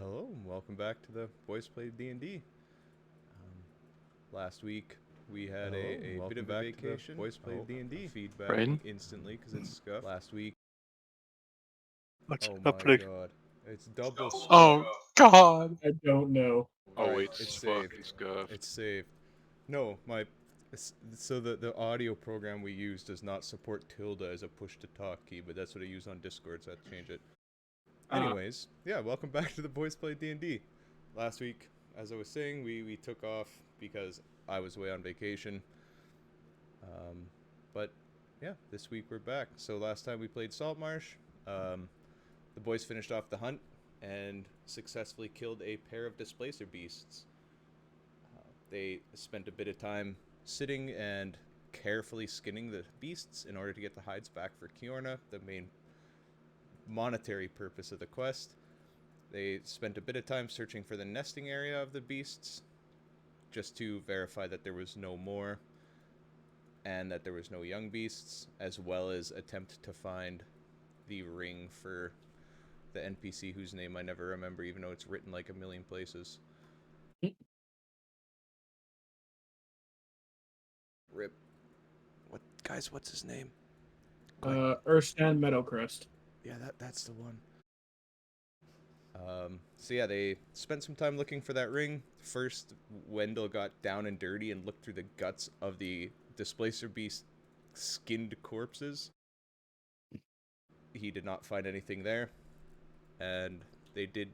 Hello, and welcome back to the Boys Play D&D. Last week we had a bit of a vacation. Boys Play D&D. Feedback Raiden? instantly because it's scuffed. Last week. What's Oh my happening? god. It's double scuffed. Oh god! I don't know. Oh Alright, wait, it's fucking saved. scuffed. It's saved. No, so the audio program we use does not support tilde as a push-to-talk key, but that's what I use on Discord, so I have to change it. Anyways, yeah, welcome back to the Boys Play D&D. Last week, as I was saying, we took off because I was away on vacation. But yeah, this week we're back. So last time we played Saltmarsh, the boys finished off the hunt and successfully killed a pair of displacer beasts. They spent a bit of time sitting and carefully skinning the beasts in order to get the hides back for Kiorna, the main monetary purpose of the quest. They spent a bit of time searching for the nesting area of the beasts, just to verify that there was no more, and that there was no young beasts, as well as attempt to find the ring for the NPC whose name I never remember, even though it's written like a million places. Rip. What's his name? Erstan Meadowcrest. Yeah, that's the one. So yeah, they spent some time looking for that ring. First, Wendell got down and dirty and looked through the guts of the displacer beast skinned corpses. He did not find anything there, and they did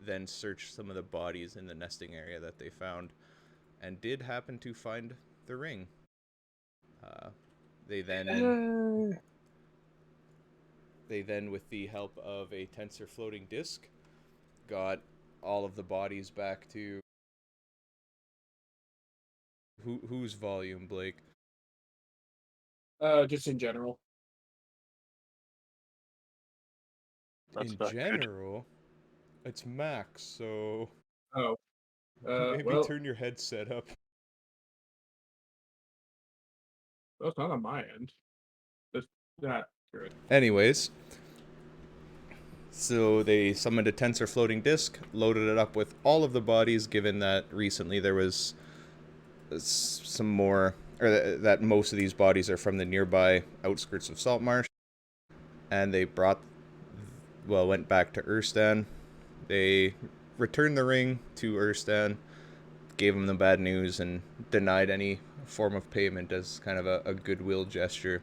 then search some of the bodies in the nesting area that they found, and did happen to find the ring. They then, with the help of a tensor floating disc, got all of the bodies back to whose volume, Blake? Just in general. That's In not general, it's max, so Oh. maybe Well, turn your headset up. that's not on my end. That's not good. Anyways, so they summoned a tensor floating disc, loaded it up with all of the bodies, given that recently there was some more, or that most of these bodies are from the nearby outskirts of Saltmarsh, and they went back to Erstan. They returned the ring to Erstan, gave him the bad news, and denied any form of payment as kind of a goodwill gesture.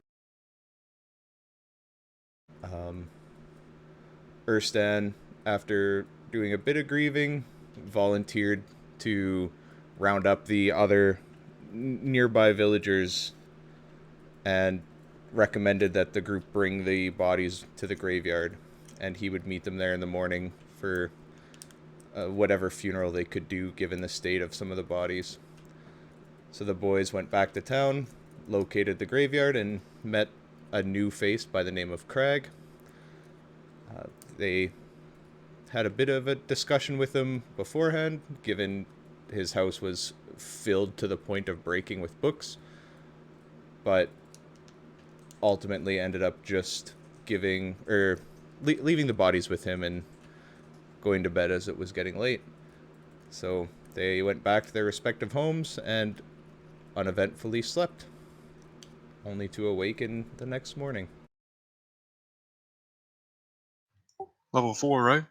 Erstan, after doing a bit of grieving, volunteered to round up the other nearby villagers and recommended that the group bring the bodies to the graveyard, and he would meet them there in the morning for whatever funeral they could do given the state of some of the bodies. So the boys went back to town, located the graveyard, and met a new face by the name of Crag. They had a bit of a discussion with him beforehand, given his house was filled to the point of breaking with books, but ultimately ended up just leaving the bodies with him and going to bed as it was getting late. So they went back to their respective homes and uneventfully slept, only to awaken the next morning. level 4, right?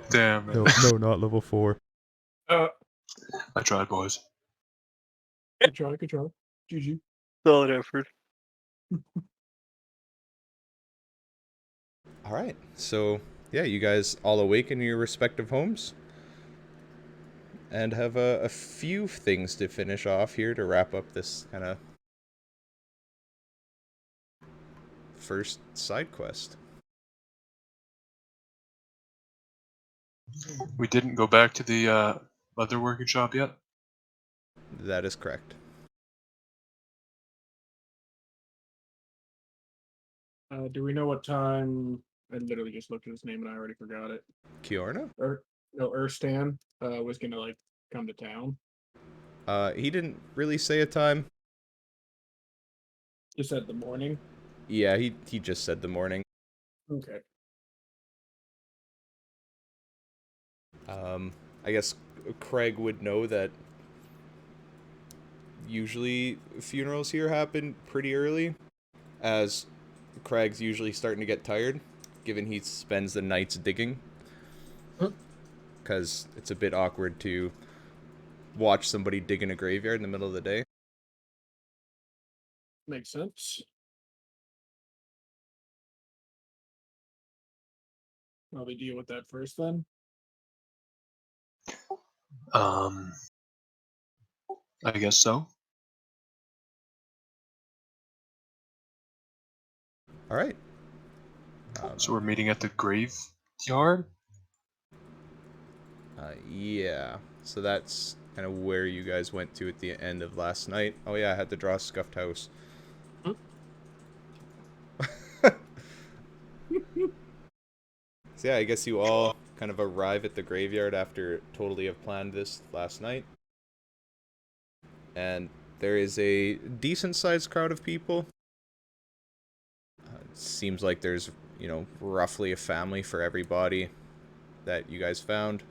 Damn. No, not level 4. Uh, I tried, boys. good try. GG. Solid effort. All right, so yeah, you guys all awaken in your respective homes and have a few things to finish off here to wrap up this kind of first side quest. We didn't go back to the leather working shop yet? That is correct. Do we know what time? I literally just looked at his name and I already forgot it. Kiorna? Erstan was gonna come to town. He didn't really say a time. Just said the morning. Yeah, he just said the morning. Okay. I guess Craig would know that usually funerals here happen pretty early, as Craig's usually starting to get tired, given he spends the nights digging. Because it's a bit awkward to watch somebody dig in a graveyard in the middle of the day. Makes sense. Probably deal with that first then. I guess so. All right. So we're meeting at the graveyard? Yeah. So that's kind of where you guys went to at the end of last night. Oh yeah, I had to draw a scuffed house. So yeah, I guess you all kind of arrive at the graveyard after totally have planned this last night. And there is a decent sized crowd of people. It seems like there's, roughly a family for everybody that you guys found.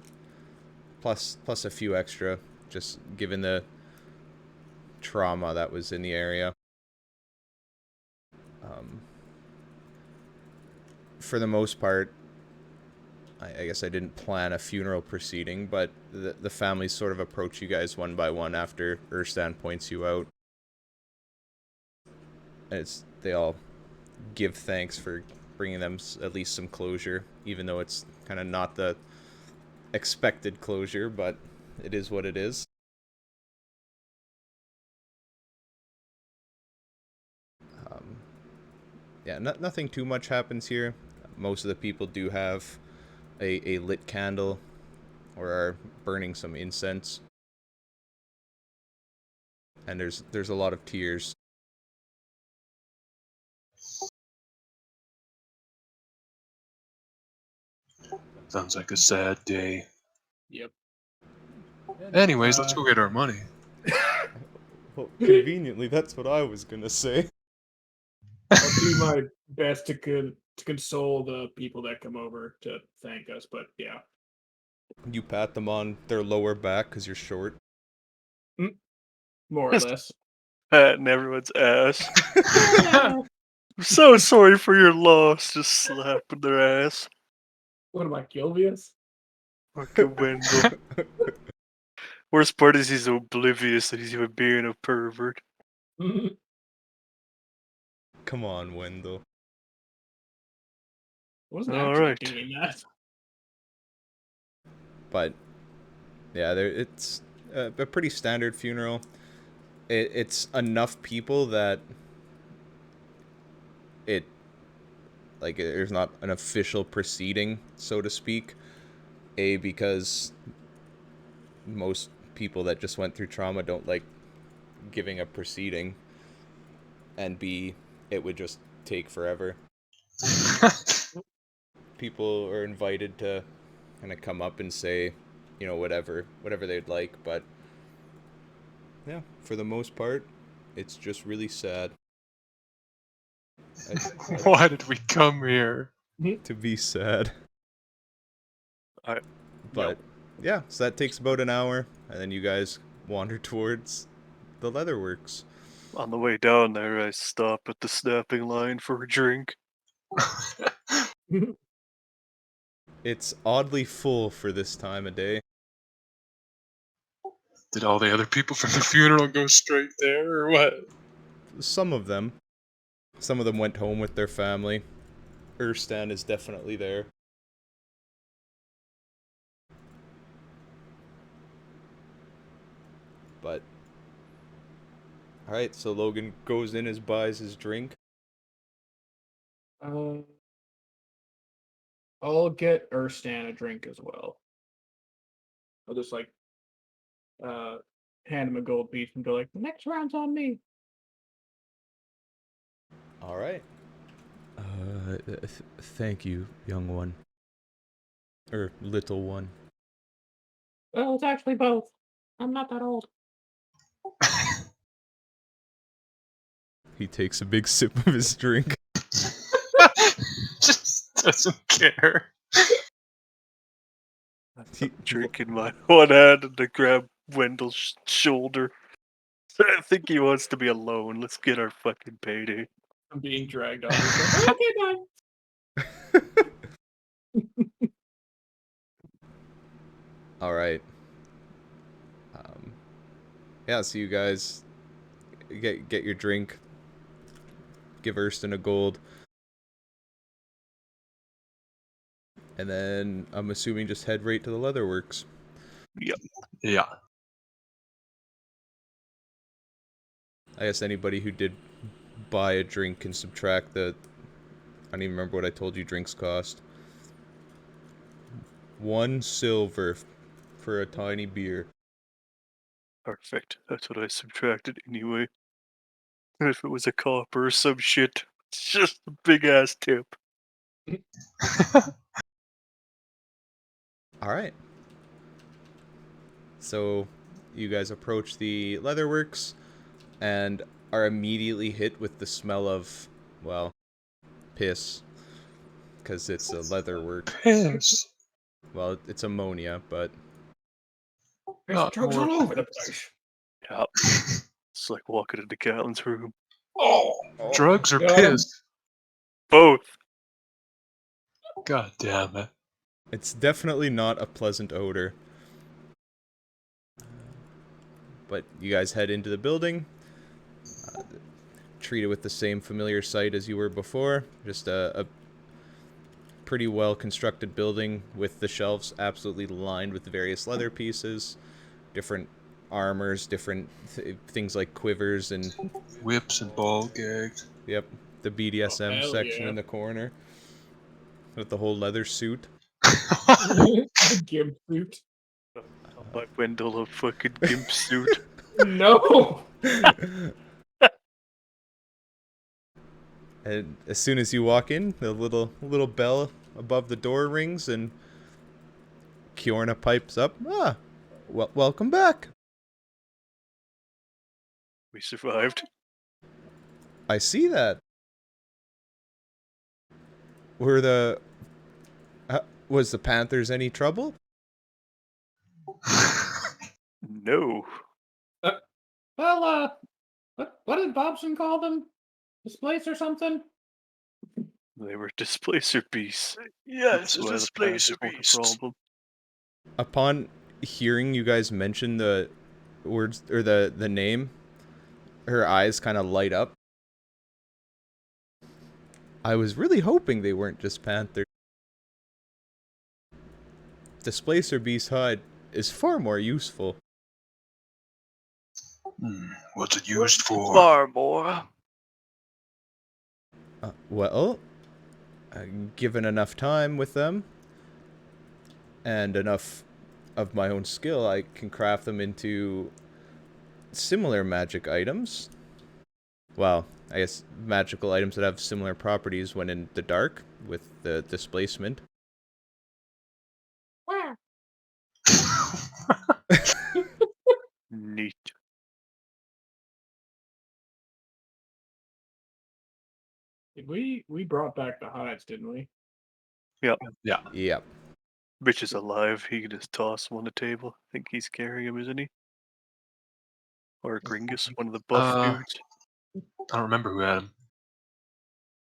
Plus a few extra, just given the trauma that was in the area. For the most part, I guess I didn't plan a funeral proceeding, but the families sort of approach you guys one by one after Urstan points you out. They all give thanks for bringing them at least some closure, even though it's kind of not the expected closure, but it is what it is. Yeah, nothing too much happens here. Most of the people do have a lit candle or are burning some incense. And there's a lot of tears. Sounds like a sad day. Yep. Anyways, let's go get our money. Well, conveniently, that's what I was gonna say. I'll do my best to console the people that come over to thank us, but yeah. You pat them on their lower back because you're short. More or less. Patting everyone's ass. I'm so sorry for your loss. Just slapping their ass. What am I, Gilvius? Fucking Wendell. Worst part is he's oblivious that he's even being a pervert. Come on, Wendell. Wasn't All actually right. doing that. But yeah, it's a pretty standard funeral. It's enough people that there's not an official proceeding, so to speak. A, because most people that just went through trauma don't like giving a proceeding, and B, it would just take forever. People are invited to kind of come up and say, whatever they'd like, but yeah, for the most part, it's just really sad. Why did we come here? To be sad. But yeah, so that takes about an hour, and then you guys wander towards the Leatherworks. On the way down there, I stop at the snapping line for a drink. It's oddly full for this time of day. Did all the other people from the funeral go straight there, or what? Some of them went home with their family. Urstan is definitely there. But alright, so Logan goes in and buys his drink. I'll get Urstan a drink as well. I'll just hand him a gold piece and go like, the next round's on me. Alright. Thank you, young one. Or little one. Well, it's actually both. I'm not that old. He takes a big sip of his drink. Just doesn't care. Drink in my one hand and I grab Wendell's shoulder. I think he wants to be alone. Let's get our fucking payday. I'm being dragged off. He's like, okay, bye. All right. Yeah, so you guys get your drink. Give Erston a gold. And then I'm assuming just head right to the Leatherworks. Yeah. I guess anybody who did buy a drink can subtract the... I don't even remember what I told you drinks cost. 1 silver for a tiny beer. Perfect. That's what I subtracted anyway. And if it was a copper or some shit, it's just a big ass tip. Alright. So, you guys approach the Leatherworks and are immediately hit with the smell of, well, piss. Because it's a Leatherwork. Piss. Well, it's ammonia, but... There's Not drugs more all over the piss. place. Yep. It's like walking into Gatlin's room. Oh, drugs or Got 'em. piss? Both. God damn it. It's definitely not a pleasant odor. But you guys head into the building. Treat it with the same familiar sight as you were before. Just a pretty well constructed building with the shelves absolutely lined with various leather pieces, different armors, different things like quivers and Whips and ball gags. yep, the BDSM hell section yeah. in the corner with the whole leather suit. The gimp suit. I'll buy Wendell a fucking gimp suit. No. And as soon as you walk in, the little bell above the door rings, and Kiorna pipes up. Welcome back. We survived. I see that. Was the Panthers any trouble? No. Well, what did Bobson call them? Displace or something? They were displacer beasts. Yes, That's why the displacer Panthers weren't a beasts. problem. Upon hearing you guys mention the words or the name, her eyes kind of light up. I was really hoping they weren't just Panthers. Displacer beast hide is far more useful. What's it used for? Far more. Well, given enough time with them and enough of my own skill, I can craft them into similar magic items. Well, I guess magical items that have similar properties when in the dark with the displacement. Where? Neat. We brought back the hides, didn't we? Yeah. Yep. Bitch is alive. He can just toss him on the table. I think he's carrying him, isn't he? Or Gringus, one of the buff dudes. I don't remember who had him.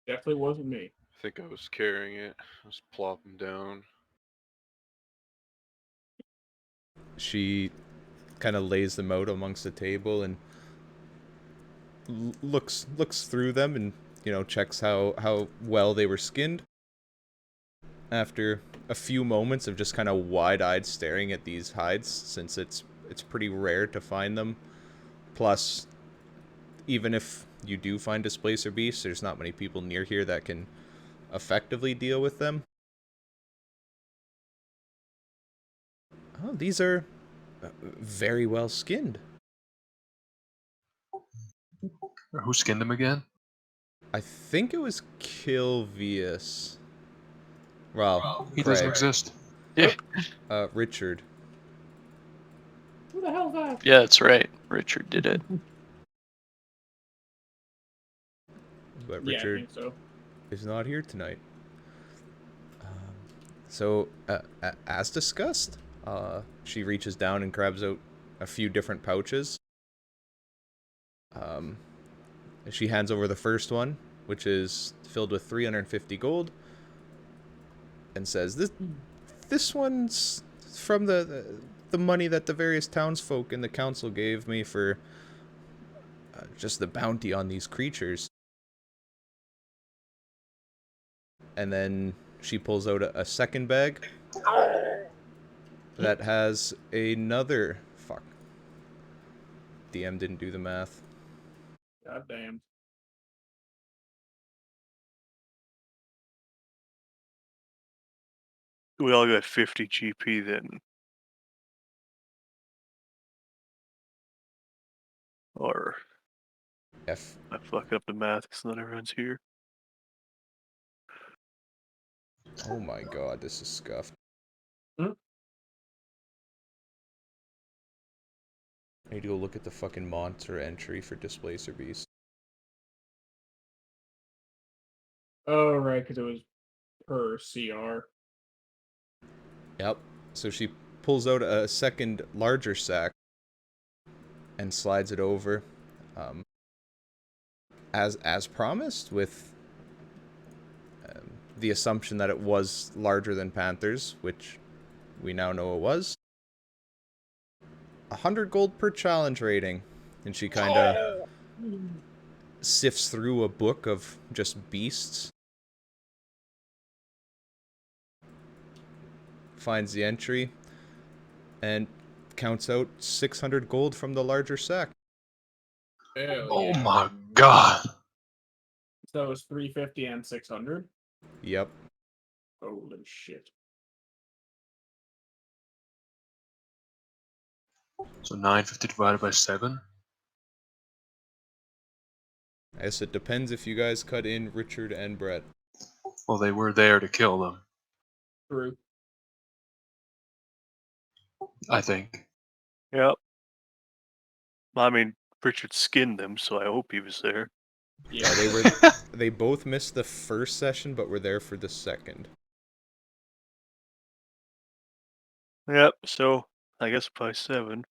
Definitely wasn't me. I think I was carrying it. I was plopping down. She kind of lays them out amongst the table and looks through them and, checks how well they were skinned. After a few moments of just kind of wide-eyed staring at these hides, since it's pretty rare to find them. Plus, even if you do find displacer beasts, there's not many people near here that can effectively deal with them. Oh, these are very well skinned. Who skinned him again? I think it was Kilvius. Well, He doesn't Craig. exist. Yeah. Richard. Who the hell's that? Yeah, that's right. Richard did it. But Yeah, I Richard think so. is not here tonight. So, as discussed, She reaches down and grabs out a few different pouches. She hands over the first one, which is filled with 350 gold, and says, "This one's from the money that the various townsfolk in the council gave me for just the bounty on these creatures." And then she pulls out a second bag that has another... Fuck. DM didn't do the math. God damn. We all got 50 GP then. Or F. I fuck up the math because not everyone's here. Oh my god, this is scuffed. Hmm? I need to go look at the fucking monster entry for Displacer Beast. Oh, right, because it was per CR. Yep. So she pulls out a second larger sack and slides it over, as promised, with the assumption that it was larger than Panther's, which we now know it was. 100 gold per challenge rating, and she kind of sifts through a book of just beasts. Finds the entry and counts out 600 gold from the larger sack. Hell Oh yeah. my god. So it was 350 and 600? Yep. Holy shit. So 950 divided by 7? I guess it depends if you guys cut in Richard and Brett. Well, they were there to kill them, True. I think. Yep. I mean, Richard skinned them, so I hope he was there. Yeah, They both missed the first session, but were there for the second. Yep, so I guess by 7.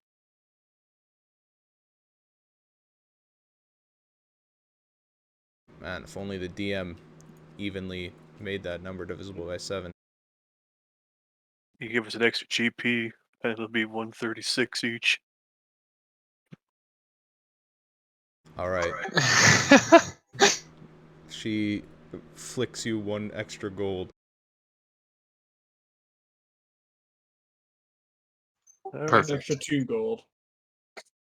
Man, if only the DM evenly made that number divisible by 7. You give us an extra GP, and it'll be 136 each. Alright. She flicks you 1 extra gold. Alright. Perfect. extra 2 gold.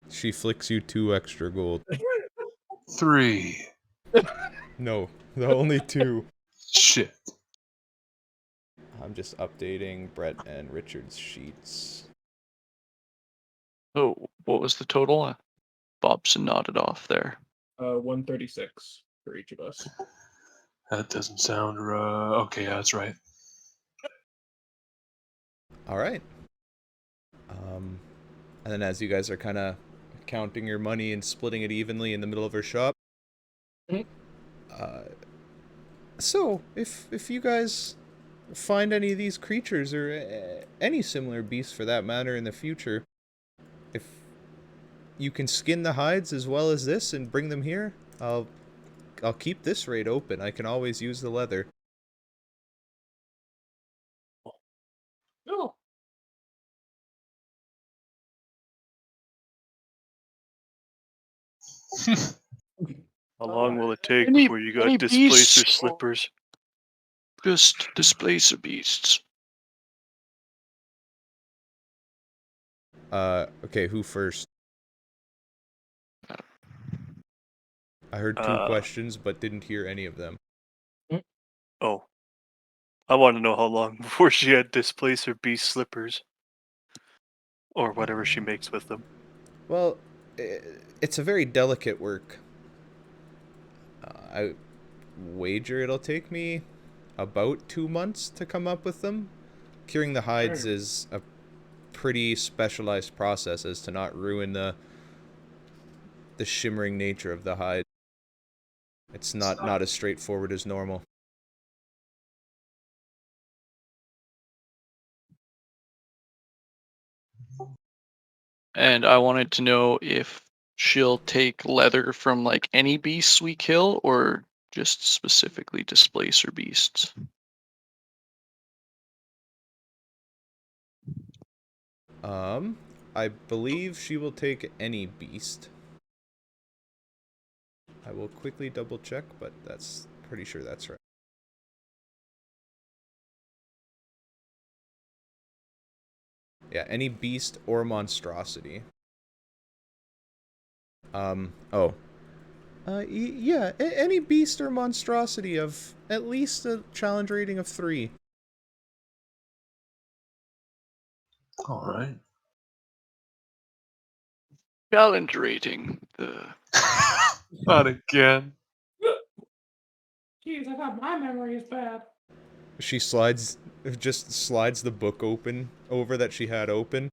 She flicks you 2 extra gold. 3. No, only 2. Shit. I'm just updating Brett and Richard's sheets. Oh, what was the total? Bobson nodded off there. 136 for each of us. That doesn't sound okay, yeah, that's right. Alright. And then as you guys are kind of counting your money and splitting it evenly in the middle of her shop. Mhm. So, if you guys find any of these creatures, or any similar beasts for that matter in the future, if you can skin the hides as well as this and bring them here, I'll keep this raid open. I can always use the leather. Oh. How long will it take Any- before you got any displacer beasts? slippers? Just displacer beasts. Okay, who first? I heard 2 questions, but didn't hear any of them. Oh. I want to know how long before she had displacer beast slippers. Or whatever she makes with them. Well, it's a very delicate work. I wager it'll take me about 2 months to come up with them. Curing the hides is a pretty specialized process as to not ruin the shimmering nature of the hide. It's not as straightforward as normal. And I wanted to know if she'll take leather from like any beasts we kill or just specifically displacer beasts. I believe she will take any beast. I will quickly double check, but that's pretty sure that's right. Yeah, any beast or monstrosity. Yeah, any beast or monstrosity of at least a challenge rating of 3. All right. Challenge rating. Not again. Jeez, I thought my memory is bad. She just slides the book open over that she had open.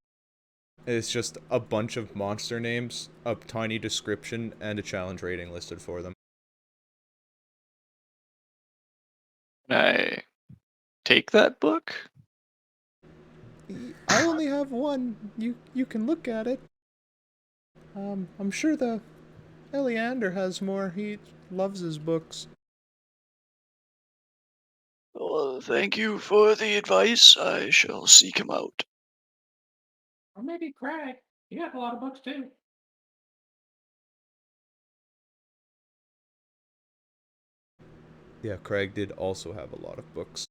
It's just a bunch of monster names, a tiny description, and a challenge rating listed for them. Can I take that book? I only have one. You can look at it. I'm sure the Eleander has more. He loves his books. Well, thank you for the advice. I shall seek him out. Or maybe Craig. He has a lot of books too. Yeah, Craig did also have a lot of books.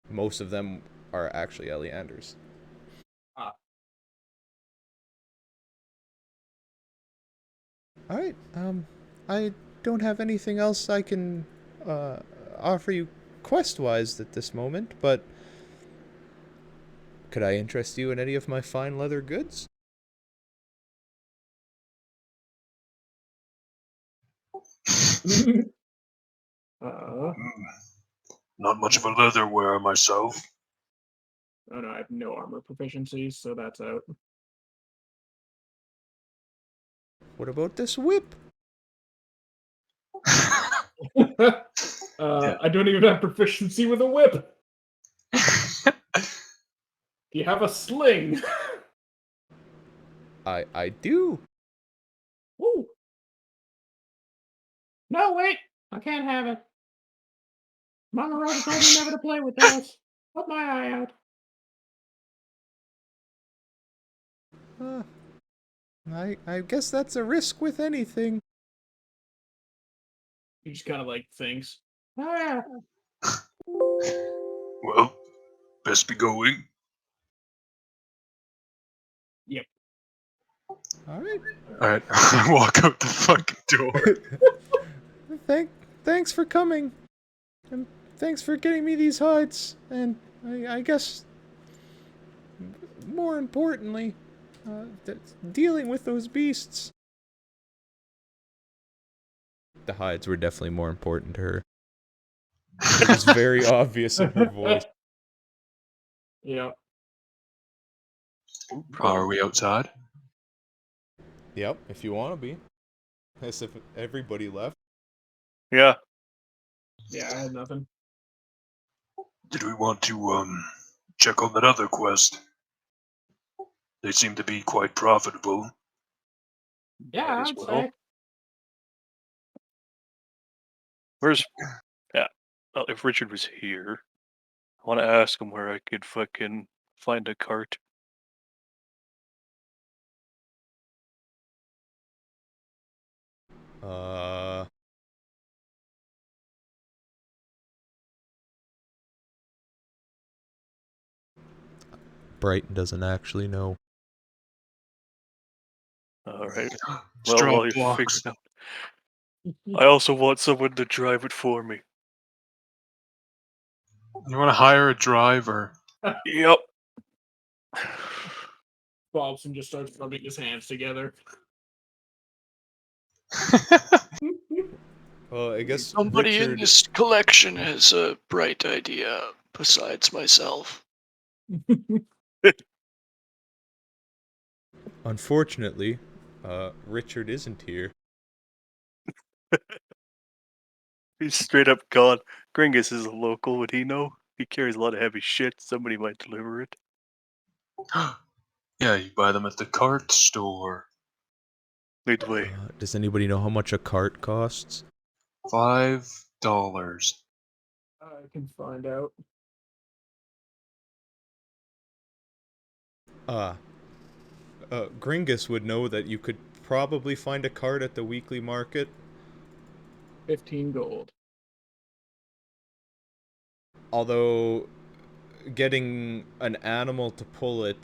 Most of them are actually Eleander's. Alright, I don't have anything else I can offer you quest-wise at this moment, but could I interest you in any of my fine leather goods? Oh Not much of a leather wearer myself. no, I have no armor proficiencies, so that's out. What about this whip? I don't even have proficiency with a whip. Do you have a sling? I do. Woo. No, wait. I can't have it. Mama Rhoda told me never to play with those. Put my eye out. I guess that's a risk with anything. He just kind of like thinks. Oh yeah. Well, best be going. Yep. Alright. Alright, I walk out the fucking door. Thanks for coming. And thanks for getting me these hides. And I guess more importantly, dealing with those beasts. The hides were definitely more important to her. It was very obvious in her voice. Yeah. Are we outside? Yep, if you want to be. As if everybody left. Yeah. Yeah, I had nothing. Did we want to check on that other quest? They seem to be quite profitable. Yeah, Might as I'd well. say. Where's yeah? Well, if Richard was here, I want to ask him where I could fucking find a cart. Brighton doesn't actually know. All right. Well, Straw while you're blocks. figuring out, I also want someone to drive it for me. You want to hire a driver? Yep. Bobson just starts rubbing his hands together. Well, I guess Somebody in Richard... this collection has a bright idea besides myself. Unfortunately, Richard isn't here. He's straight up gone. Gringus is a local. Would he know? He carries a lot of heavy shit. Somebody might deliver it. Yeah, you buy them at the cart store. Lead the way. Does anybody know how much a cart costs? $5. I can find out. Gringus would know that you could probably find a cart at the weekly market. 15 gold. Although, getting an animal to pull it,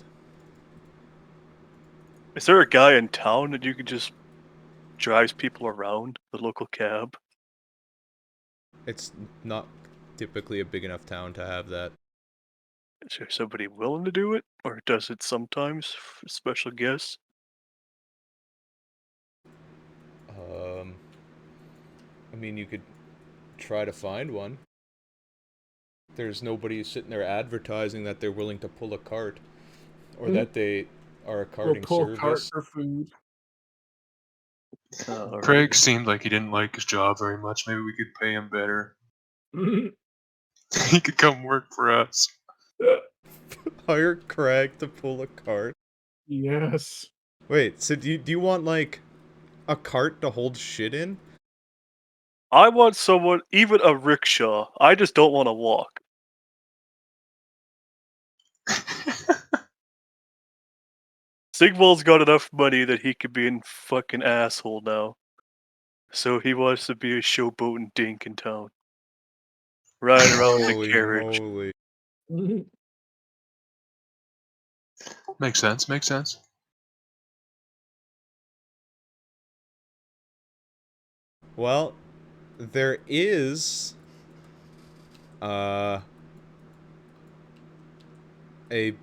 Is there a guy in town that you could just drives people around the local cab? it's not typically a big enough town to have that. Is there somebody willing to do it, or does it sometimes for special guests? I mean, you could try to find one. There's nobody sitting there advertising that they're willing to pull a cart, or that they are a We'll carting pull service. cart for food. Craig seemed like he didn't like his job very much. Maybe we could pay him better. He could come work for us. Hire Craig to pull a cart. Yes. Wait, so do you want like a cart to hold shit in? I want someone, even a rickshaw. I just don't want to walk. Sigvald's got enough money that he could be a fucking asshole now. So he wants to be a showboating dink in town. Riding around in a Holy carriage. moly. Makes sense, makes sense. Well, there is a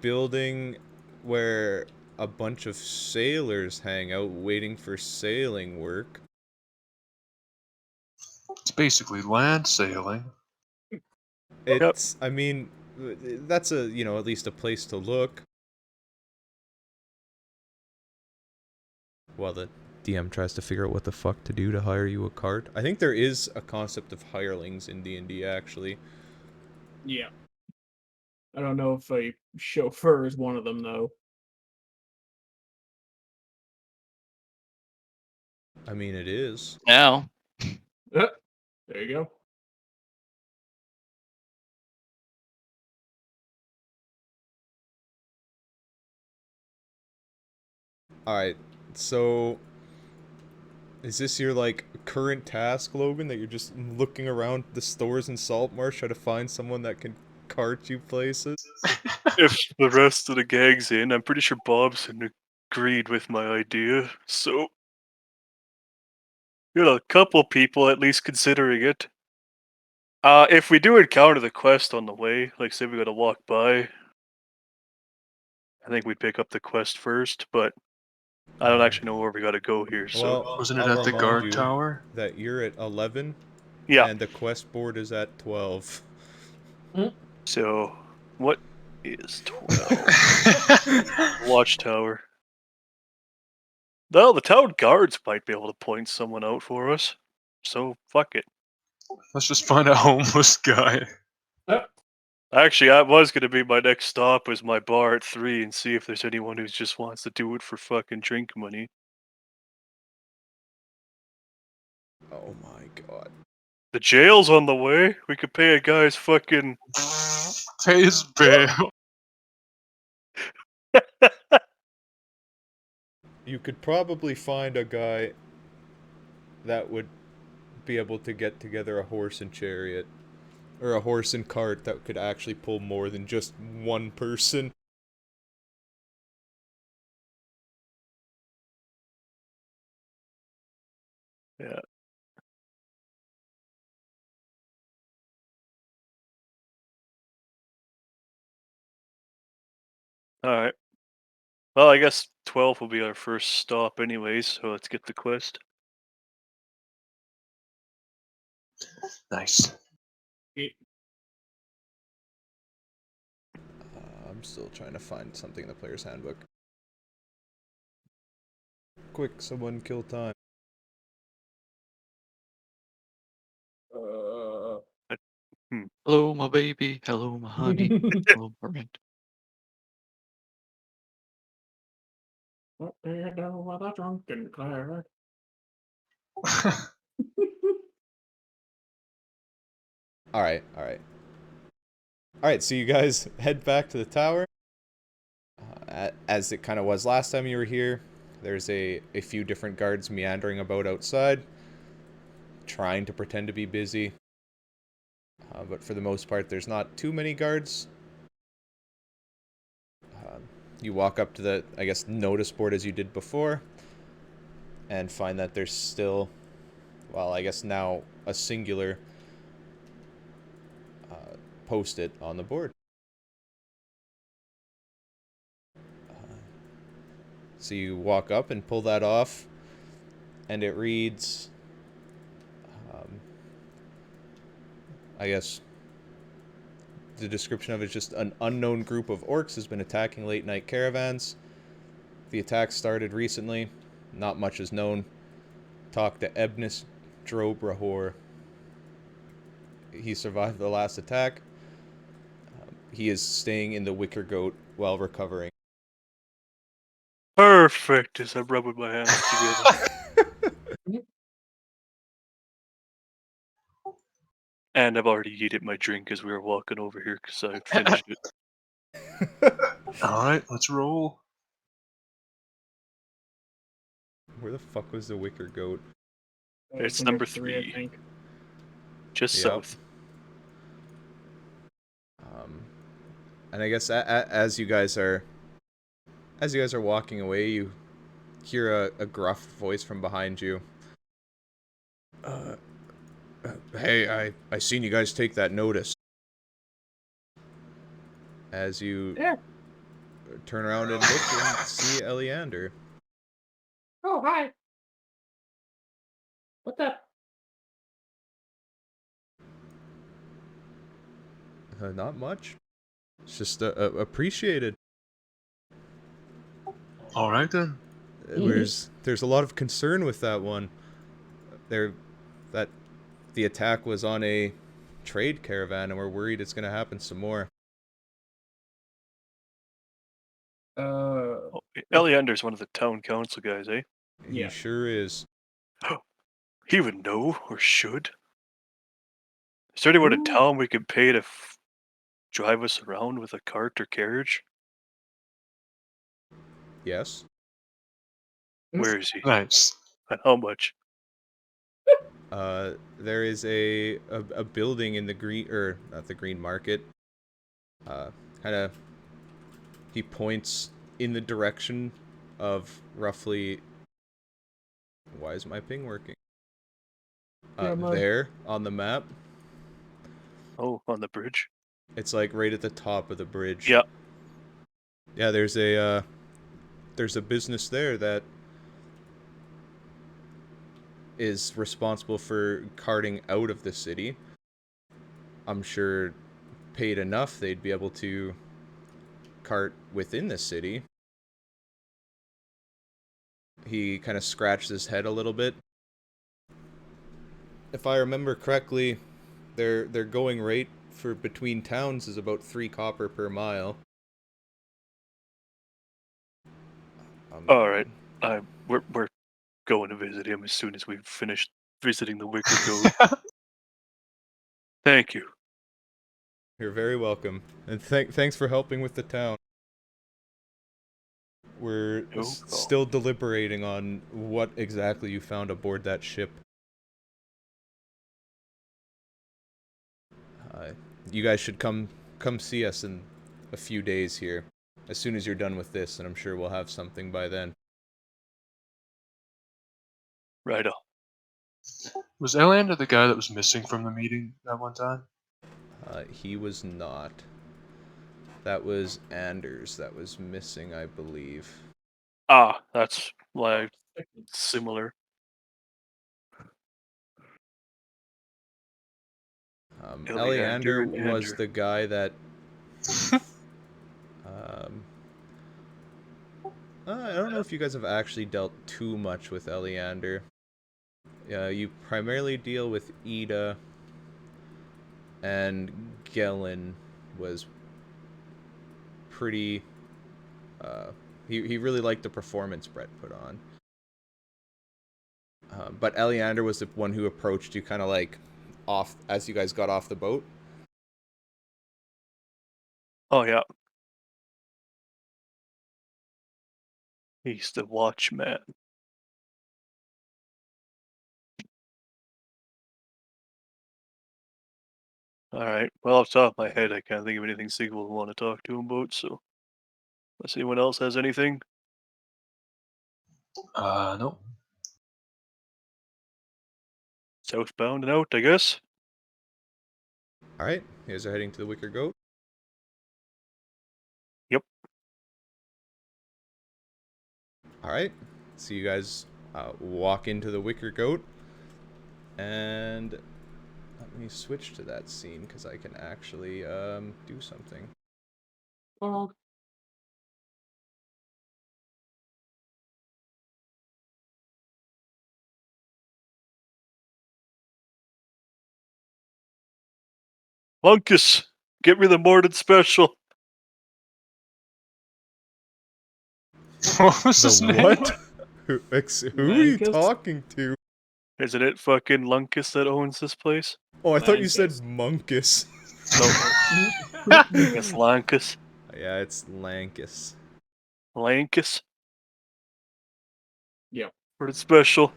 building where a bunch of sailors hang out waiting for sailing work. It's basically land sailing. It's, I mean, that's a, you know, at least a place to look. While the DM tries to figure out what the fuck to do to hire you a cart. I think there is a concept of hirelings in D&D, actually. Yeah. I don't know if a chauffeur is one of them, though. I mean, it is. Now, There you go. Alright, so is this your, like, current task, Logan, that you're just looking around the stores in Saltmarsh trying to find someone that can cart you places? If the rest of the gang's in, I'm pretty sure Bobson agreed with my idea. So, you know, a couple people at least considering it. If we do encounter the quest on the way, like say we gotta walk by, I think we'd pick up the quest first, but I don't actually know where we gotta go here, so. Well, Wasn't it I'll at the remind guard you tower? that you're at 11, Yeah, and the quest board is at 12. so what is 12? Watchtower. Well, the town guards might be able to point someone out for us, so fuck it. Let's just find a homeless guy. Actually, that was gonna be my next stop was my bar at 3 and see if there's anyone who just wants to do it for fucking drink money. Oh my god. The jail's on the way. We could pay a guy's fucking. Pay his bail. You could probably find a guy that would be able to get together a horse and chariot. Or a horse and cart that could actually pull more than just one person. Yeah. Alright. Well, I guess 12 will be our first stop anyways, so let's get the quest. Nice. I'm still trying to find something in the player's handbook. Quick, someone kill time. hello, my baby. Hello, my honey. Hello, my friend. What do you do with a drunken cleric? All right, all right. All right, so you guys head back to the tower. As it kind of was last time you were here, there's a few different guards meandering about outside, trying to pretend to be busy. But for the most part, there's not too many guards. You walk up to the, I guess, notice board as you did before, and find that there's still, well, I guess now a singular post-it on the board. So you walk up and pull that off, and it reads, I guess the description of it is just an unknown group of orcs has been attacking late night caravans. The attack started recently. Not much is known. Talk to Ebnis Drobrahor. He survived the last attack. He is staying in the Wicker Goat while recovering. Perfect, as I'm rubbing my hands together. And I've already eaten my drink as we were walking over here because I finished it. All right, let's roll. Where the fuck was the Wicker Goat? It's number 3, I think. just Yep. south. And I guess as you guys are walking away, you hear a gruff voice from behind you. Hey, I seen you guys take that notice. As you turn around and look and see Eleander. Oh, hi. What's up? Not much. It's just appreciated. All right then. There's a lot of concern with that one. That the attack was on a trade caravan, and we're worried it's gonna happen some more. Eleander's one of the town council guys, eh? Yeah. He sure is. He would know, or should. Is there anyone in town we could pay to drive us around with a cart or carriage? Yes. Where is he? Nice. And how much? There is a building in the green, or not the green market. He points in the direction of roughly. Why is my ping working? There on the map. Oh, on the bridge. It's like right at the top of the bridge. Yeah. Yeah, there's a business there that is responsible for carting out of the city. I'm sure paid enough they'd be able to cart within the city. He kind of scratched his head a little bit. If I remember correctly, their going rate for between towns is about 3 copper per mile. All right. We're going to visit him as soon as we've finished visiting the Wicker Goat. Thank you. You're very welcome, and thanks for helping with the town. We're still deliberating on what exactly you found aboard that ship. You guys should come see us in a few days here, as soon as you're done with this, and I'm sure we'll have something by then. Right on. Was Eleander the guy that was missing from the meeting that one time? He was not. That was Anders that was missing, I believe. Ah, that's like similar. Eleander Eleander. was the guy that. I don't know if you guys have actually dealt too much with Eleander. You primarily deal with Ida, and Gellin was pretty He really liked the performance Brett put on. But Eleander was the one who approached you kind of like off as you guys got off the boat. Oh yeah. He's the watchman. Alright. Well, off the top of my head, I can't think of anything Sigil would want to talk to him about, so. Unless anyone else has anything. No. Southbound and out, I guess. All right, you guys are heading to the Wicker Goat. Yep. All right, so you guys walk into the Wicker Goat, and let me switch to that scene because I can actually do something. Well, Lunkus! Get me the Morden special! What was his name? What? Who are you Mancus? talking to? Isn't it fucking Lunkus that owns this place? Oh, I thought you said Mancus. Monkus. No. It's Lankus. Yeah, it's Lankus. Lankus? Yep. Morden special.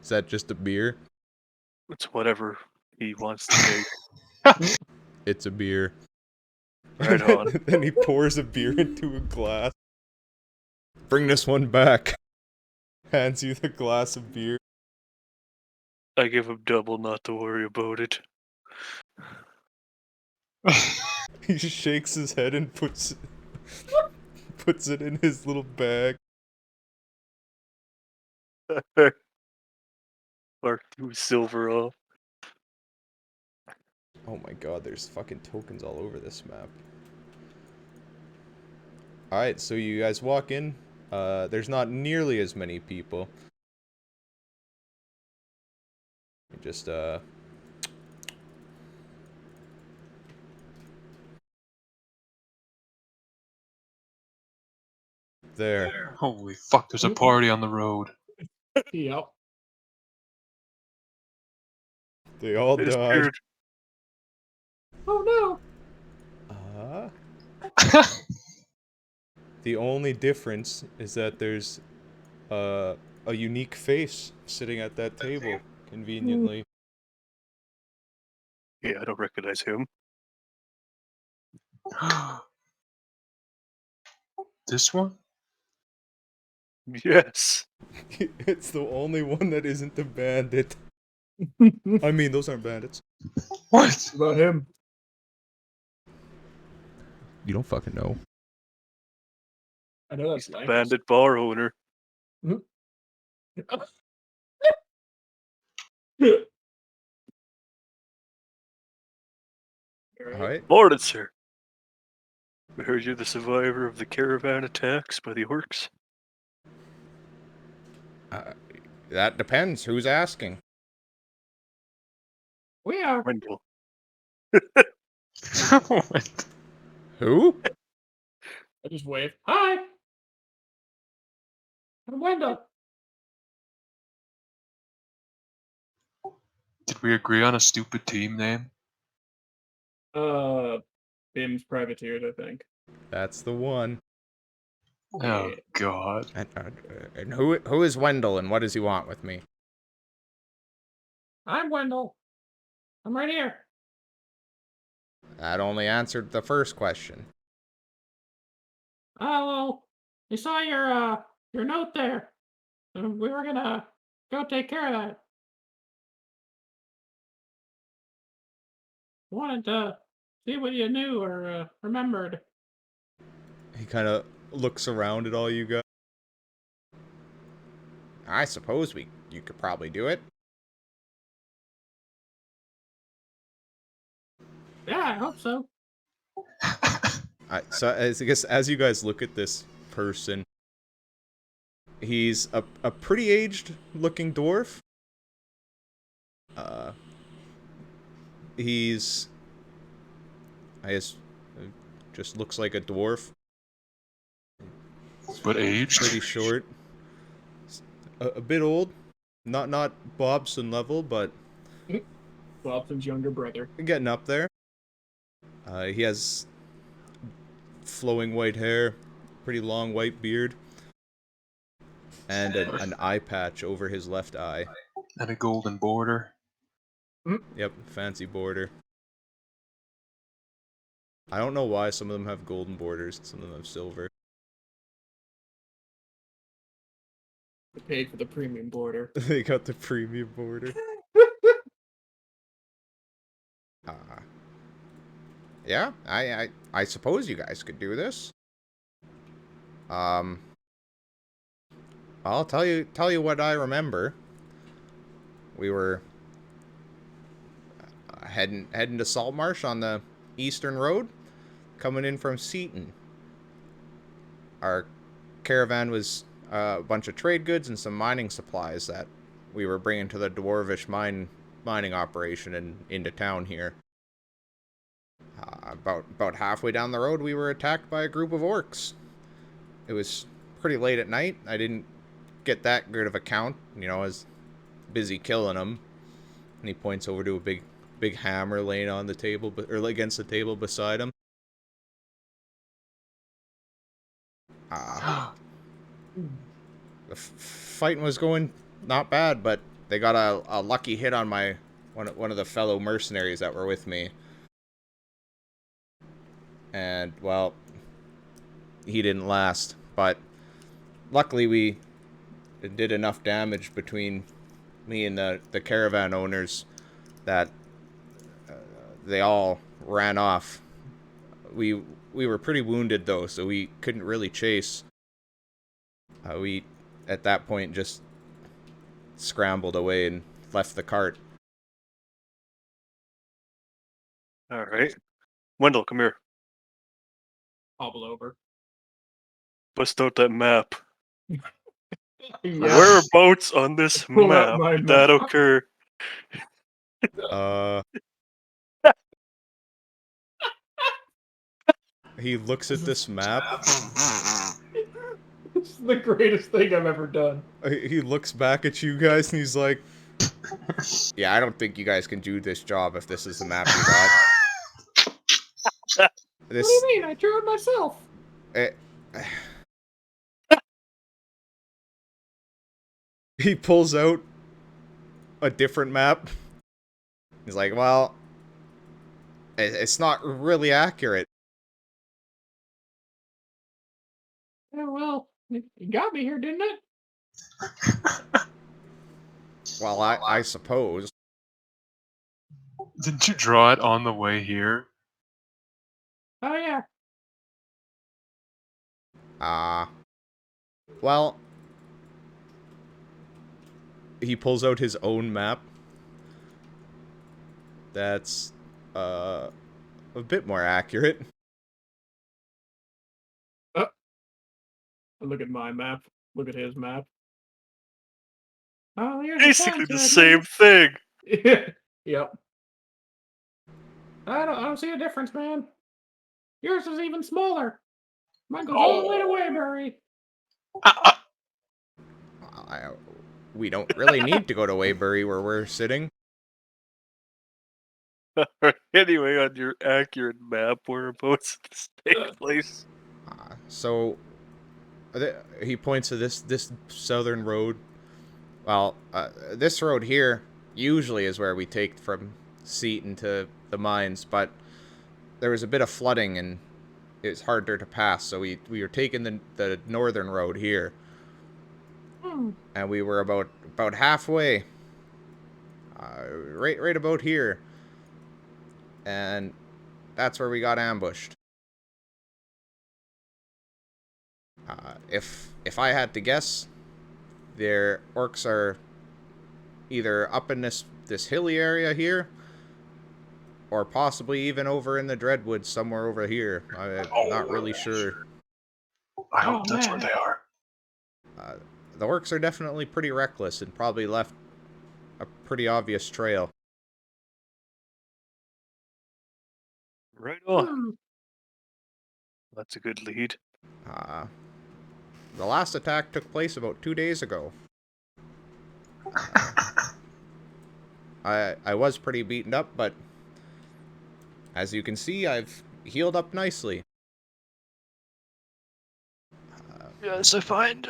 Is that just a beer? It's whatever he wants to make. It's a beer. Right on. Then he pours a beer into a glass. Bring this one back. Hands you the glass of beer. I give him double not to worry about it. He shakes his head and puts it in his little bag. Mark 2 silver off. Oh my god, there's fucking tokens all over this map. Alright, so you guys walk in. There's not nearly as many people. Just, there. Holy fuck, there's a party on the road. Yep. They all died. Disappeared. Oh The only difference is that there's a unique face sitting at that table, conveniently. Yeah, I don't recognize him. This one? Yes. It's the only one that isn't a bandit. no. I mean, those aren't bandits. What? About him. You don't fucking know. I know that's Lankus. Bandit bar owner. Alright. Morning, sir. We heard you're the survivor of the caravan attacks by the orcs. That depends. Who's asking? We are. Wendell. What? Who? I just wave. Hi. I'm Wendell. Did we agree on a stupid team name? Bim's privateers, I think. That's the one. Oh Yeah. god. And who is Wendell and what does he want with me? I'm Wendell. I'm right here. That only answered the first question. Oh, well, we saw your note there. And we were gonna go take care of that. Wanted to see what you knew or remembered. He kind of looks around at all you guys. I suppose you could probably do it. Yeah, I hope so. So I guess as you guys look at this person, he's a pretty aged looking dwarf. He's, I guess, Just looks like a dwarf. But aged? Pretty short. A bit old. Not Bobson level, but Bobson's younger brother. getting up there. He has flowing white hair, pretty long white beard, and an eye patch over his left eye. And a golden border. Yep, fancy border. I don't know why some of them have golden borders and some of them have silver. They paid for the premium border. They got the premium border. Yeah, I suppose you guys could do this. I'll tell you what I remember. We were heading to Saltmarsh on the eastern road, coming in from Seaton. Our caravan was a bunch of trade goods and some mining supplies that we were bringing to the dwarvish mining operation into town here. About halfway down the road, we were attacked by a group of orcs. It was pretty late at night. I didn't get that good of a count, I was busy killing them. And he points over to a big hammer laying on the table, or against the table beside him. The fighting was going not bad, but they got a lucky hit on one of the fellow mercenaries that were with me. And, well, he didn't last. But luckily we did enough damage between me and the caravan owners that they all ran off. We were pretty wounded, though, so we couldn't really chase. We, at that point, just scrambled away and left the cart. All right. Wendell, come here. Hobble over. Bust out that map. Yeah. Whereabouts on this Pull out map my did that map. occur? He looks at this map. This is the greatest thing I've ever done. He looks back at you guys and he's like, yeah, I don't think you guys can do this job if this is the map you got. What do you mean? I drew it myself. He pulls out a different map. He's like, well, it's not really accurate. Yeah, well, you got me here, didn't it? Well, I suppose. Didn't you draw it on the way here? Oh, yeah. Well, he pulls out his own map. That's, a bit more accurate. Look at my map. Look at his map. Oh, here's Basically the sunset, same thing. man. Yep. I don't see a difference, man. Yours is even smaller. Mine goes all the way to Waybury. We don't really need to go to Waybury where we're sitting. Anyway, on your accurate map, whereabouts this take place? So, he points to this southern road. Well, this road here usually is where we take from Seaton to the mines, but there was a bit of flooding and it's harder to pass, so we were taking the northern road here. And we were about halfway. Right about here. And that's where we got ambushed. If I had to guess, their orcs are either up in this hilly area here, or possibly even over in the Dreadwoods somewhere over here. I'm not really sure. I hope that's where they are. The orcs are definitely pretty reckless and probably left a pretty obvious trail. Right on. That's a good lead. The last attack took place about 2 days ago. I was pretty beaten up, but as you can see, I've healed up nicely. Yes, I find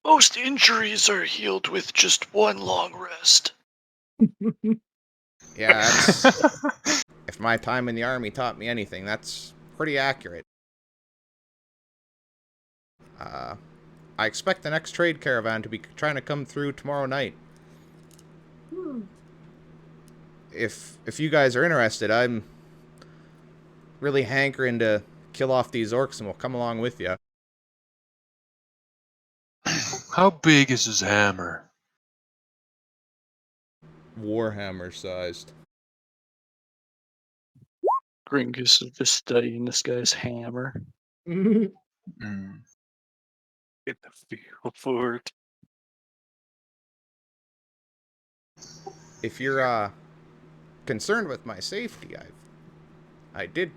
most injuries are healed with just one long rest. Yeah, that's... if my time in the army taught me anything, that's pretty accurate. I expect the next trade caravan to be trying to come through tomorrow night. If you guys are interested, I'm really hankering to kill off these orcs and we'll come along with you. How big is his hammer? Warhammer sized. Gringus is just studying this guy's hammer. Hmm. In the field for it. If you're concerned with my safety, I did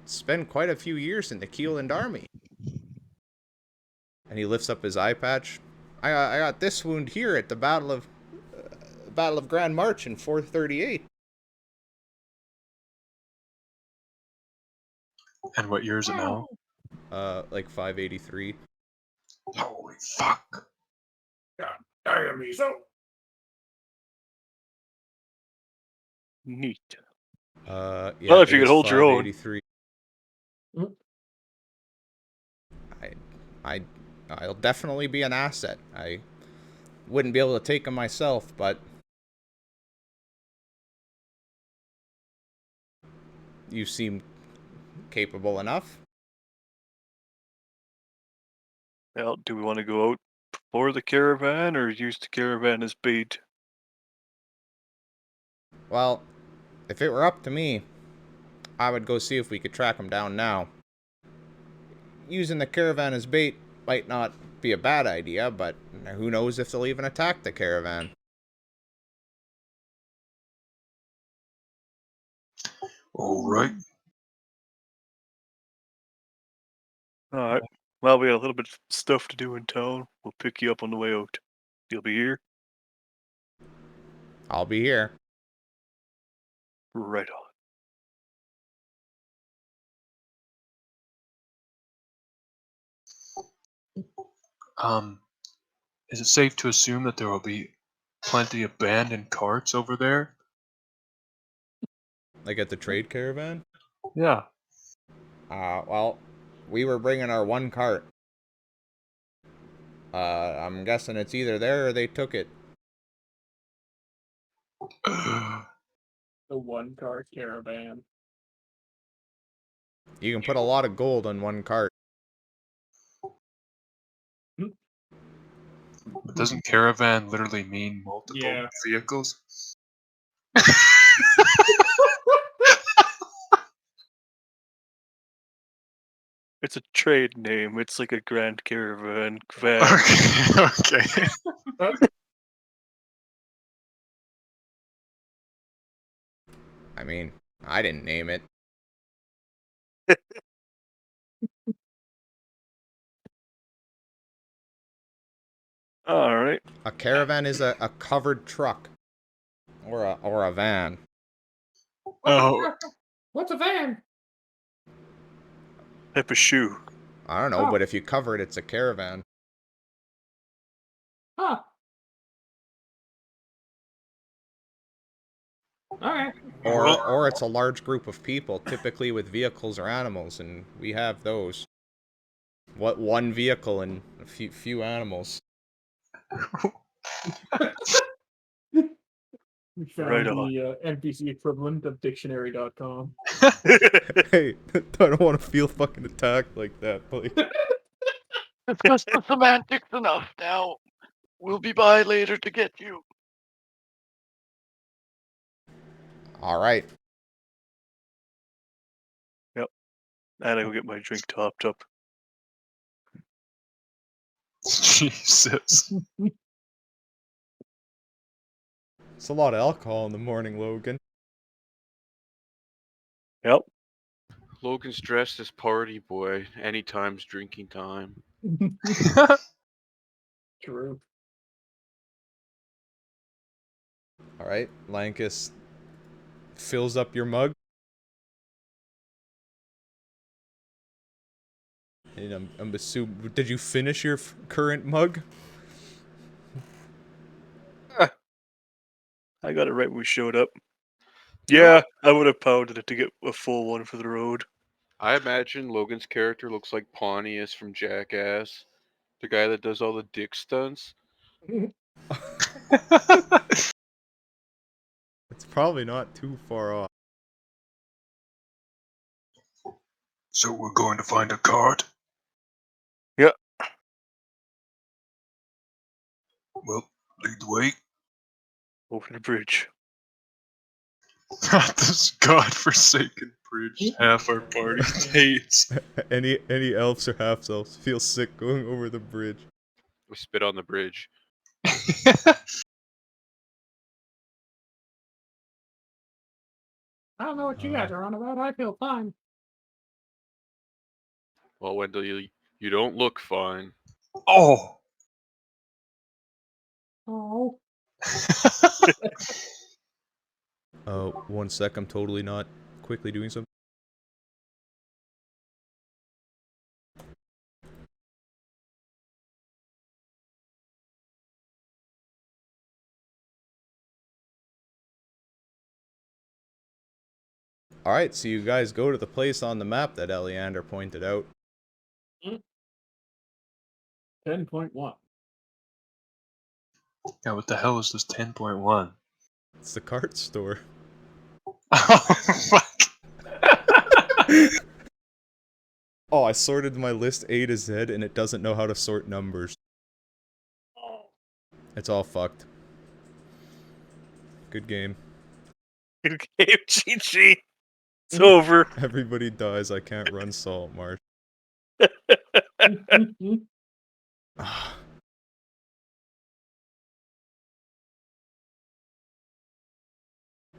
spend quite a few years in the Keeland army. And he lifts up his eye patch. I got this wound here at the Battle of Grand March in 438. And what year is it now? Like 583. Holy fuck. Damn me so. Neat. Yeah, Well, if it you could is hold your own. 583. I'll definitely be an asset. I wouldn't be able to take him myself, but you seem capable enough. Well, do we want to go out for the caravan or use the caravan as bait? Well, if it were up to me, I would go see if we could track him down now. Using the caravan as bait might not be a bad idea, but who knows if they'll even attack the caravan. Alright. Alright. Well, we got a little bit of stuff to do in town. We'll pick you up on the way out. You'll be here? I'll be here. Right on. Is it safe to assume that there will be plenty of abandoned carts over there? Like at the trade caravan? Yeah. Well, we were bringing our one cart. I'm guessing it's either there or they took it. The one car caravan. You can put a lot of gold on one cart. But doesn't caravan literally mean multiple Yeah. vehicles? It's a trade name. It's like a Grand Caravan van. Okay. I mean, I didn't name it. Alright. A caravan is a covered truck. Or a van. Oh. What's a van? Type of shoe. I don't know, Oh. but if you cover it, it's a caravan. Huh. Alright. Or it's a large group of people, typically with vehicles or animals, and we have those. What, one vehicle and a few animals. We found Right on. the NPC equivalent of dictionary.com. Hey, I don't want to feel fucking attacked like that, please. Discuss the semantics enough now. We'll be by later to get you. Alright. And I go get my drink topped up. Jesus. It's a lot of alcohol in the morning, Logan. Yep. Logan's dressed as party boy. Anytime's drinking time. True. All right, Lankus fills up your mug. And I'm assuming, did you finish your current mug? I got it right when we showed up. Yeah, I would have pounded it to get a full one for the road. I imagine Logan's character looks like Pontius from Jackass, the guy that does all the dick stunts. It's probably not too far off. So we're going to find a cart? Yeah. Well, lead the way. Over the bridge. This godforsaken bridge half our party hates. Any elves or half elves feel sick going over the bridge. We spit on the bridge. I don't know what you guys are on about. I feel fine. Well, Wendell, you don't look fine. Oh! Oh. 1 sec, I'm totally not quickly doing something. Alright, so you guys go to the place on the map that Eleander pointed out. 10.1. Yeah, what the hell is this 10.1? It's the cart store. Oh, fuck. Oh, I sorted my list A to Z and it doesn't know how to sort numbers. It's all fucked. Good game. Good game, GG. It's over. Everybody dies, I can't run Saltmarsh.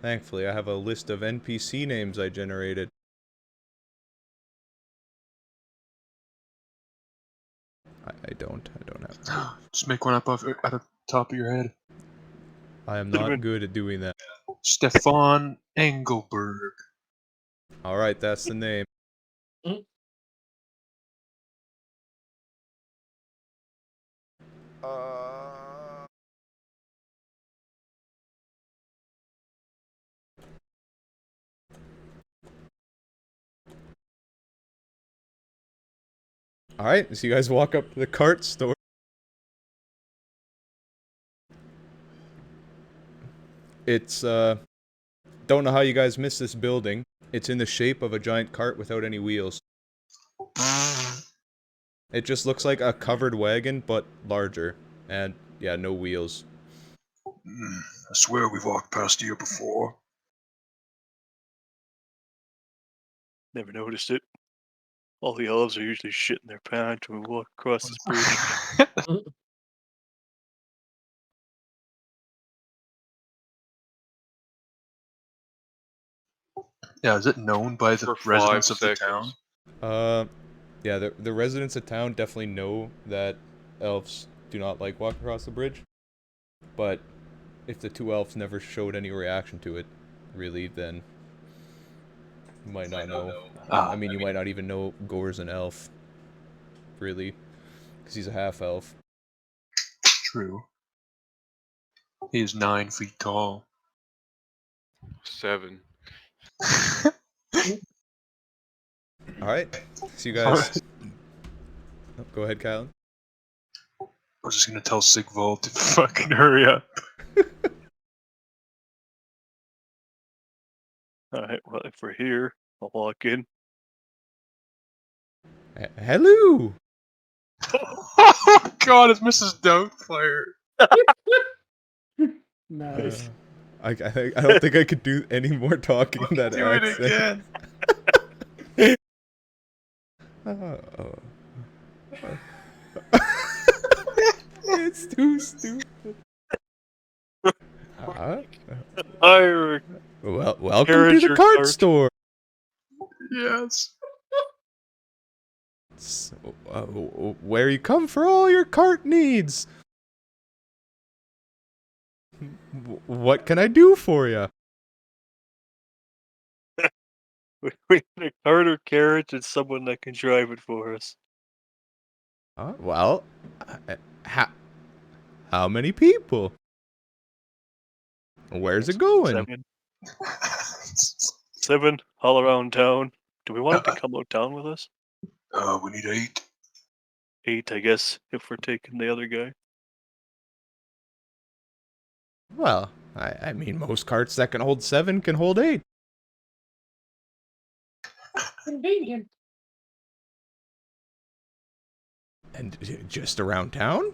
Thankfully, I have a list of NPC names I generated. I don't have. Just make one up out of the top of your head. I am not good at doing that. Stefan Engelberg. Alright, that's the name. Alright, so you guys walk up to the cart store. It's, don't know how you guys missed this building. It's in the shape of a giant cart without any wheels. It just looks like a covered wagon, but larger. And, yeah, no wheels. I swear we've walked past here before. Never noticed it. All the elves are usually shitting their pants when we walk across this bridge. Yeah, is it known by the For residents 5 of the seconds. town? Yeah, the residents of town definitely know that elves do not like walking across the bridge. But if the two elves never showed any reaction to it, really, then you might not know. I mean, you might not even know Gore's an elf, really, because he's a half-elf. True. He is 9 feet tall. 7. Alright, so you guys... Oh, go ahead, Kylan. I was just gonna tell Sigvald to fucking hurry up. Alright, well, if we're here, I'll walk in. Hello! Oh god, it's Mrs. Doubtfire. Nice. I don't think I could do any more talking in that Do it accent. again. It's too stupid. Hi, Well, welcome Carriage to the or cart cart? store. Yes. So, where you come for all your cart needs? What can I do for you? We need a cart or carriage and someone that can drive it for us. Well, how many people? Where's it going? 7 all around town. Do we want it to come out town with us? We need 8. 8, I guess, if we're taking the other guy. Well, I mean, most carts that can hold 7 can hold 8. Convenient. And just around town?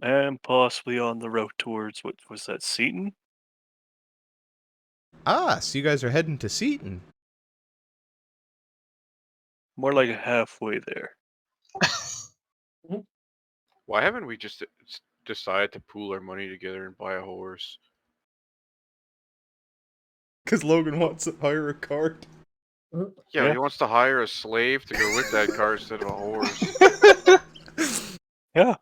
And possibly on the route towards, what was that, Seaton? Ah, so you guys are heading to Seaton. More like halfway there. Why haven't we just decided to pool our money together and buy a horse? Because Logan wants to hire a cart. Yeah, Yeah. he wants to hire a slave to go with that car instead of a horse. Yeah.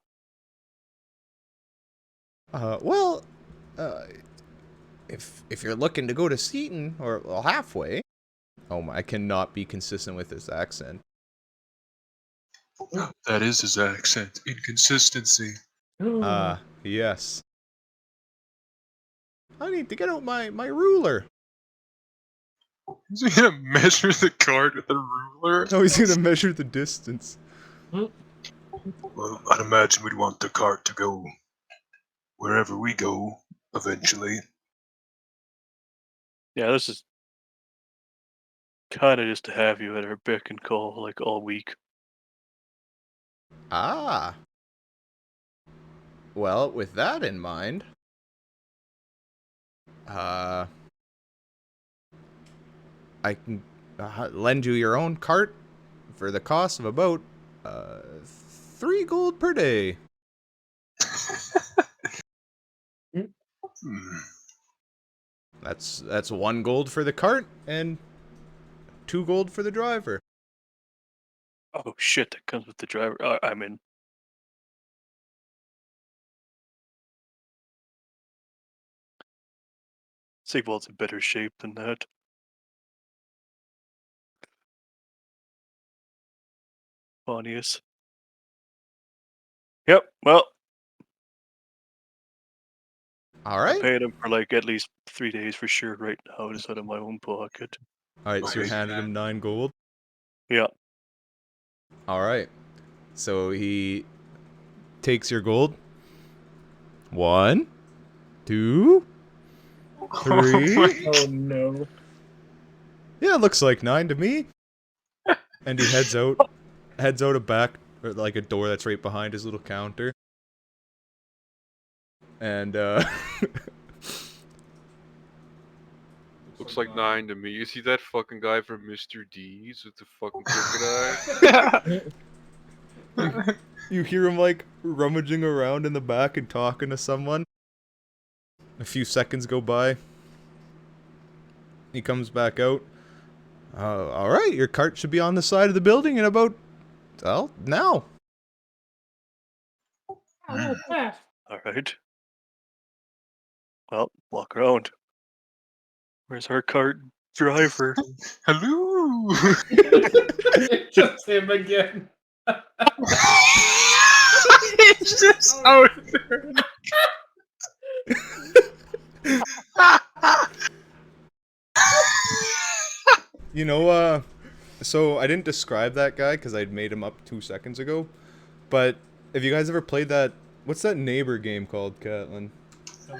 Well, if you're looking to go to Seaton, or well, halfway. Oh, I cannot be consistent with this accent. That is his accent. Inconsistency. Yes. I need to get out my ruler. Is he gonna measure the cart with a ruler? Oh, he's gonna measure the distance. Well, I'd imagine we'd want the cart to go wherever we go eventually. Yeah, this is kind of just to have you at our beck and call, like, all week. Ah. Well, with that in mind, I can lend you your own cart for the cost of about 3 gold per day. Hmm. That's 1 gold for the cart and 2 gold for the driver. Oh shit, that comes with the driver. I'm in. Sigvald's in better shape than that. Funniest. Yep, well, All I'm right. paying him for like at least 3 days for sure right now, just out of my own pocket. All right, so you Okay. handed him 9 gold. Yeah. All right. So he takes your gold. 1, 2, 3. Oh no. Yeah, looks like 9 to me. And he heads out a back, or like a door that's right behind his little counter. And Looks like 9 to me. You see that fucking guy from Mr. D's with the fucking crooked eye? you hear him like rummaging around in the back and talking to someone. A few seconds go by. He comes back out. All right, your cart should be on the side of the building in about, well, now. Oh, fast. Alright. Well, walk around. Where's our cart driver? Hello. Just him again. It's just out there. You know, so I didn't describe that guy because I'd made him up 2 seconds ago. But have you guys ever played that? What's that neighbor game called, Catlin?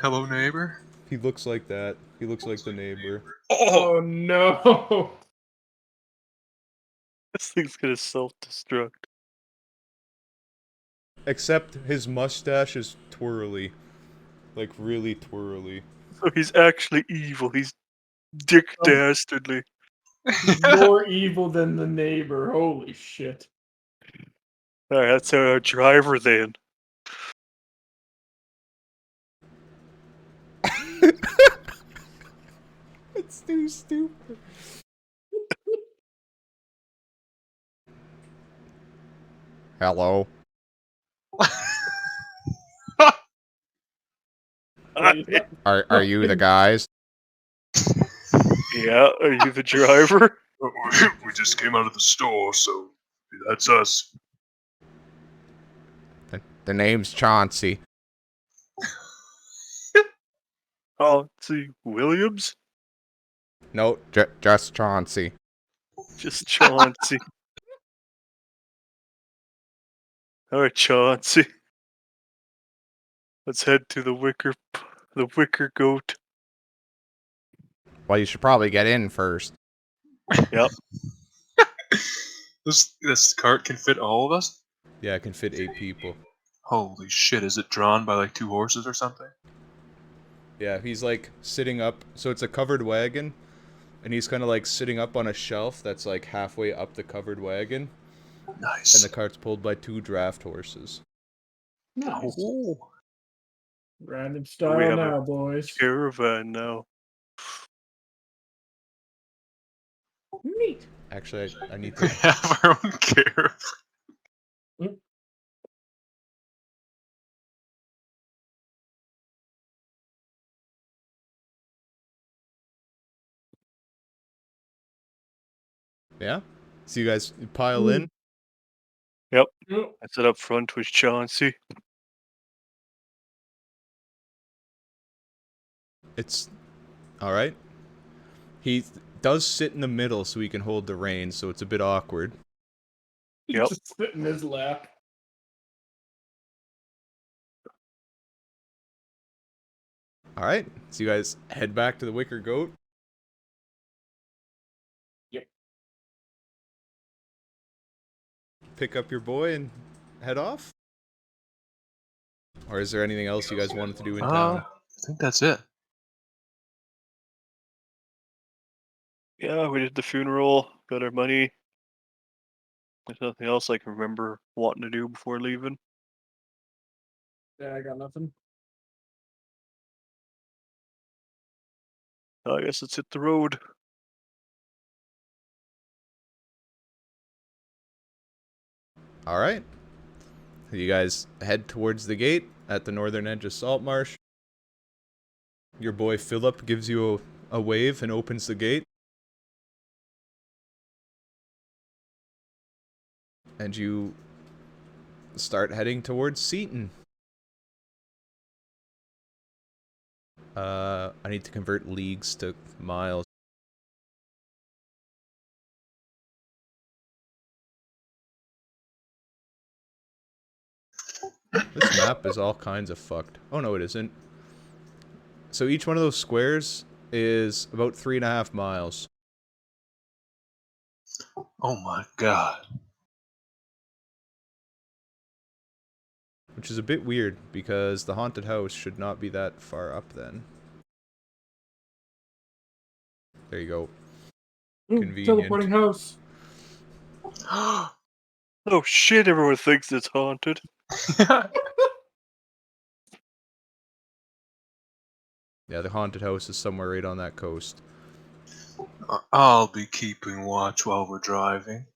Hello, neighbor. He looks like that. He looks like the neighbor. Oh no. This thing's gonna self-destruct. Except his mustache is twirly. Like, really twirly. So he's actually evil. He's Dick Oh. Dastardly. More evil than the neighbor. Holy shit. Alright, that's our driver then. It's too stupid. Hello. Are you the guys? Yeah, are you the driver? We just came out of the store, so that's us. The name's Chauncey. Oh, see, Williams? No, just Chauncey. Just Chauncey. Alright, Chauncey. Let's head to the wicker goat. Well, you should probably get in first. Yep. This cart can fit all of us? Yeah, it can fit 8 people. Holy shit, is it drawn by like 2 horses or something? Yeah, he's like sitting up. So it's a covered wagon. And he's kind of like sitting up on a shelf that's like halfway up the covered wagon. Nice. And the cart's pulled by 2 draft horses. Nice. Oh. Random We style have now, a boys. caravan now. Neat. Actually, I need We to. have our own caravan. Yeah? So you guys pile in? Yep. Oh, I sit up front with Chauncey. It's. Alright. He does sit in the middle so he can hold the reins, so it's a bit awkward. Yep. Just sit in his lap. Alright. So you guys head back to the Wicker Goat. Yep. Pick up your boy and head off? Or is there anything else you guys wanted to do in town? I think that's it. Yeah, we did the funeral, got our money. There's nothing else I can remember wanting to do before leaving. Yeah, I got nothing. I guess let's hit the road. Alright. You guys head towards the gate at the northern edge of Saltmarsh. Your boy Philip gives you a wave and opens the gate. And you start heading towards Seaton. I need to convert leagues to miles. This map is all kinds of fucked. Oh no, it isn't. So each one of those squares is about 3.5 miles. Oh my god. Which is a bit weird, because the haunted house should not be that far up then. There you go. Ooh, Convenient. teleporting house. Oh shit, everyone thinks it's haunted. Yeah, the haunted house is somewhere right on that coast. I'll be keeping watch while we're driving.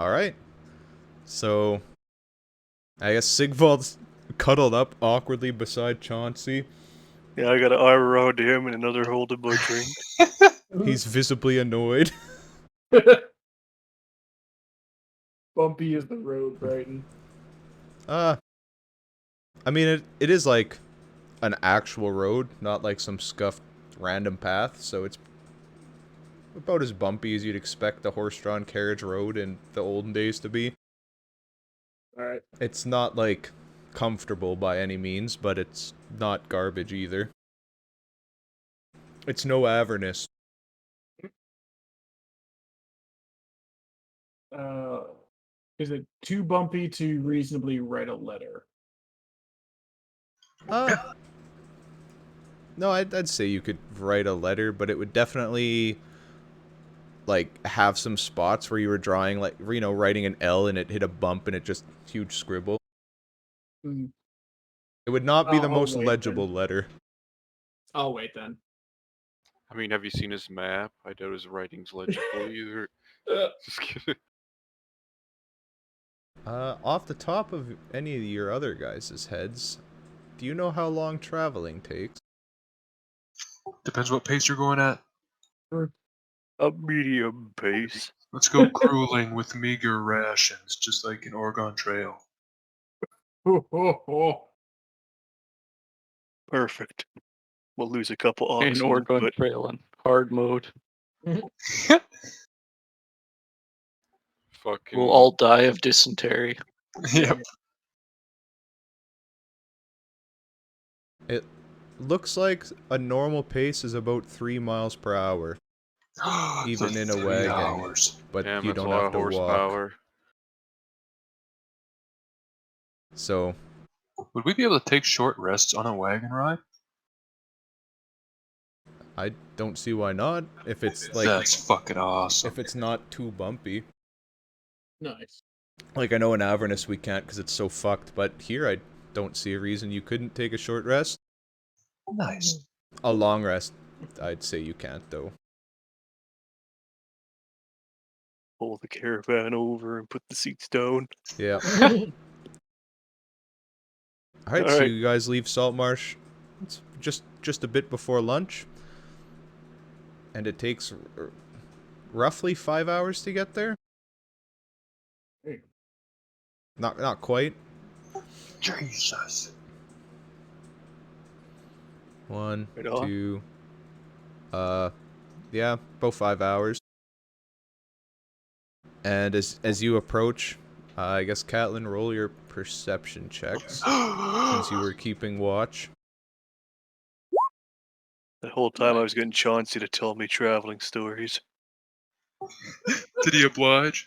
Alright. So, I guess Sigvald's cuddled up awkwardly beside Chauncey. Yeah, I got an arm around him and another holding my drink. He's visibly annoyed. Bumpy is the road, Brighton. I mean, it is like an actual road, not like some scuffed random path, so it's about as bumpy as you'd expect a horse-drawn carriage road in the olden days to be. Alright. It's not, like, comfortable by any means, but it's not garbage either. It's no Avernus. Is it too bumpy to reasonably write a letter? No, I'd say you could write a letter, but it would definitely, like, have some spots where you were drawing, like, you know, writing an L and it hit a bump and it just huge scribble. Mm. It would not be the I'll most wait legible then. letter. I'll wait then. I mean, have you seen his map? I doubt his writing's legible either. Just kidding. Off the top of any of your other guys' heads, do you know how long traveling takes? Depends what pace you're going at. A medium pace. Let's go cruising with meager rations, just like an Oregon Trail. Ho, ho, ho. Perfect. We'll lose a couple In oxen, Oregon but Trail in hard mode. Fucking. We'll all die of dysentery. Yep. It looks like a normal pace is about 3 miles per hour, even The in a 3 wagon, hours. but Damn, you that's a don't lot have of to walk. horsepower. So, Would we be able to take short rests on a wagon ride? I don't see why not, if it's like, That's fucking awesome. if it's not too bumpy. Nice. Like, I know in Avernus we can't because it's so fucked, but here I don't see a reason you couldn't take a short rest. Nice. A long rest, I'd say you can't, though. pull the caravan over and put the seats down. Yeah. Alright, so Alright. you guys leave Saltmarsh. It's just a bit before lunch. And it takes roughly 5 hours to get there. Hey. Not quite. Jesus. 1, Right on. 2. Yeah, about 5 hours. And as you approach, I guess Catelyn, roll your perception checks since you were keeping watch. The whole time I was getting Chauncey to tell me traveling stories. Did he oblige?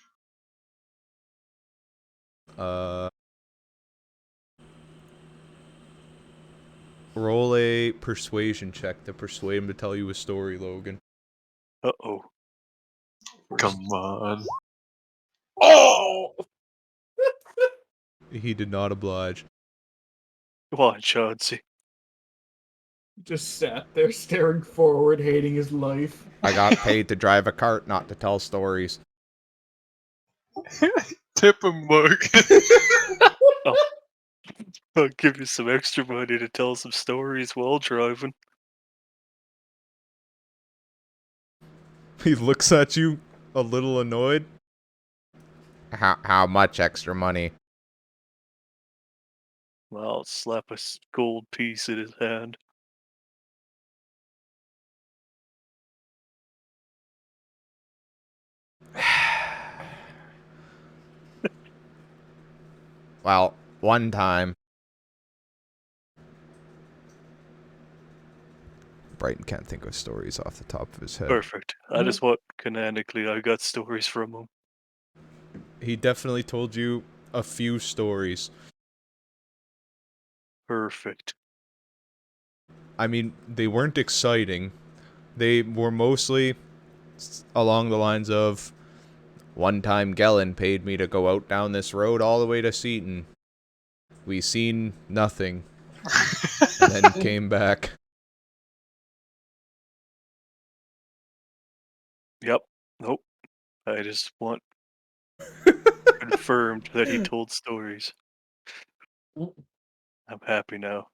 Roll a persuasion check to persuade him to tell you a story, Logan. Uh-oh. Come on. Oh! He did not oblige. Come on, Chauncey. Just sat there staring forward, hating his life. I got paid to drive a cart, not to tell stories. Tip him, Mark. I'll give you some extra money to tell some stories while driving. He looks at you a little annoyed. How much extra money? Well, I'll slap a gold piece in his hand. Well, one time. Brighton can't think of stories off the top of his head. Perfect. I just want canonically I got stories from him. He definitely told you a few stories. Perfect. I mean, they weren't exciting. They were mostly along the lines of, one time Gellin paid me to go out down this road all the way to Seaton. We seen nothing. And then came back. Yep. Nope. I just want confirmed that he told stories. I'm happy now.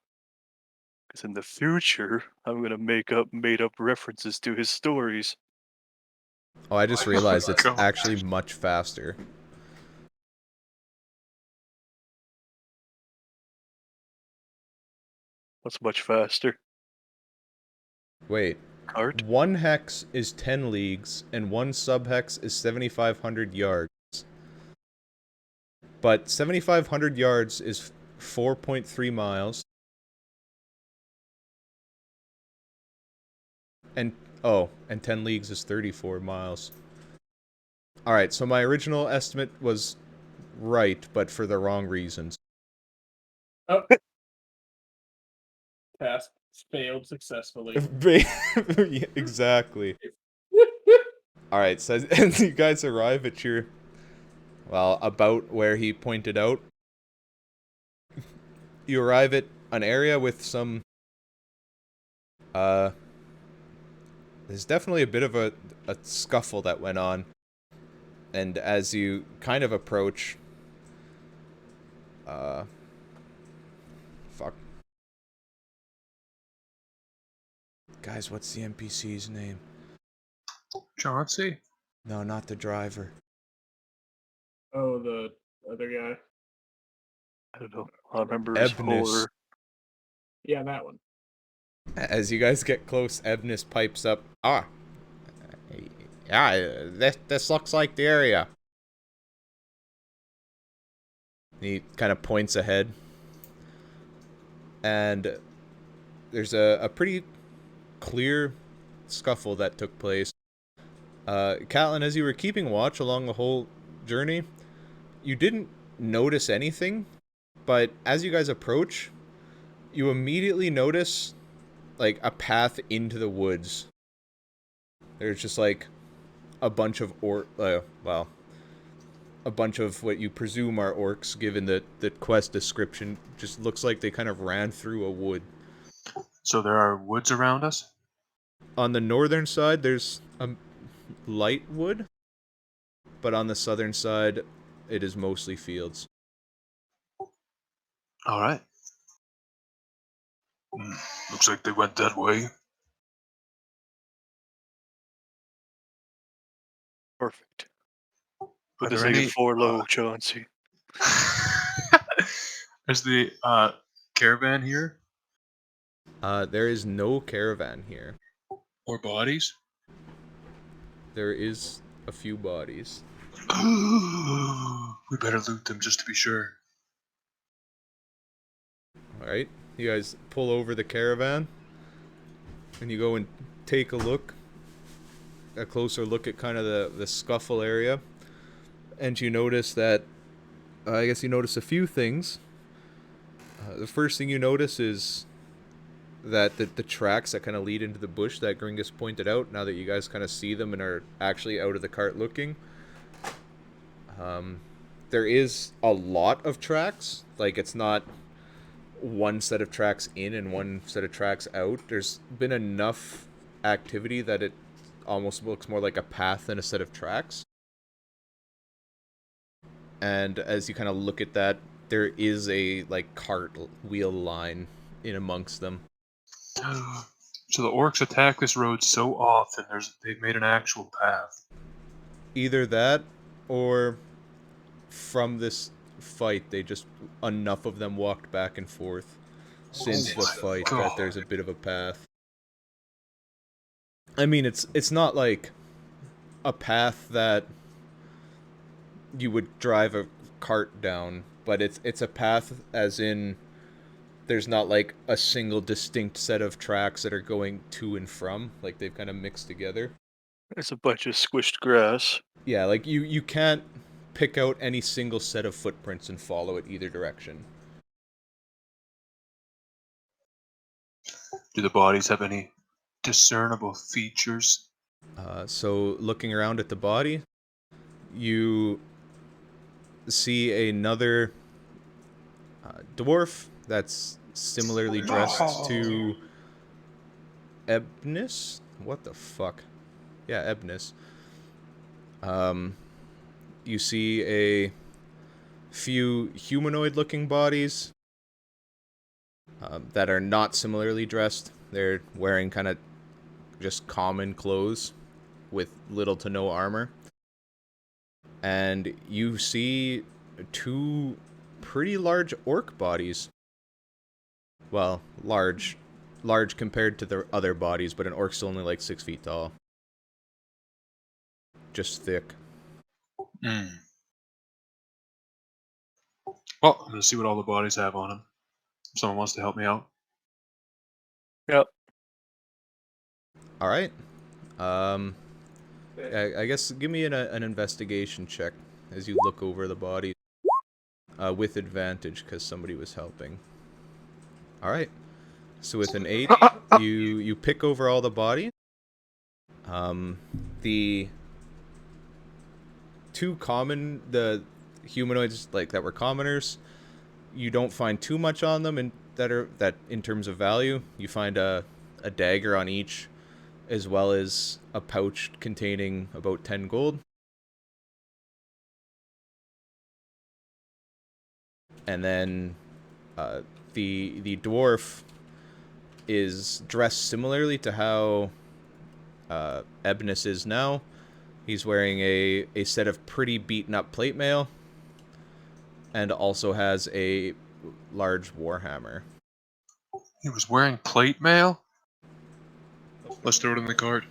Because in the future, I'm gonna make up made up references to his stories. Oh, I just realized it's God. actually much faster. What's much faster? Wait. Cart? 1 hex is 10 leagues, and 1 subhex is 7,500 yards. But 7,500 yards is 4.3 miles. And 10 leagues is 34 miles. Alright, so my original estimate was right, but for the wrong reasons. Oh. Task failed successfully. Yeah, exactly. Alright, so as you guys arrive at your... Well, about where he pointed out. You arrive at an area with some... There's definitely a bit of a scuffle that went on. And as you kind of approach, Fuck. Guys, what's the NPC's name? Chauncey? No, not the driver. Oh, the other guy. I don't know. All I remember is Ebnis. horror. Yeah, that one. As you guys get close, Ebnis pipes up. Yeah, this looks like the area. He kind of points ahead. And there's a pretty clear scuffle that took place. Catelyn, as you were keeping watch along the whole journey, you didn't notice anything, but as you guys approach, you immediately notice, like, a path into the woods. There's just, like, a bunch of a bunch of what you presume are orcs, given the quest description. Just looks like they kind of ran through a wood. So there are woods around us? On the northern side, there's a light wood, but on the southern side, it is mostly fields. Alright. Looks like they went that way. Perfect. Are Put this there thing any, at 4 low, Chauncey. Is the caravan here? There is no caravan here. Or bodies? There is a few bodies. We better loot them just to be sure. Alright, you guys pull over the caravan, and you go and take a closer look at kind of the scuffle area, and you notice that, I guess you notice a few things. The first thing you notice is that the tracks that kind of lead into the bush that Gringus pointed out, now that you guys kind of see them and are actually out of the cart looking, there is a lot of tracks. Like, it's not one set of tracks in and one set of tracks out. There's been enough activity that it almost looks more like a path than a set of tracks. And as you kind of look at that, there is a, like, cart wheel line in amongst them. So the orcs attack this road so often, they've made an actual path. Either that, or from this fight, they just, enough of them walked back and forth since the fight that there's a bit of a path. I mean, it's not like a path that you would drive a cart down, but it's a path as in there's not like a single distinct set of tracks that are going to and from. Like, they've kind of mixed together. It's a bunch of squished grass. Yeah, like you can't pick out any single set of footprints and follow it either direction. Do the bodies have any discernible features? So looking around at the body, you see another dwarf that's similarly dressed to Ebnis? What the fuck? Yeah, Ebnis. You see a few humanoid-looking bodies that are not similarly dressed. They're wearing kind of just common clothes with little to no armor. And you see two pretty large orc bodies. Well, large compared to the other bodies, but an orc's only like 6 feet tall. Just thick. Well, I'm gonna see what all the bodies have on them. If someone wants to help me out. Yep. All right. I guess give me an investigation check as you look over the body, with advantage because somebody was helping. All right. So with an 8, you pick over all the body. The the humanoids that were commoners, you don't find too much on them, and that in terms of value. You find a dagger on each, as well as a pouch containing about 10 gold. And then the dwarf is dressed similarly to how Ebnis is now. He's wearing a set of pretty beaten up plate mail, and also has a large warhammer. He was wearing plate mail? Let's throw it in the cart.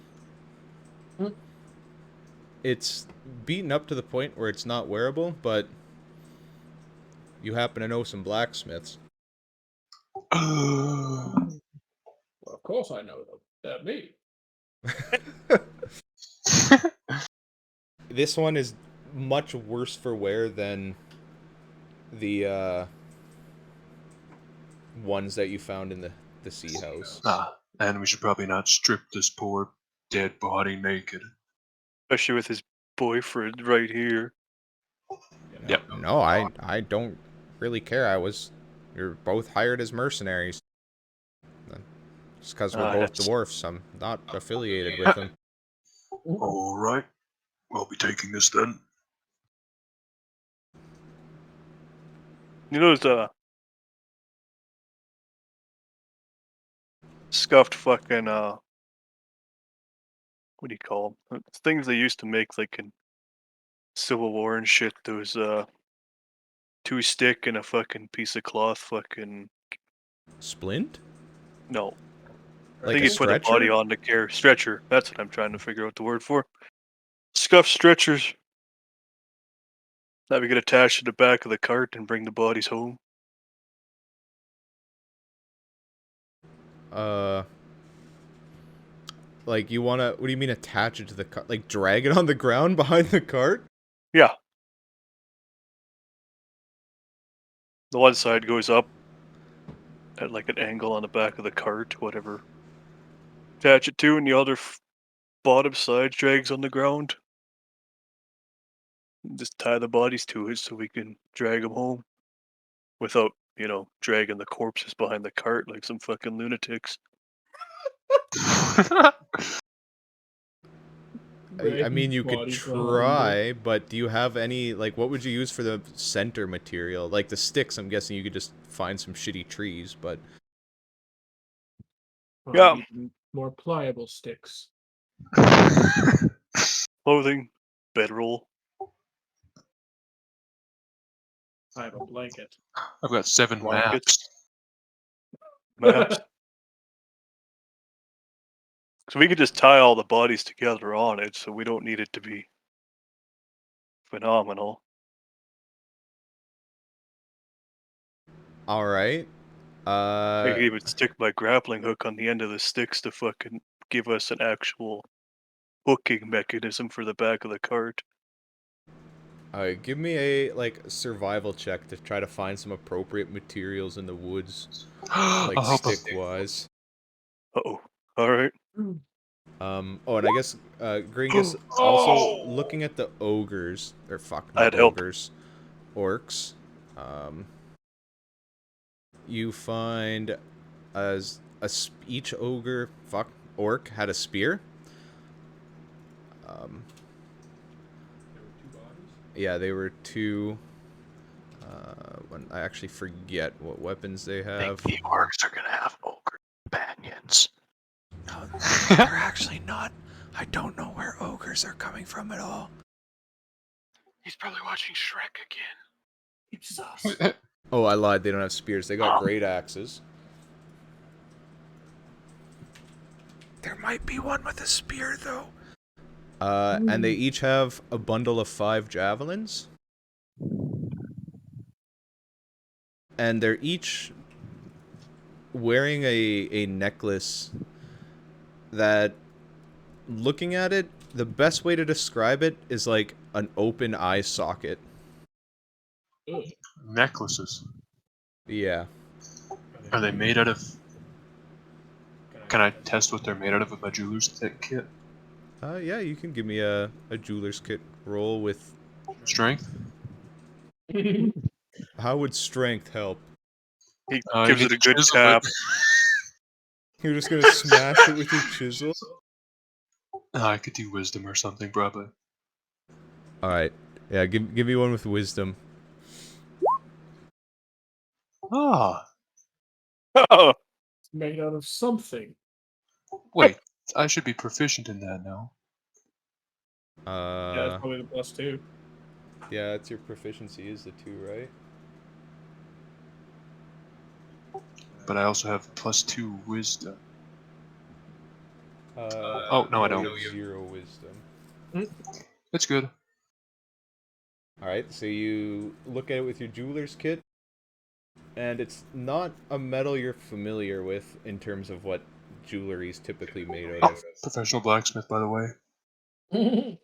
It's beaten up to the point where it's not wearable, but you happen to know some blacksmiths. Well, of course I know them. They're me. This one is much worse for wear than the ones that you found in the sea house. And we should probably not strip this poor dead body naked. Especially with his boyfriend right here. Yep. No, I don't really care. You're both hired as mercenaries. Just because we're both That's- dwarfs, I'm not affiliated with them. Alright. I'll be taking this then. You know those scuffed fucking what do you call them? Things they used to make like in Civil War and shit. Those 2 stick and a fucking piece of cloth. Fucking Splint? no. Like I think a you put a body stretcher? on the care stretcher. That's what I'm trying to figure out the word for. Scuffed stretchers that we get attached to the back of the cart and bring the bodies home. Like what do you mean attach it to the cart? Like drag it on the ground behind the cart? Yeah. The one side goes up at like an angle on the back of the cart, whatever. Attach it to, and the other bottom side drags on the ground. Just tie the bodies to it so we can drag them home without, dragging the corpses behind the cart like some fucking lunatics. I mean, you could Bodies behind try, but do you have any, like, what would you use for the center material? Like the sticks, I'm guessing you could just find some shitty trees, but... Yeah. More pliable sticks. Clothing, bedroll. I have a blanket. I've got 7 Blankets. maps. Maps. So we could just tie all the bodies together on it, so we don't need it to be phenomenal. Alright. I could even stick my grappling hook on the end of the sticks to fucking give us an actual hooking mechanism for the back of the cart. Give me a, like, survival check to try to find some appropriate materials in the woods, like stick-wise. Uh-oh. Alright. Oh, and I guess, Gringus, also looking at the ogres, or fuck, I'd not help. ogres, orcs, you find each orc had a spear. Yeah, they were 2. When I actually forget what weapons they I have. think the orcs are gonna have ogre companions. No, they're actually not. I don't know where ogres are coming from at all. He's probably watching Shrek again. It's us. Oh, I lied. They don't have spears. They got great axes. There might be one with a spear, though. And they each have a bundle of 5 javelins. And they're each wearing a necklace that, looking at it, the best way to describe it is like an open eye socket. Necklaces. Yeah. Are they made out of... Can I test what they're made out of with my jeweler's kit? Yeah, you can give me a jeweler's kit roll with... Strength? How would strength help? He You gives need it a to good chisel tap. it. You're just gonna smash it with your chisel? I could do wisdom or something, probably. Alright. Yeah, give me one with wisdom. Ah, Oh, It's made out of something. wait. I should be proficient in that now. Yeah, that's probably the +2. Yeah, it's your proficiency is the 2, right? But I also have +2 wisdom. Oh no, I you don't. have 0 wisdom. It's good. Alright, so you look at it with your jeweler's kit, and it's not a metal you're familiar with in terms of what jewelry is typically made out of. Professional blacksmith, by the way.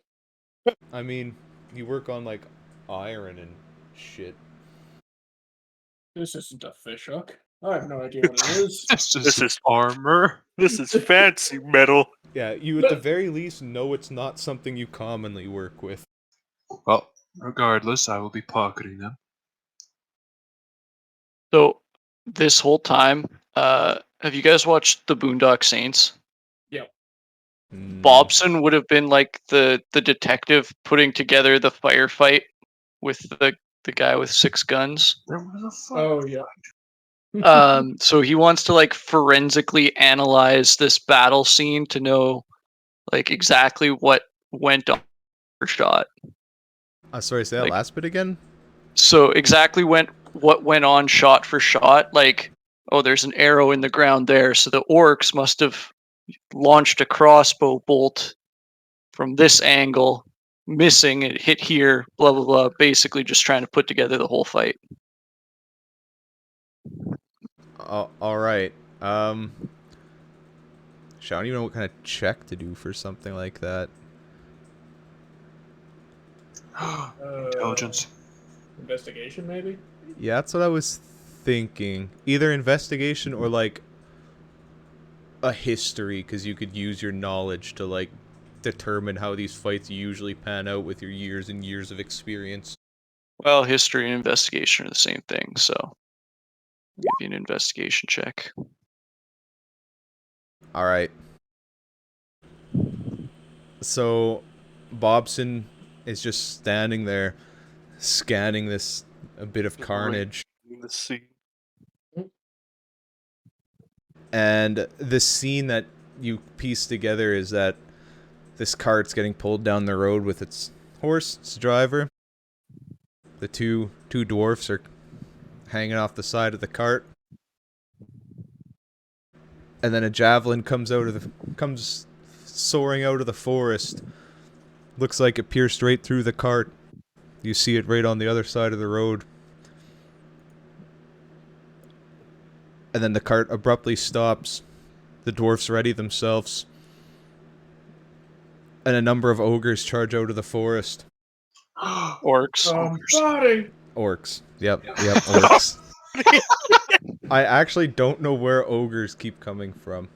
I mean, you work on, like, iron and shit. This isn't a fish hook. I have no idea what it is. This is armor. this is fancy metal. Yeah, you at the very least know it's not something you commonly work with. Well, regardless, I will be pocketing them. So this whole time, have you guys watched the Boondock Saints? Mm, Bobson would have been like the detective putting together the firefight with the guy with 6 guns. There was a fight. Oh, yeah. So he wants to like forensically analyze this battle scene to know like exactly what went on per shot. sorry, say that like- last bit again? So exactly what went on shot for shot. Like, oh, there's an arrow in the ground there, so the orcs must have launched a crossbow bolt from this angle, missing it, hit here, blah blah blah. Basically, just trying to put together the whole fight. Alright. Shit, I don't even know what kind of check to do for something like that. Intelligence. Investigation, maybe? Yeah, that's what I was thinking. Either investigation or, like, a history, because you could use your knowledge to, like, determine how these fights usually pan out with your years and years of experience. Well, history and investigation are the same thing, so I'll give you an investigation check. Alright. So, Bobson is just standing there, scanning this a bit of carnage. In the scene. And the scene that you piece together is that this cart's getting pulled down the road with its horse, its driver. The two dwarfs are hanging off the side of the cart. And then a javelin comes soaring out of the forest. Looks like it pierced right through the cart. You see it right on the other side of the road. And then the cart abruptly stops. The dwarfs ready themselves. And a number of ogres charge out of the forest. Orcs. Body! Orcs. Yep, orcs. I actually don't know where ogres keep coming from.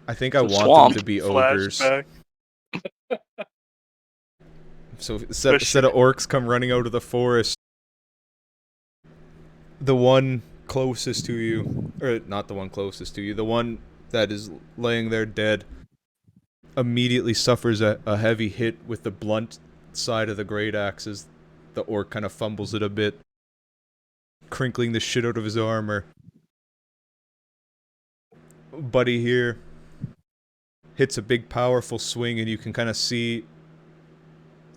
I think I The want swamp. them to be ogres. Flashback. So instead of orcs come running out of the forest, the one closest to you, or not the one closest to you, the one that is laying there dead, immediately suffers a heavy hit with the blunt side of the great axe as the orc kind of fumbles it a bit, crinkling the shit out of his armor. Buddy here hits a big powerful swing, and you can kind of see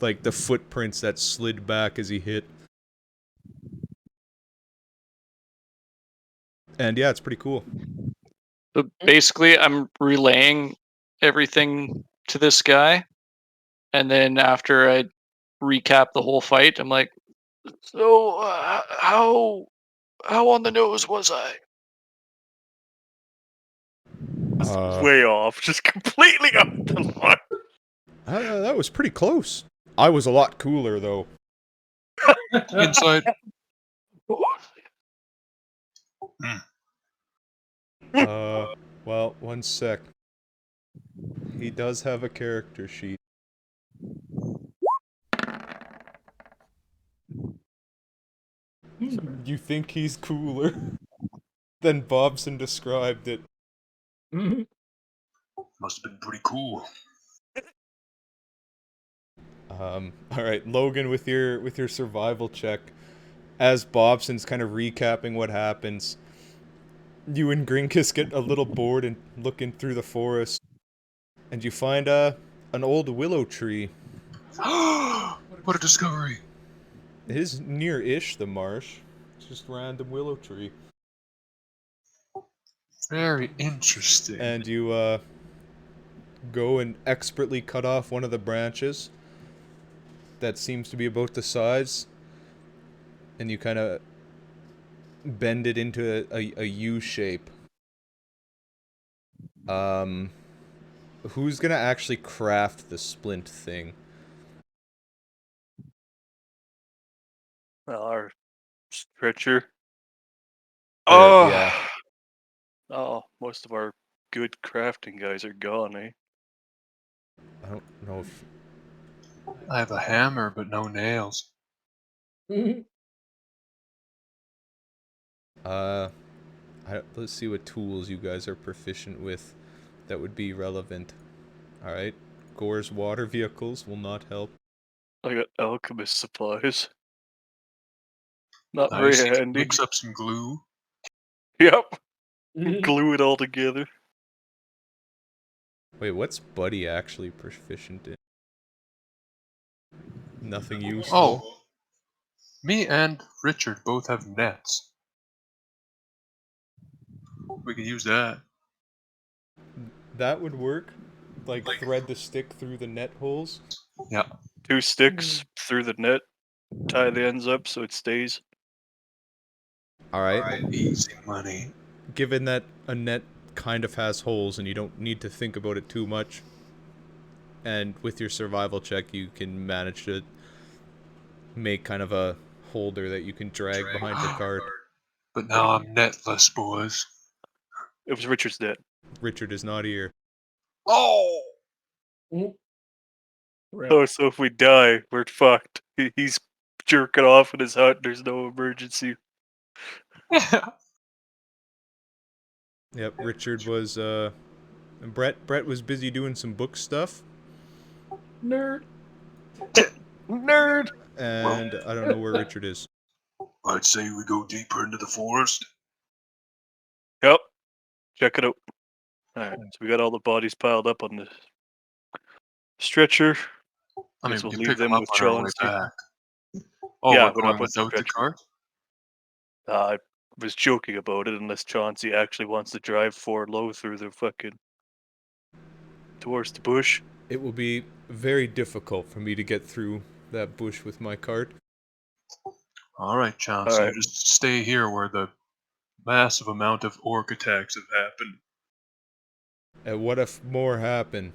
like the footprints that slid back as he hit. And yeah, it's pretty cool. So basically, I'm relaying everything to this guy, and then after I recap the whole fight, I'm like, "So how on the nose was I?" Way off. Just completely off the mark. That was pretty close. I was a lot cooler though. Inside. Well, one sec. He does have a character sheet. You think he's cooler than Bobson described it. Mhm. Must have been pretty cool. Alright, Logan, with your survival check, as Bobson's kind of recapping what happens, you and Grinkus get a little bored and looking through the forest, and you find an old willow tree. What a discovery! It is near-ish the marsh. It's just a random willow tree. Very interesting. And you go and expertly cut off one of the branches that seems to be about the size, and you kind of bend it into a U shape. Who's gonna actually craft the splint thing? Our stretcher. Or, yeah. Oh, most of our good crafting guys are gone, eh? I don't know if... I have a hammer, but no nails. Let's see what tools you guys are proficient with that would be relevant. Alright. Gore's water vehicles will not help. I got alchemist supplies. Not Nice. very You can handy. mix up some glue. Yep. Glue it all together. Wait, what's Buddy actually proficient in? Nothing useful. Oh, me and Richard both have nets. We could use that. That would work. Like thread the stick through the net holes. Yeah. 2 sticks through the net. Tie the ends up so it stays. Alright. Easy money. Given that a net kind of has holes and you don't need to think about it too much, and with your survival check you can manage to make kind of a holder that you can drag behind your cart. But now I'm netless, boys. It was Richard's net. Richard is not here. Oh! Oh, so if we die, we're fucked. He's jerking off in his hut. There's no emergency. Yep, Richard was Brett was busy doing some book stuff. Nerd. Nerd! And I don't know where Richard is. I'd say we go deeper into the forest. Yep. Check it out. Alright, so we got all the bodies piled up on the stretcher. I mean, Guess we we'll can leave pick them them up with on our way Chauncey. back. Oh, Yeah, we're but going not with the without the stretcher. cart? I was joking about it unless Chauncey actually wants to drive 4 low through the fucking... towards the bush. It will be very difficult for me to get through that bush with my cart. Alright, Chauncey, Alright. you just stay here where the massive amount of orc attacks have happened. And what if more happen?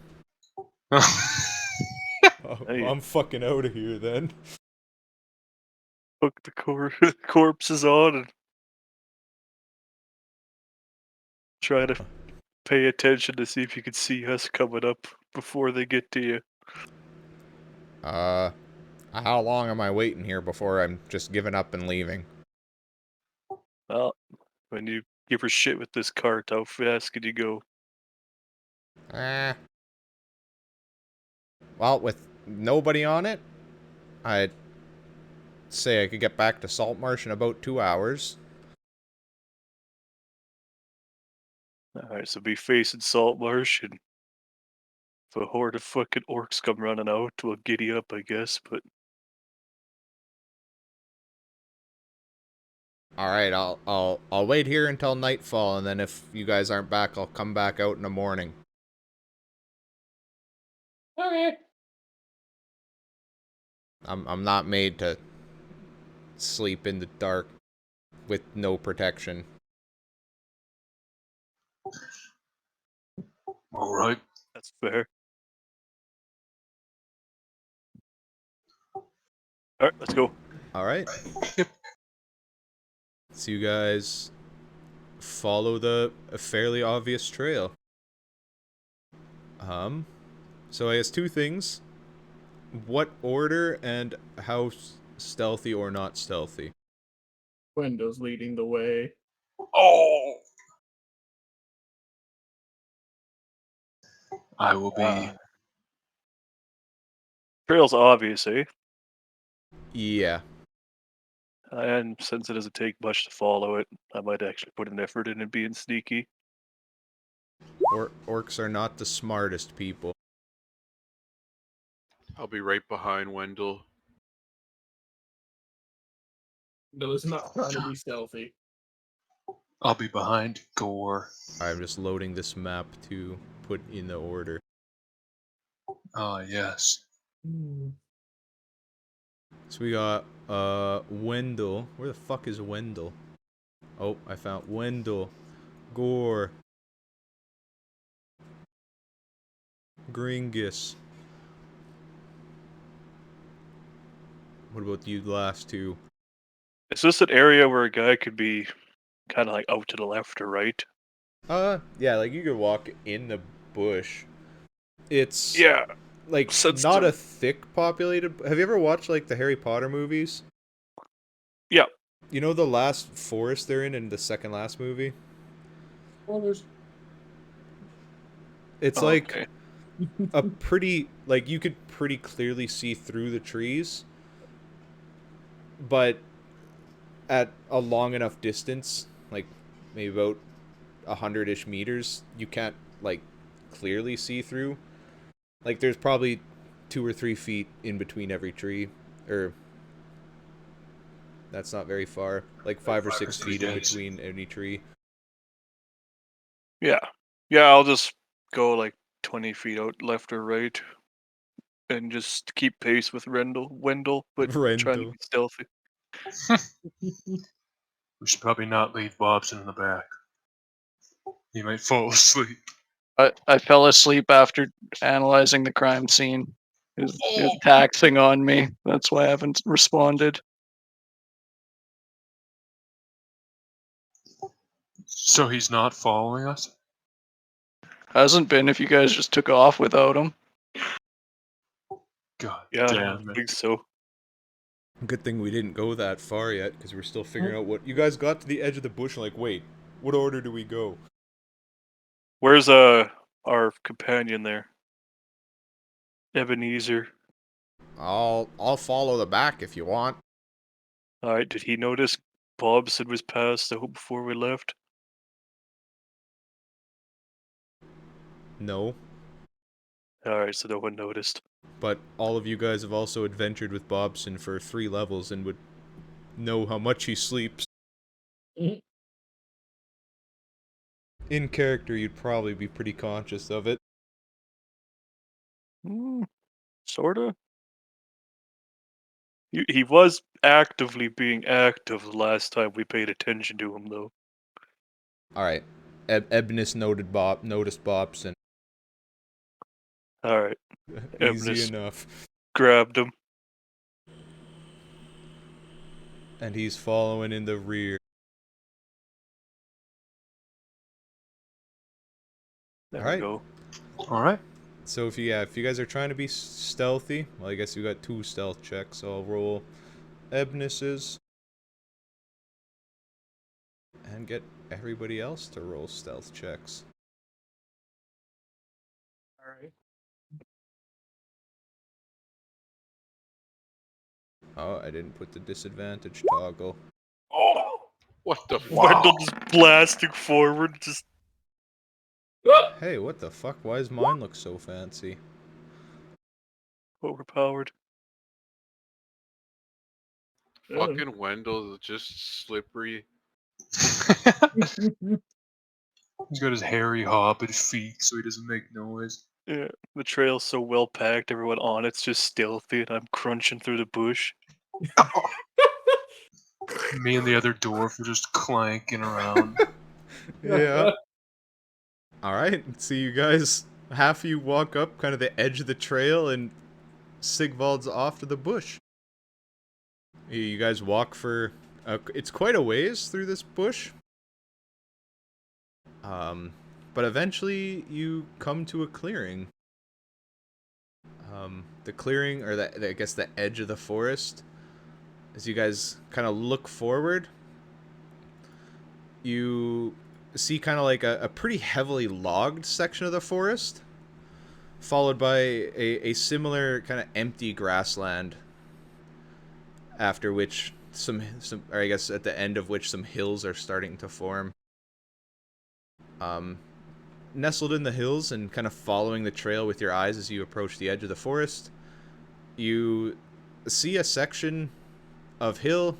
Hey. I'm fucking out of here then. Hook the corpses on and try to pay attention to see if you can see us coming up before they get to you. How long am I waiting here before I'm just giving up and leaving? Well, when you give her shit with this cart, how fast could you go? Well, with nobody on it, I'd say I could get back to Saltmarsh in about 2 hours. Alright, so be facing Saltmarsh, and if a horde of fucking orcs come running out, we'll giddy up, I guess, but... Alright, I'll wait here until nightfall, and then if you guys aren't back, I'll come back out in the morning. Okay. I'm not made to sleep in the dark with no protection. Alright. That's fair. Alright, let's go. Alright. Yep. So you guys follow a fairly obvious trail. So I guess 2 things. What order and how stealthy or not stealthy? Windows leading the way. Oh! I will be... Trail's obvious, eh? Yeah. And since it doesn't take much to follow it, I might actually put an effort in it being sneaky. Orcs are not the smartest people. I'll be right behind Wendell. No, it's not trying to be stealthy. I'll be behind Gore. I'm just loading this map to put in the order. Ah, yes. So we got Wendell. Where the fuck is Wendell? Oh, I found Wendell. Gore. Gringus. What about you last two? Is this an area where a guy could be kind of like out to the left or right? Yeah, like you could walk in the bush. It's Yeah. like Since not the- a thick populated. Have you ever watched like the Harry Potter movies? Yeah. You know the last forest they're in the second last movie? Well, there's It's Oh, like okay. a pretty like you could pretty clearly see through the trees, but at a long enough distance, like maybe about 100-ish meters, you can't like clearly see through. Like there's probably 2 or 3 feet in between every tree, or that's not very far. Like 5 or 6 feet in Yes. between any tree. Yeah. Yeah, I'll just go like 20 feet out left or right and just keep pace with Wendell, but trying to Rendell. be stealthy. We should probably not leave Bobson in the back. He might fall asleep. I fell asleep after analyzing the crime scene. His taxing on me. That's why I haven't responded. So he's not following us? Hasn't been if you guys just took off without him. God Yeah, I damn it. think so. Good thing we didn't go that far yet, because we're still figuring out what. You guys got to the edge of the bush and like, wait, what order do we go? Where's our companion there? Ebenezer. I'll follow the back if you want. Alright, did he notice Bobson was passed out before we left? No, Alright, so no one noticed. but all of you guys have also adventured with Bobson for 3 levels and would know how much he sleeps. Mhm. In character, you'd probably be pretty conscious of it. Sorta. He was actively being active the last time we paid attention to him, though. All right, Ebnis noticed Bobson. Alright, Easy Ebnis. enough, grabbed him. and he's following in the rear. There Alright. we go. Alright. So if you guys are trying to be stealthy, well, I guess you got 2 stealth checks. So I'll roll Ebnis's and get everybody else to roll stealth checks. Alright. Oh, I didn't put the disadvantage toggle. Oh! What the fuck? Wendell just blasting forward, just Hey, what the fuck? Why does mine look so fancy? overpowered. Fucking Wendell is just slippery. He's got his hairy hobbit feet so he doesn't make noise. Yeah, the trail's so well packed, everyone on it's just stealthy, and I'm crunching through the bush. Me and the other dwarf are just clanking around. Yeah. Alright, so you guys, half of you walk up kind of the edge of the trail, and Sigvald's off to the bush. You guys walk for... it's quite a ways through this bush. But eventually you come to a clearing. The clearing, or I guess the edge of the forest, as you guys kind of look forward, you see kind of like a pretty heavily logged section of the forest, followed by a similar kind of empty grassland, after which or I guess at the end of which some hills are starting to form. Nestled in the hills and kind of following the trail with your eyes as you approach the edge of the forest, you see a section of hill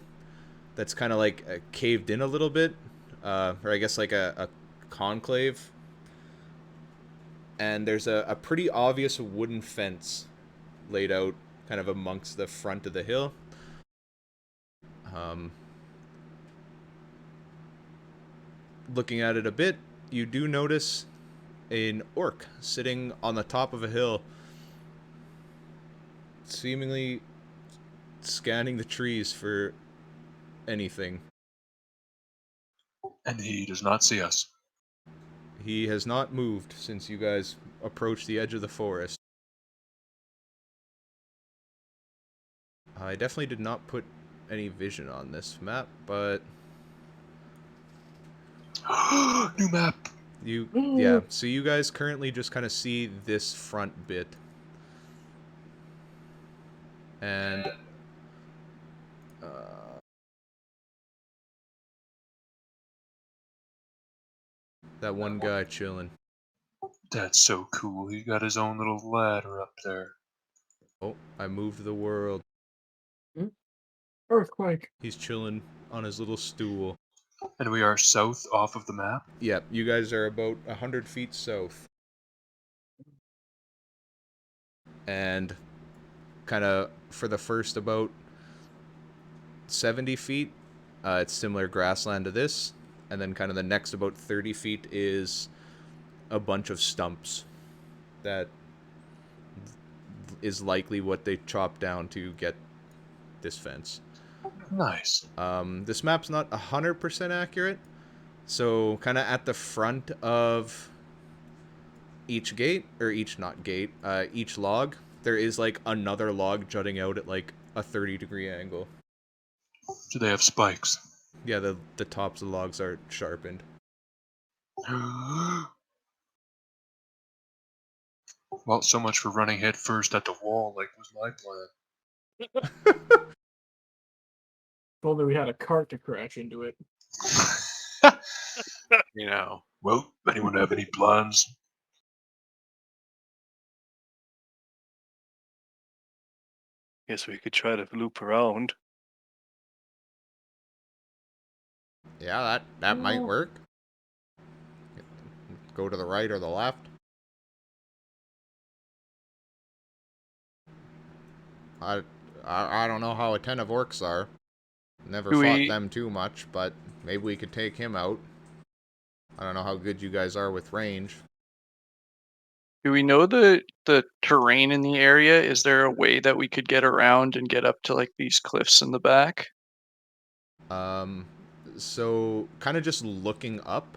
that's kind of like caved in a little bit, or I guess like a conclave. And there's a pretty obvious wooden fence laid out kind of amongst the front of the hill. Looking at it a bit, you do notice an orc sitting on the top of a hill, seemingly scanning the trees for anything. And he does not see us. He has not moved since you guys approached the edge of the forest. I definitely did not put any vision on this map, but New map. yeah, so you guys currently just kind of see this front bit. And that one guy chilling. That's so cool. He got his own little ladder up there. Oh, I moved the world. Earthquake. He's chilling on his little stool. And we are south off of the map. Yep, you guys are about 100 feet south. And kind of for the first about 70 feet, it's similar grassland to this. And then kind of the next about 30 feet is a bunch of stumps that is likely what they chopped down to get this fence. Nice. This map's not 100% accurate, so kind of at the front of each gate, or each log, there is like another log jutting out at like a 30-degree angle. Do they have spikes? Yeah, the tops of the logs are sharpened. Well, so much for running head first at the wall, like was my plan. If only we had a cart to crash into it. You know. Well, anyone have any plans? Guess we could try to loop around. Yeah, that might work. Go to the right or the left. I don't know how attentive orcs are. Never fought them too much, but maybe we could take him out. I don't know how good you guys are with range. Do we know the terrain in the area? Is there a way that we could get around and get up to like these cliffs in the back? So kind of just looking up,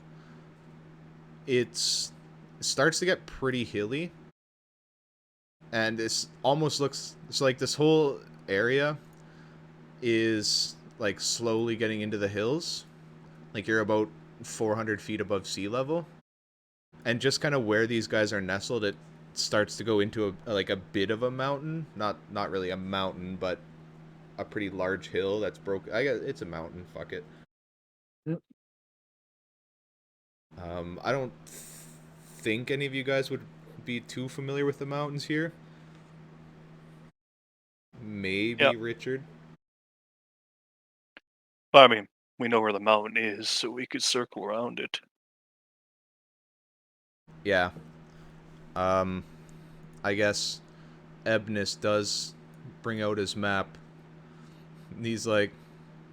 it starts to get pretty hilly. And this almost looks, so like this whole area is like slowly getting into the hills. Like you're about 400 feet above sea level. And just kind of where these guys are nestled, it starts to go into a bit of a mountain. Not really a mountain, but a pretty large hill that's broken. I guess it's a mountain. Fuck it. Yep. I don't think any of you guys would be too familiar with the mountains here. Maybe Yep. Richard. I mean, we know where the mountain is, so we could circle around it. Yeah. I guess Ebnis does bring out his map. And he's like,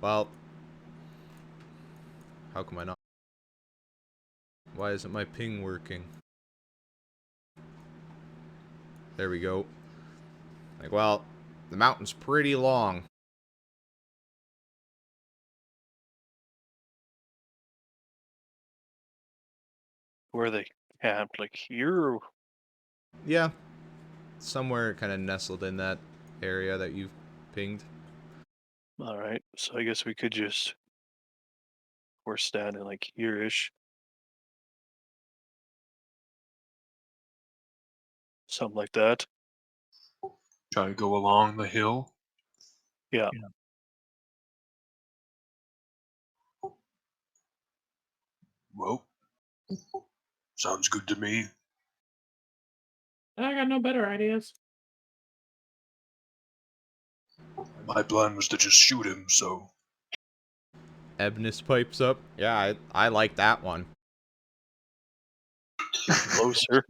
well, how come I not? Why isn't my ping working? There we go. Like, well, the mountain's pretty long. Where they camped, like here? Or... Yeah. Somewhere kind of nestled in that area that you've pinged. Alright, so I guess we could just... We're standing like here-ish. Something like that. Try to go along the hill. Yeah. Well, sounds good to me. I got no better ideas. My plan was to just shoot him, so Ebnis pipes up. Yeah, I like that one. Closer.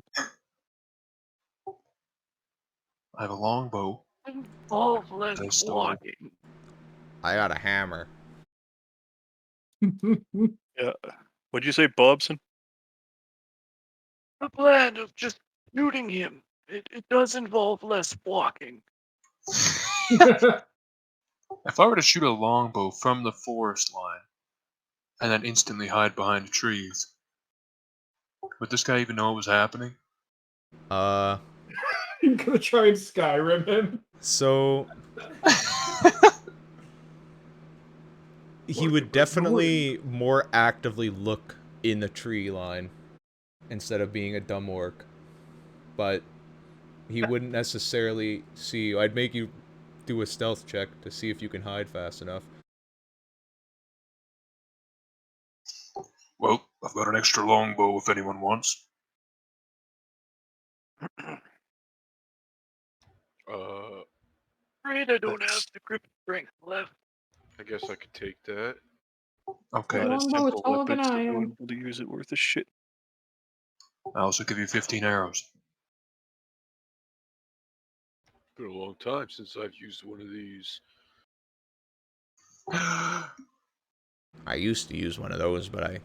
I have a longbow. All I less stole. walking. I got a hammer. Yeah. What'd you say, Bobson? The plan of just shooting him. It does involve less walking. If I were to shoot a longbow from the forest line and then instantly hide behind the trees, would this guy even know what was happening? You're gonna try and Skyrim him. So he would definitely more actively look in the tree line instead of being a dumb orc. But he wouldn't necessarily see you. I'd make you do a stealth check to see if you can hide fast enough. Well, I've got an extra longbow if anyone wants. Afraid I don't have That's- the grip strength left. I guess I could take that. Okay, Not a Longbow is simple taller weapon, than so I no am. one will use it worth a shit. I also give you 15 arrows. Been a long time since I've used one of these. I used to use one of those, but I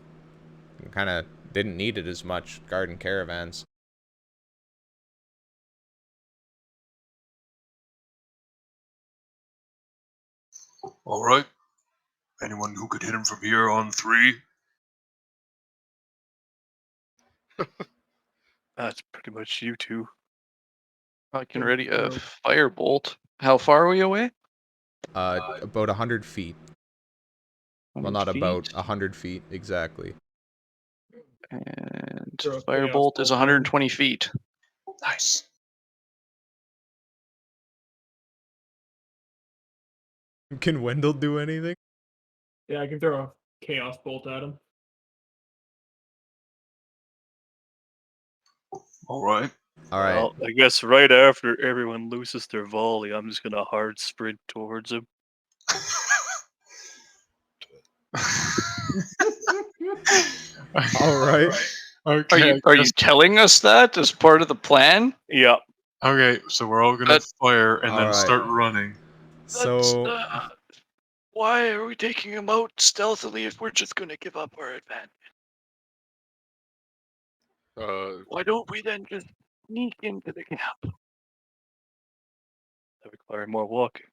kind of didn't need it as much. Garden caravans. Alright. Anyone who could hit him from here on 3? That's pretty much you two. I can Good ready a throw. firebolt. How far are we away? About 100 feet. Well, 100 not about feet. 100 feet exactly. And Throw a chaos firebolt is bolt at him. 120 feet. Nice. Can Wendell do anything? Yeah, I can throw a chaos bolt at him. Alright. All right. Well, I guess right after everyone loses their volley, I'm just gonna hard sprint towards him. All right. Okay. Are you telling us that as part of the plan? Yeah. Okay, so we're all gonna That- fire and then Alright. start running. So Why are we taking him out stealthily if we're just going to give up our advantage? Why don't we then just sneak into the camp? That require more walking.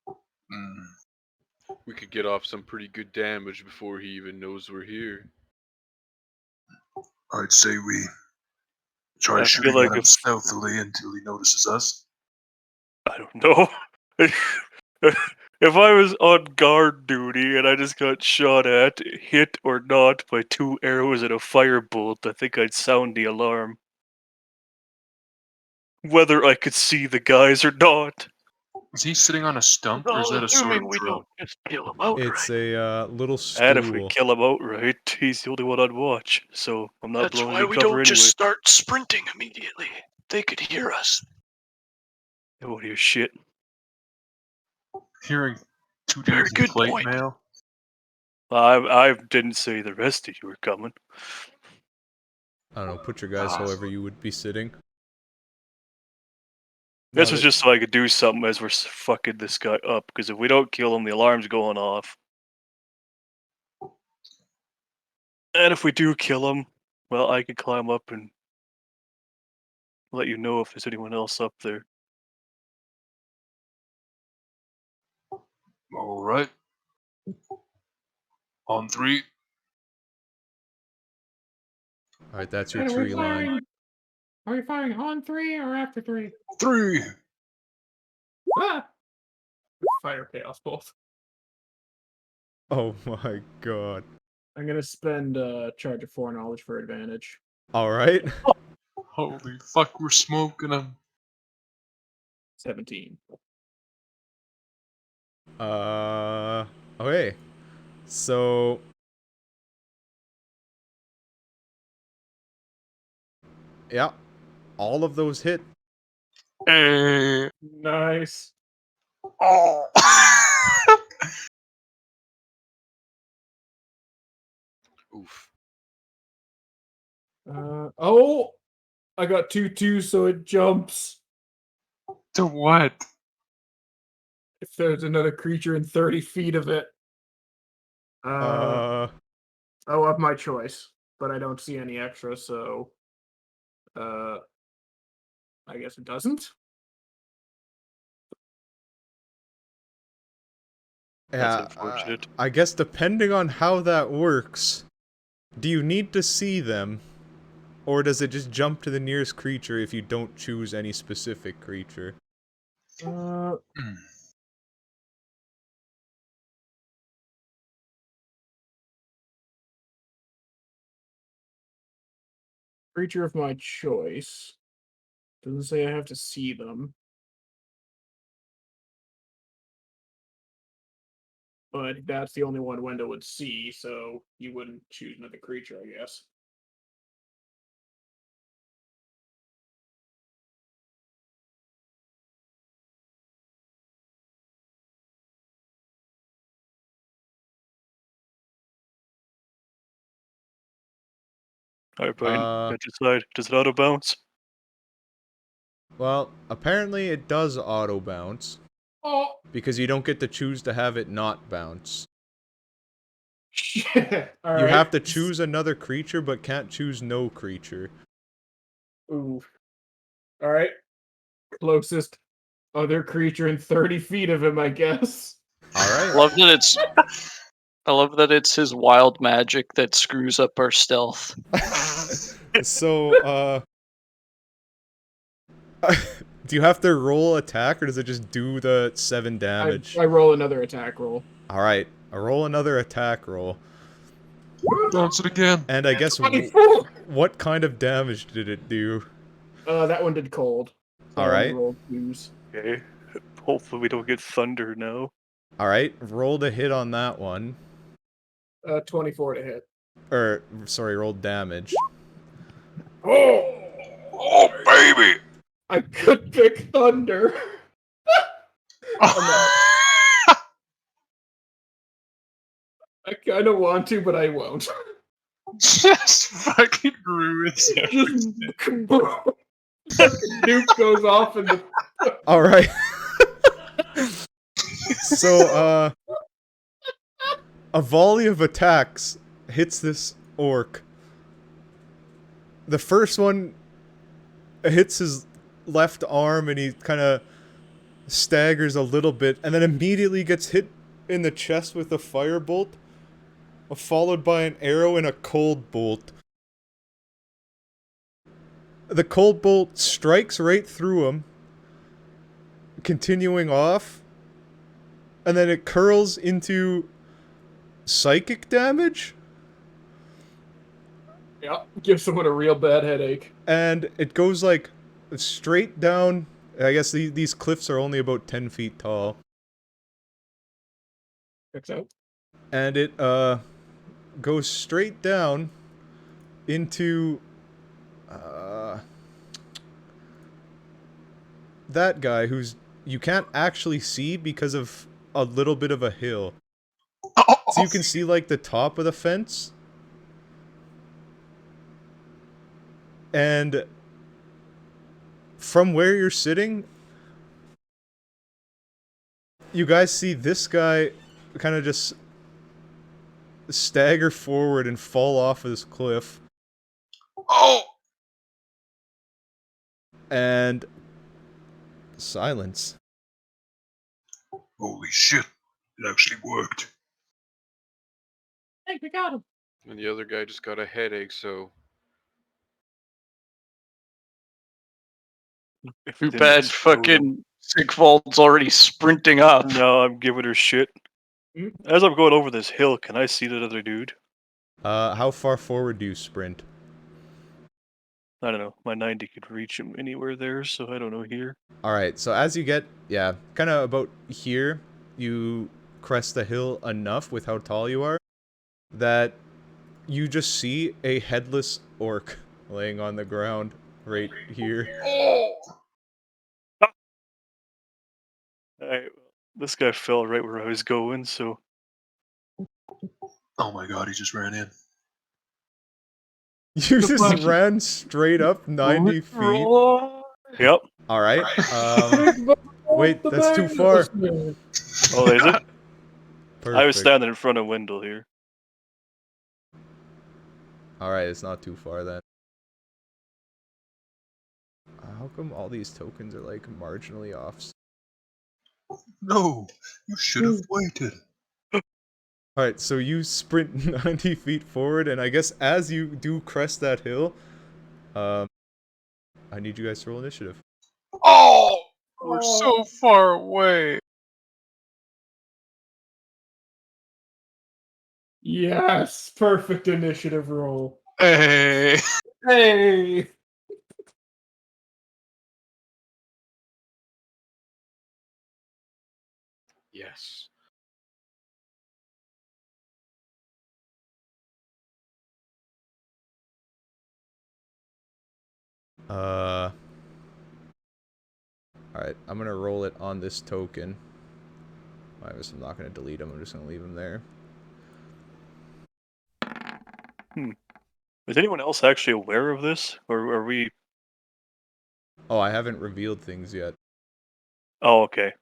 Mm. We could get off some pretty good damage before he even knows we're here. I'd say we try I feel shooting like at him if- stealthily until he notices us. I don't know. If I was on guard duty and I just got shot at, hit or not, by 2 arrows and a firebolt, I think I'd sound the alarm. Whether I could see the guys or not. Is he sitting on a stump or is that a sword Assuming we drill? don't just kill him outright. it's a little And if we stool. kill him outright, he's the only one I'd watch, so I'm not That's blowing why any we cover don't anyway. just start sprinting immediately. They could hear us. They won't hear shit. Hearing 2 Very dudes in good plate point. mail? I didn't say the rest of you were coming. I don't know. Put your guys however you would be sitting. This Now was that- just so I could do something as we're fucking this guy up, because if we don't kill him, the alarm's going off. And if we do kill him, well, I could climb up and let you know if there's anyone else up there. Alright. On 3. All right, that's your Wait, are we tree line. firing? Are we firing on 3 or after 3? 3! Ah! Fire chaos bolt. Oh my god. I'm gonna spend charge of foreknowledge for advantage. All right. Holy fuck, we're smoking him. 17. Okay. So Yeah, all of those hit. Nice. Oh. Oof. Oh, I got 2/2, so it jumps. To what? If there's another creature in 30 feet of it. Uh, Of my choice, but I don't see any extra, so I guess it doesn't. That's yeah, unfortunate. I guess depending on how that works, do you need to see them? Or does it just jump to the nearest creature if you don't choose any specific creature? Creature of my choice. Doesn't say I have to see them. But that's the only one Wendell would see, so you wouldn't choose another creature, I guess. Alright, Brian, Uh, you decide. Does it auto bounce? Well, apparently it does auto bounce. Oh, Because you don't get to choose to have it not bounce. shit. All You right. have to choose another creature, but can't choose no creature. Ooh. All right. Closest other creature in 30 feet of him, I guess. Alright. I love that it's his wild magic that screws up our stealth. So, do you have to roll attack, or does it just do the 7 damage? I roll another attack roll. Alright, I roll another attack roll. Bounce it again. And I guess, 24! what kind of damage did it do? That one did cold. So I only Alright. rolled 2s. Okay. Hopefully we don't get thunder now. Alright, rolled a hit on that one. 24 to hit. Sorry, rolled damage. Oh! Oh, baby! I could pick thunder. I kind of want to, but I won't. Just fucking ruins everything. Fucking nuke goes off in the. Alright. So, a volley of attacks hits this orc. The first one hits his left arm and he kind of staggers a little bit and then immediately gets hit in the chest with a firebolt, followed by an arrow and a cold bolt. The cold bolt strikes right through him, continuing off, and then it curls into psychic damage, Yeah, give someone a real bad headache. and it goes like straight down. I guess these cliffs are only about 10 feet tall, Checks out. and it goes straight down into that guy who's you can't actually see because of a little bit of a hill. So you can see like the top of the fence. And from where you're sitting, you guys see this guy kind of just stagger forward and fall off of this cliff. Oh! And silence. Holy shit. It actually worked. Hey, we got him. And the other guy just got a headache, so If Too it didn't bad explode. fucking Sigvald's already sprinting up. No, I'm giving her shit. Hmm? As I'm going over this hill, can I see that other dude? How far forward do you sprint? I don't know. My 90 could reach him anywhere there, so I don't know here. Alright, so as you get, kind of about here, you crest the hill enough with how tall you are, that you just see a headless orc laying on the ground. right here. Alright, this guy fell right where I was going, so Oh my god, he just ran in. You The just fuck? ran straight up 90 feet. yep. All right. Big Bob Wait, the that's too far. Businessman. Oh, is it? Perfect. I was standing in front of Wendell here. All right, it's not too far then. How come all these tokens are like marginally off? No, you should have waited. All right, so you sprint 90 feet forward, and I guess as you do crest that hill, I need you guys to roll initiative. Oh, we're so far away. Yes, perfect initiative roll. Hey. Hey. Yes. Alright, I'm gonna roll it on this token. I guess I'm not gonna delete him, I'm just gonna leave him there. Is anyone else actually aware of this? Or are we... Oh, I haven't revealed things yet. Oh, okay.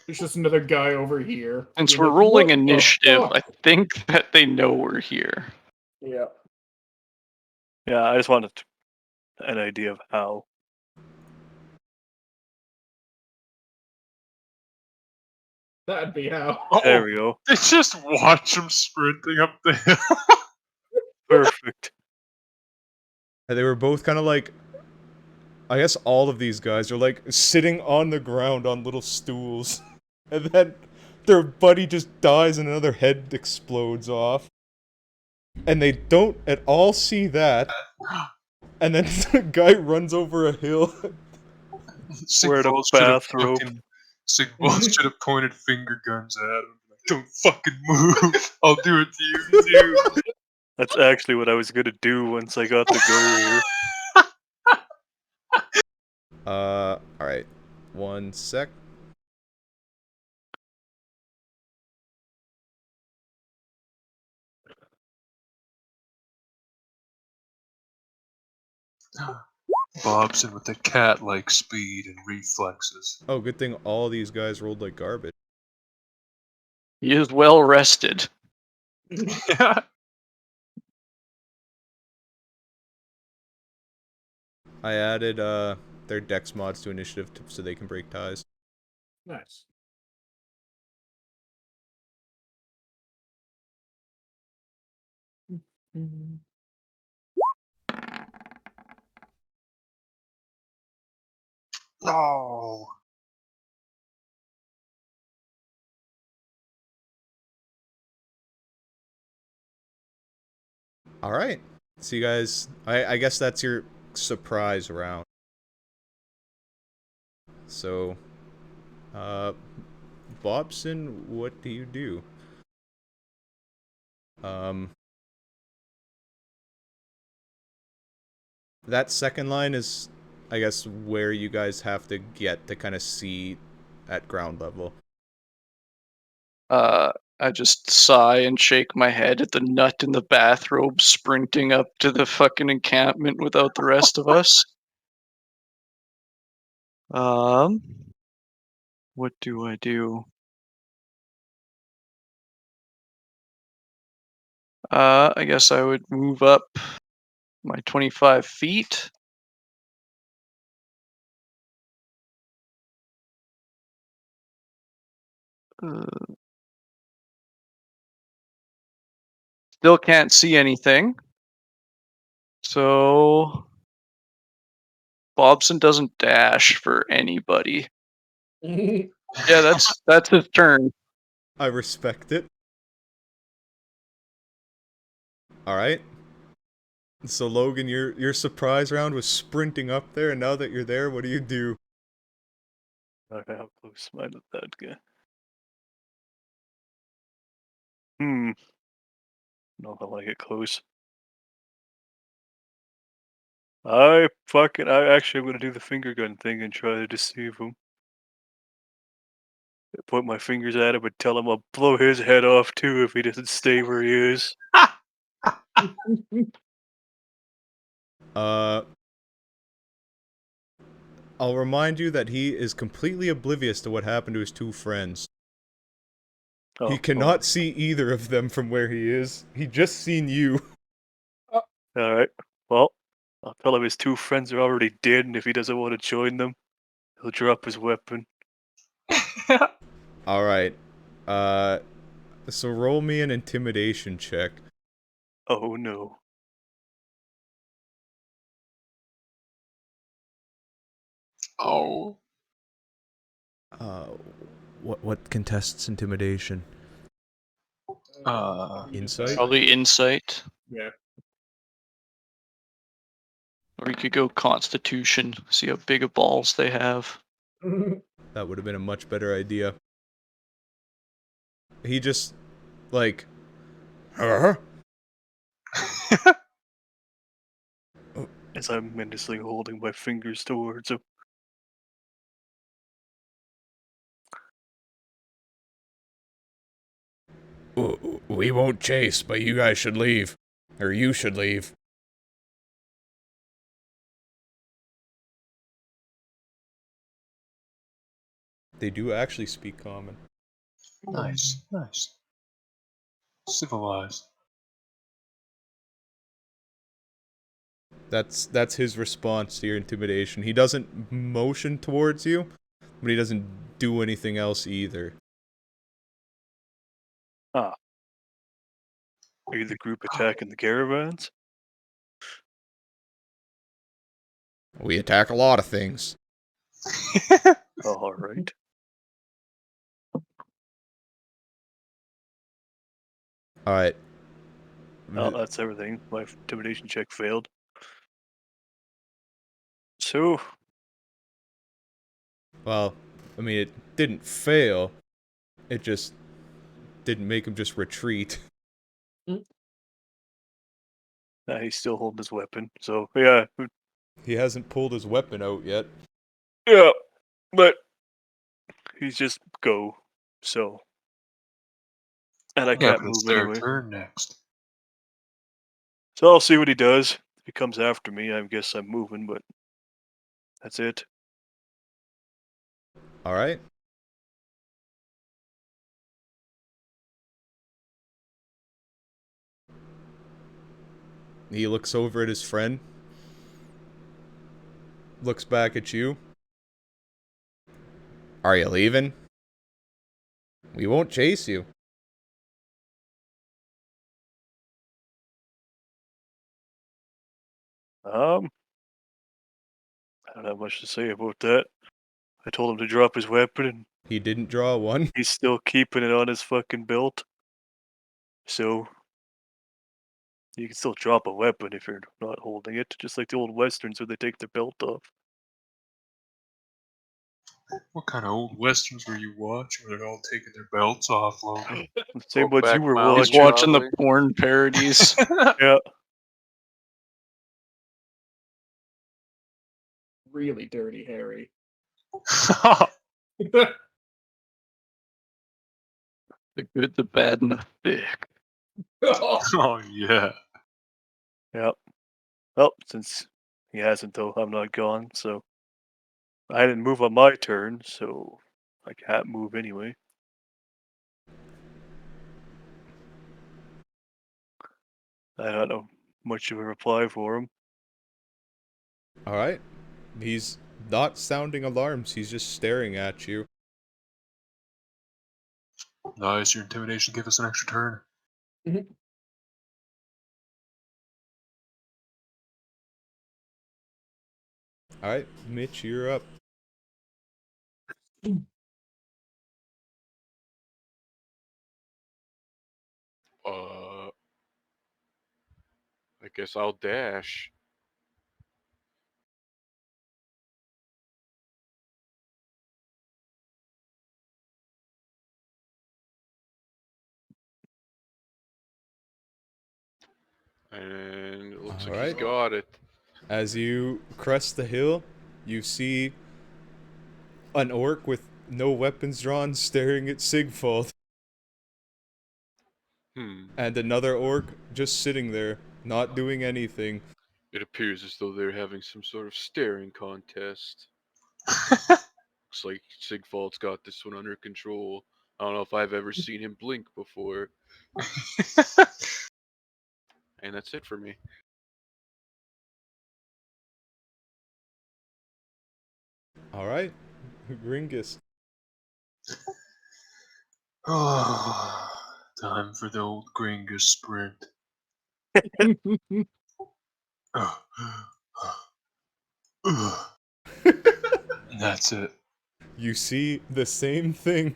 There's just another guy over here. Since being we're like, rolling "What the initiative, fuck?" I think that they know we're here. Yeah. Yeah, I just wanted an idea of how. That'd be how. There we go. They just watch him sprinting up the hill. Perfect. And they were both kind of like, I guess all of these guys are like sitting on the ground on little stools. And then their buddy just dies and another head explodes off. And they don't at all see that. And then the guy runs over a hill. Wear the Sigvald should have bathrobe. fucking. Sigvald should have pointed finger guns at him. Don't fucking move. I'll do it to you too. That's actually what I was gonna do once I got the go here. Alright. 1 sec. Bobson with the cat-like speed and reflexes. Oh, good thing all these guys rolled like garbage. He is well rested. Yeah. I added their dex mods to initiative so they can break ties. Nice. No. Alright. So you guys, I guess that's your surprise round. So, Bobson, what do you do? That second line is, I guess, where you guys have to get to kind of see at ground level. I just sigh and shake my head at the nut in the bathrobe sprinting up to the fucking encampment without the rest of us. What do I do? I guess I would move up my 25 feet. Still can't see anything. So Bobson doesn't dash for anybody. Yeah, that's his turn. I respect it. Alright. So Logan, your surprise round was sprinting up there, and now that you're there, what do you do? Okay, how close am I to that guy? No, if I want to get close. I actually am gonna do the finger gun thing and try to deceive him. Point my fingers at him and tell him I'll blow his head off too if he doesn't stay where he is. I'll remind you that he is completely oblivious to what happened to his two friends. Oh, He cannot see either of them from where he is. He just seen you. Alright. Well, I'll tell him his two friends are already dead, and if he doesn't want to join them, he'll drop his weapon. Alright. So roll me an intimidation check. Oh no. Oh. What contests intimidation? Insight? Probably insight. Yeah. Or you could go constitution, see how big of balls they have. That would have been a much better idea. He just, like... Huh? As I'm menacingly holding my fingers towards him. We won't chase, but you guys should leave. Or you should leave. They do actually speak common. Nice. Civilized. That's his response to your intimidation. He doesn't motion towards you, but he doesn't do anything else either. Are you the group attacking the caravans? We attack a lot of things. Alright. Alright. Well, that's everything. My intimidation check failed. So, Well, I mean, it didn't fail. It just didn't make him just retreat. he's still holding his weapon. So, yeah. He hasn't pulled his weapon out yet. Yeah. But he's just go. So. And I Yeah, can't but move it's their anyway. turn next. So I'll see what he does. If he comes after me, I guess I'm moving, but that's it. Alright. He looks over at his friend. Looks back at you. Are you leaving? We won't chase you. I don't have much to say about that. I told him to drop his weapon, and He didn't draw one. he's still keeping it on his fucking belt. So, you can still drop a weapon if you're not holding it, just like the old westerns where they take their belt off. What kind of old westerns were you watching where they're all taking their belts off, Logan? The same ones you Brokeback were Mountain. He's watching. watching the Probably. porn parodies. Yeah. Really dirty Harry. The good, the bad, and the thick. Oh, yeah. Yep. Well, since he hasn't though, I'm not gone, so I didn't move on my turn, so I can't move anyway. I don't know much of a reply for him. Alright. He's not sounding alarms, he's just staring at you. Nice, your intimidation. Give us an extra turn. Alright, Mitch, you're up. I guess I'll dash. And it looks like he's Alright. got it. As you crest the hill, you see an orc with no weapons drawn staring at Sigfold, and another orc just sitting there, not doing anything. It appears as though they're having some sort of staring contest. Looks like Sigvald's got this one under control. I don't know if I've ever seen him blink before. And that's it for me. Alright, Gringus. Oh, time for the old Gringus sprint. That's it. You see the same thing.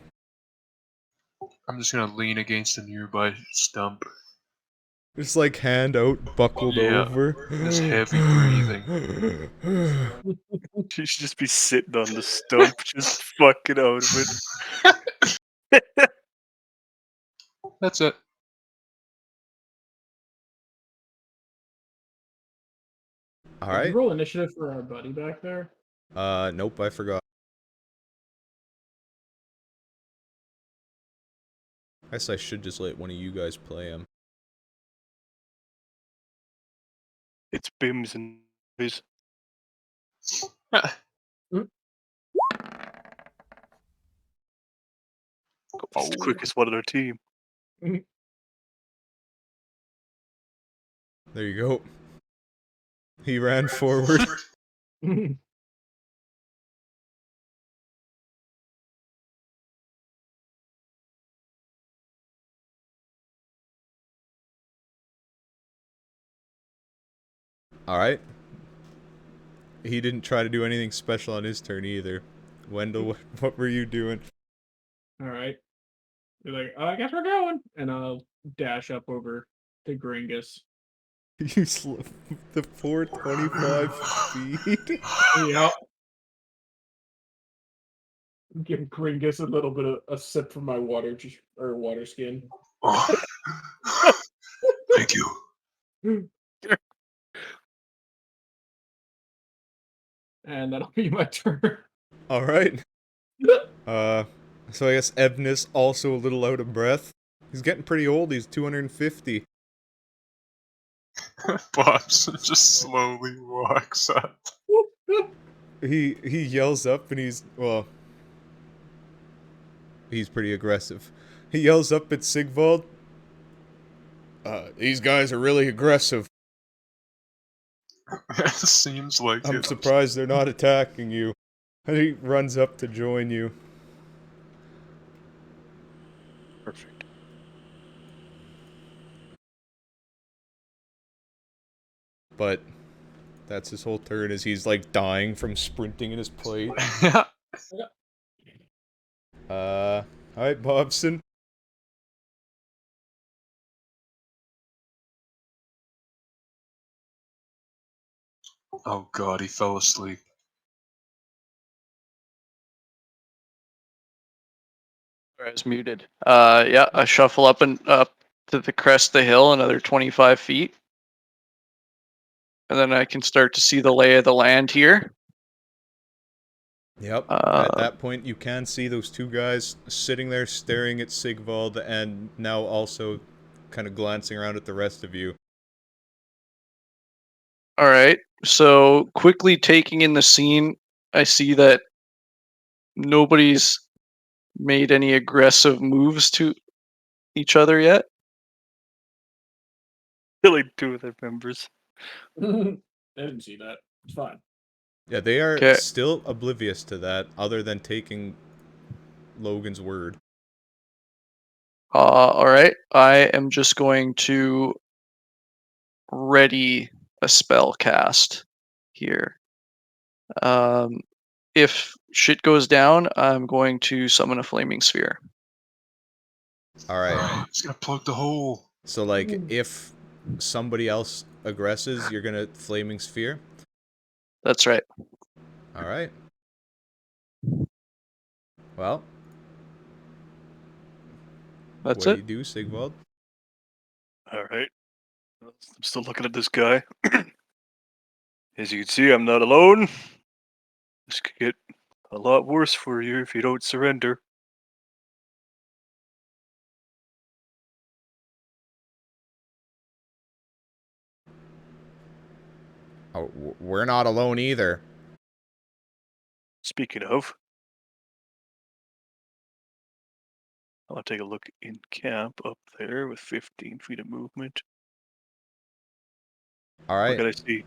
I'm just gonna lean against a nearby stump. Just like hand out, buckled Yeah, over. just heavy breathing. She should just be sitting on the stump, just fucking out of it. That's it. Did Alright. you roll initiative for our buddy back there? Nope, I forgot. I guess I should just let one of you guys play him. It's Bims and Biz. It's the quickest one on our team. There you go. He ran forward. Alright. He didn't try to do anything special on his turn either. Wendell, what were you doing? Alright. You're like, I guess we're going. And I'll dash up over to Gringus. You the 425 feet? Yep. Give Gringus a little bit of a sip from my water skin. Oh. Thank you. And that'll be my turn. Alright. So I guess Evnus also a little out of breath. He's getting pretty old, he's 250. Bobson just slowly walks up. He yells up and he's pretty aggressive. He yells up at Sigvald. These guys are really aggressive. It seems like I'm surprised they're not attacking you. And he runs up to join you. Perfect. But that's his whole turn as he's like dying from sprinting in his plate. Yeah. Alright, Bobson. Oh god, he fell asleep. I was muted. Yeah, I shuffle up and up to the crest of the hill, another 25 feet. And then I can start to see the lay of the land here. Yep. At that point, you can see those two guys sitting there staring at Sigvald and now also kind of glancing around at the rest of you. All right. So quickly taking in the scene, I see that nobody's made any aggressive moves to each other yet. Killing two of their members. I didn't see that. It's fine. Yeah, they are Okay. still oblivious to that, other than taking Logan's word. All right. I am just going to ready a spell cast here. If shit goes down, I'm going to summon a flaming sphere. Alright. He's gonna plug the hole. So, like, if somebody else aggresses, you're gonna Flaming Sphere? That's right. Alright. Well. That's what it. do you do, Sigvald? Alright. I'm still looking at this guy. As you can see, I'm not alone. This could get a lot worse for you if you don't surrender. Oh, we're not alone either. Speaking of, I'll take a look in camp up there with 15 feet of movement. All What right. can I see?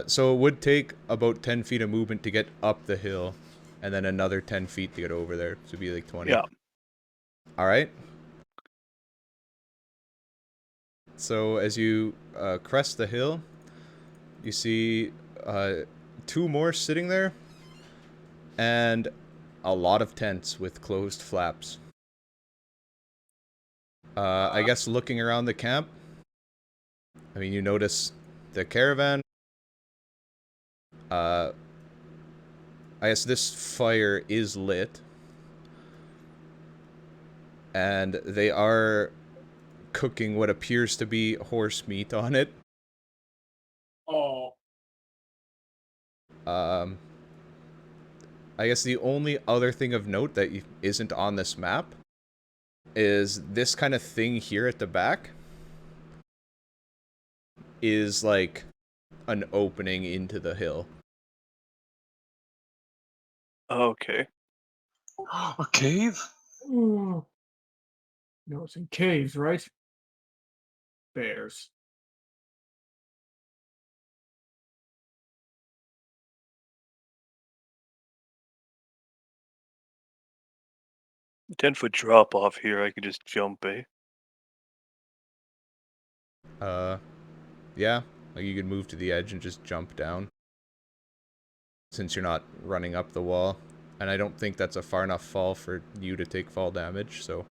So it would take about 10 feet of movement to get up the hill, and then another 10 feet to get over there. So it'd be like 20. Yeah. All right. So as you crest the hill, you see 2 more sitting there, and a lot of tents with closed flaps. I guess looking around the camp, I mean, you notice the caravan. I guess this fire is lit, and they are cooking what appears to be horse meat on it. Oh. I guess the only other thing of note that isn't on this map is this kind of thing here at the back is like an opening into the hill. Okay. A cave? No, it's in caves, right? Bears. The 10-foot drop off here, I could just jump, eh? Yeah, like you could move to the edge and just jump down, since you're not running up the wall. And I don't think that's a far enough fall for you to take fall damage, so...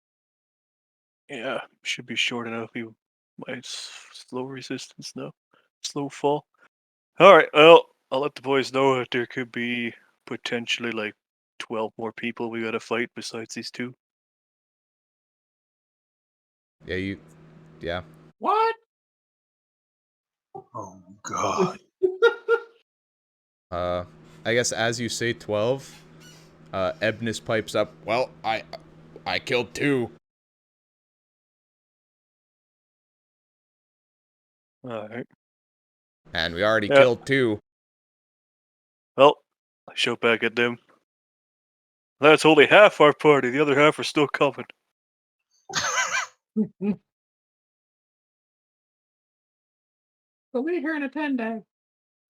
Yeah, should be short enough. My slow resistance now. Slow fall. Alright, well, I'll let the boys know that there could be potentially like 12 more people we gotta fight besides these 2. Yeah, yeah. What? Oh god. I guess as you say 12, Ebnis pipes up, well, I killed 2. Alright. And we already Yeah. killed 2. Well, I shout back at them. That's only half our party, the other half are still coming. We'll be here in a 10-day.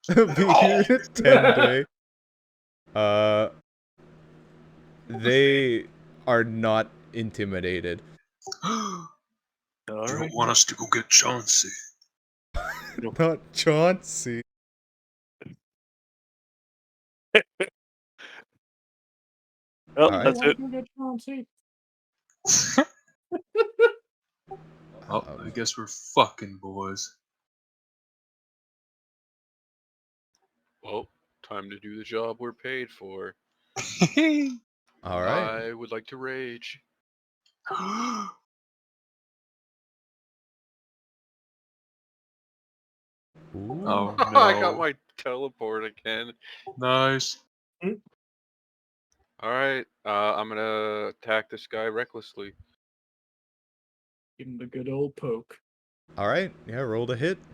Be here in a 10-day. They are not intimidated. You Alright. don't want us to go get Chauncey. Not Chauncey. Well, Alright. that's it. Oh, I guess we're fucking boys. Well, time to do the job we're paid for. Alright. I would like to rage. Ooh. Oh I got no. my teleport again. Nice. Alright, I'm gonna attack this guy recklessly. Give him the good old poke. Alright, yeah, roll to hit. —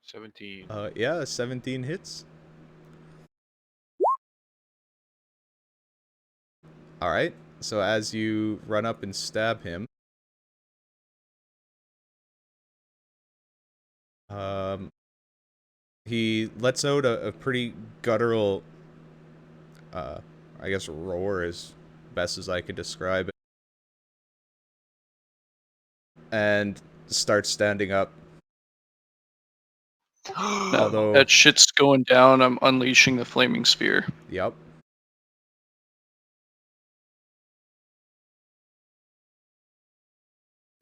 17. Yeah, 17 hits. Alright, so as you run up and stab him, he lets out a pretty guttural, I guess roar as best as I could describe it, and starts standing up. Although, That shit's going down. I'm unleashing the flaming spear. yep.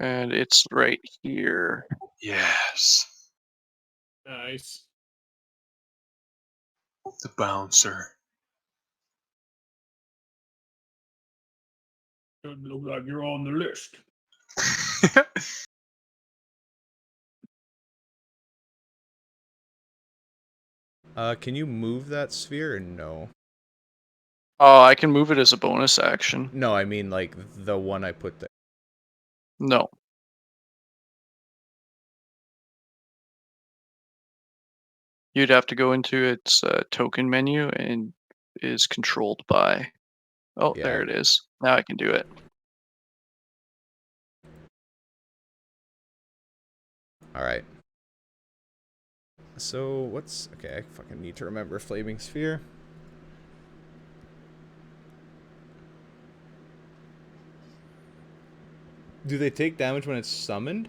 And it's right here. Yes. Nice. The bouncer. Doesn't look like you're on the list. Can you move that sphere or no? Oh, I can move it as a bonus action. No, I mean like the one I put there. No. You'd have to go into its token menu and is controlled by. Oh, Yeah. there it is. Now I can do it. All right. So what's okay? I fucking need to remember flaming sphere. Do they take damage when it's summoned?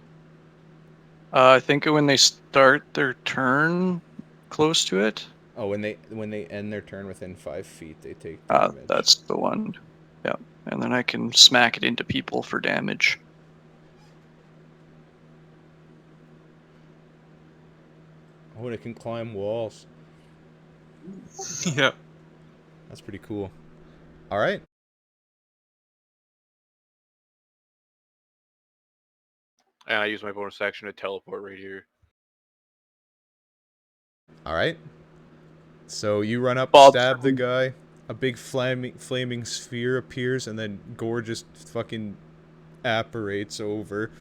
I think when they start their turn close to it. Oh, when they end their turn within 5 feet, they take damage. That's the one. Yeah, and then I can smack it into people for damage. Oh, and it can climb walls. Yeah. That's pretty cool. All right. And I use my bonus action to teleport right here. All right. So you run up, Bob- stab the guy. A big flaming sphere appears, and then Gore just fucking apparates over.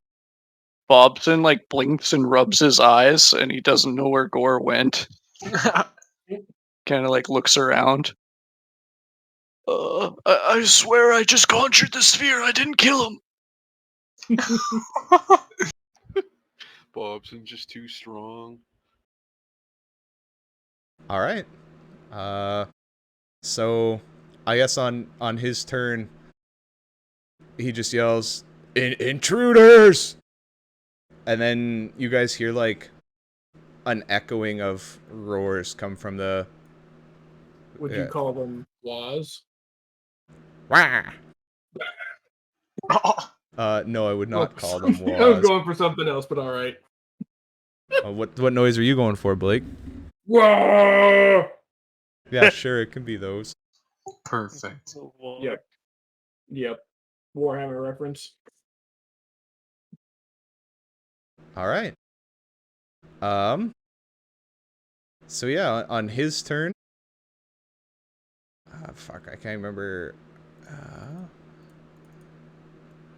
Bobson like blinks and rubs his eyes, and he doesn't know where Gore went. Kind of like looks around. I swear I just conjured the sphere. I didn't kill him. Bobson's just too strong. All right. So I guess on his turn, he just yells, "Intruders!" And then you guys hear like an echoing of roars come from the. Would Yeah. you call them laws? Wah! No, I would not call them I was was. going for something else, but all right. What noise are you going for, Blake? Whoa! Yeah, sure, it can be those. Perfect. Yep. Yep. Warhammer reference. All right. So yeah, on his turn. Fuck, I can't remember.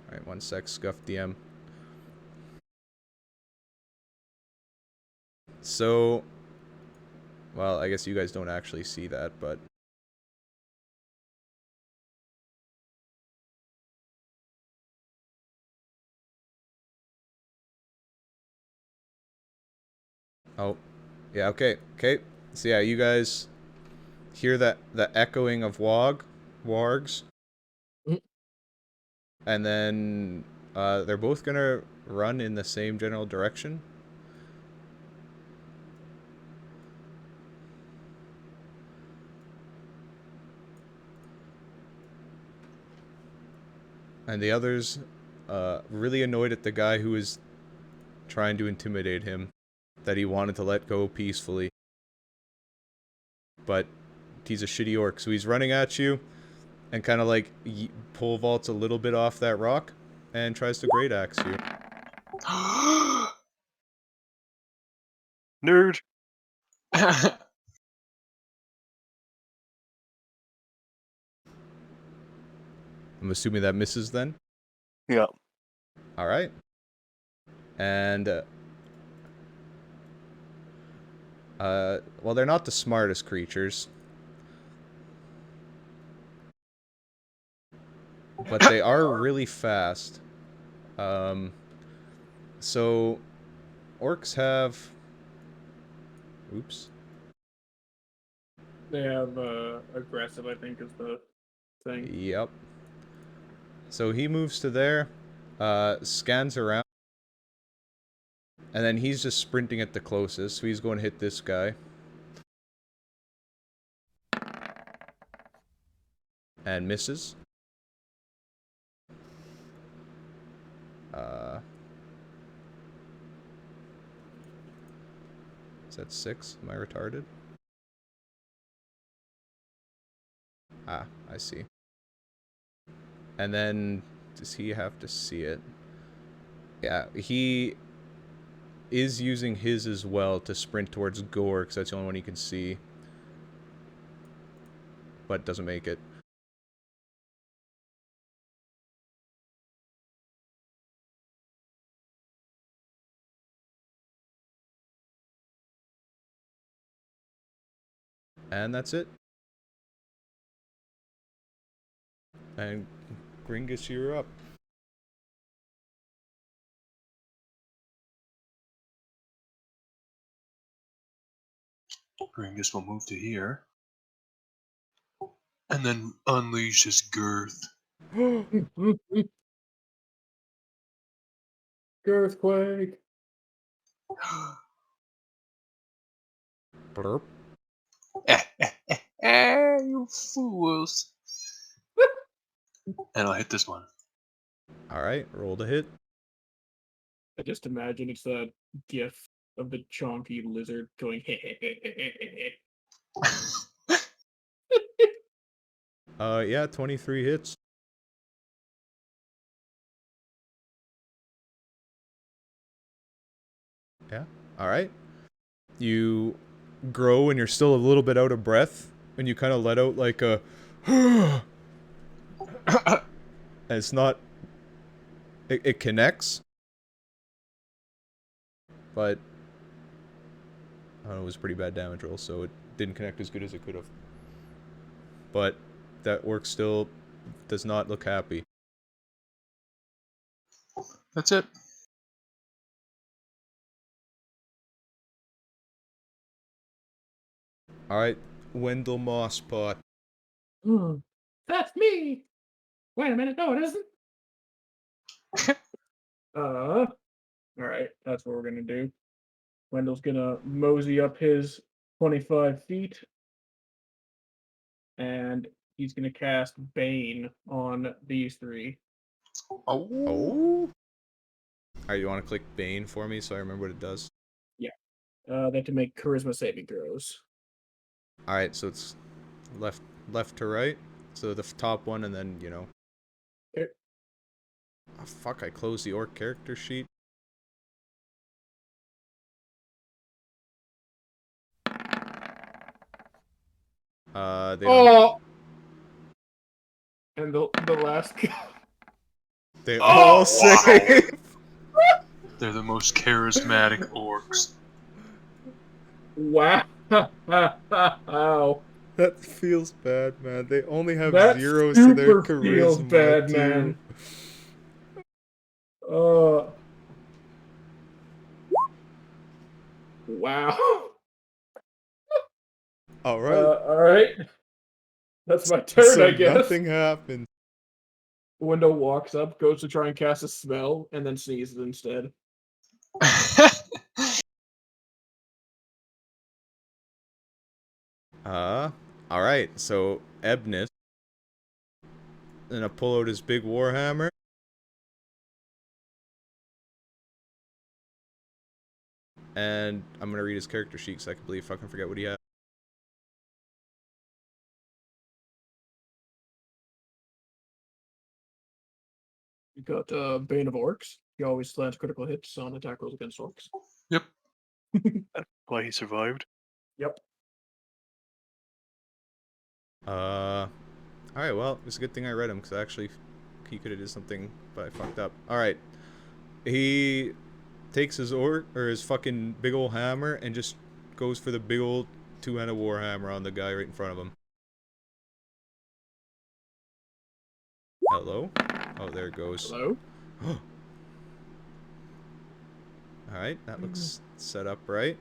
Alright, 1 sec, scuff DM. So, well, I guess you guys don't actually see that, but. Oh, yeah, okay. So yeah, you guys hear that the echoing of wargs. Mhm. And then they're both gonna run in the same general direction. And the others, really annoyed at the guy who was trying to intimidate him, that he wanted to let go peacefully. But he's a shitty orc, so he's running at you and kind of like pole vaults a little bit off that rock and tries to great axe you. Nerd. I'm assuming that misses then. Yeah. All right. And well, they're not the smartest creatures, but they are really fast. So orcs have. Oops. They have aggressive, I think, is the thing. Yep. So he moves to there, scans around, and then he's just sprinting at the closest, so he's going to hit this guy. And misses. Is that 6? Am I retarded? Ah, I see. And then, does he have to see it? Yeah, he is using his as well to sprint towards Gore, because that's the only one he can see. But doesn't make it. And that's it. And Gringus, you're up. Gringus will move to here. And then unleash his girth. Earthquake. Blurp. You fools. And I'll hit this one. Alright, roll to hit. I just imagine it's that gif of the chonky lizard going Yeah, 23 hits. Yeah, alright. You grow and you're still a little bit out of breath, and you kind of let out like a and it's not, it connects, but I don't know, it was a pretty bad damage roll, so it didn't connect as good as it could have. But that orc still does not look happy. That's it. Alright, Wendell Mosspot. That's me. Wait a minute, no, it isn't. All right, that's what we're gonna do. Wendell's gonna mosey up his 25 feet, and he's gonna cast Bane on these three. Oh? Alright, you want to click Bane for me so I remember what it does? They have to make charisma saving throws. Alright, so it's left to right. So the top one, and then, you know. Okay. Oh, fuck, I closed the orc character sheet. They don't, Oh! And the last. they Oh, all wow. save! They're the most charismatic orcs. Wow. That feels bad, man. They only have That zeros to their super feels charisma, bad, too. man. Wow. Alright. All right. That's my turn, So I guess. nothing happened. Window walks up, goes to try and cast a spell, and then sneezes instead. Alright, so Ebnis gonna pull out his big warhammer. And I'm gonna read his character sheet so I can fucking forget what he had. You got Bane of Orcs. He always lands critical hits on attack rolls against orcs. Yep. Why he survived. Yep. Alright, well, it's a good thing I read him, because actually he could have did something, but I fucked up. Alright. He takes his his fucking big old hammer and just goes for the big old two-handed warhammer on the guy right in front of him. Hello? Oh, there it goes. Hello? Alright, that looks set up right.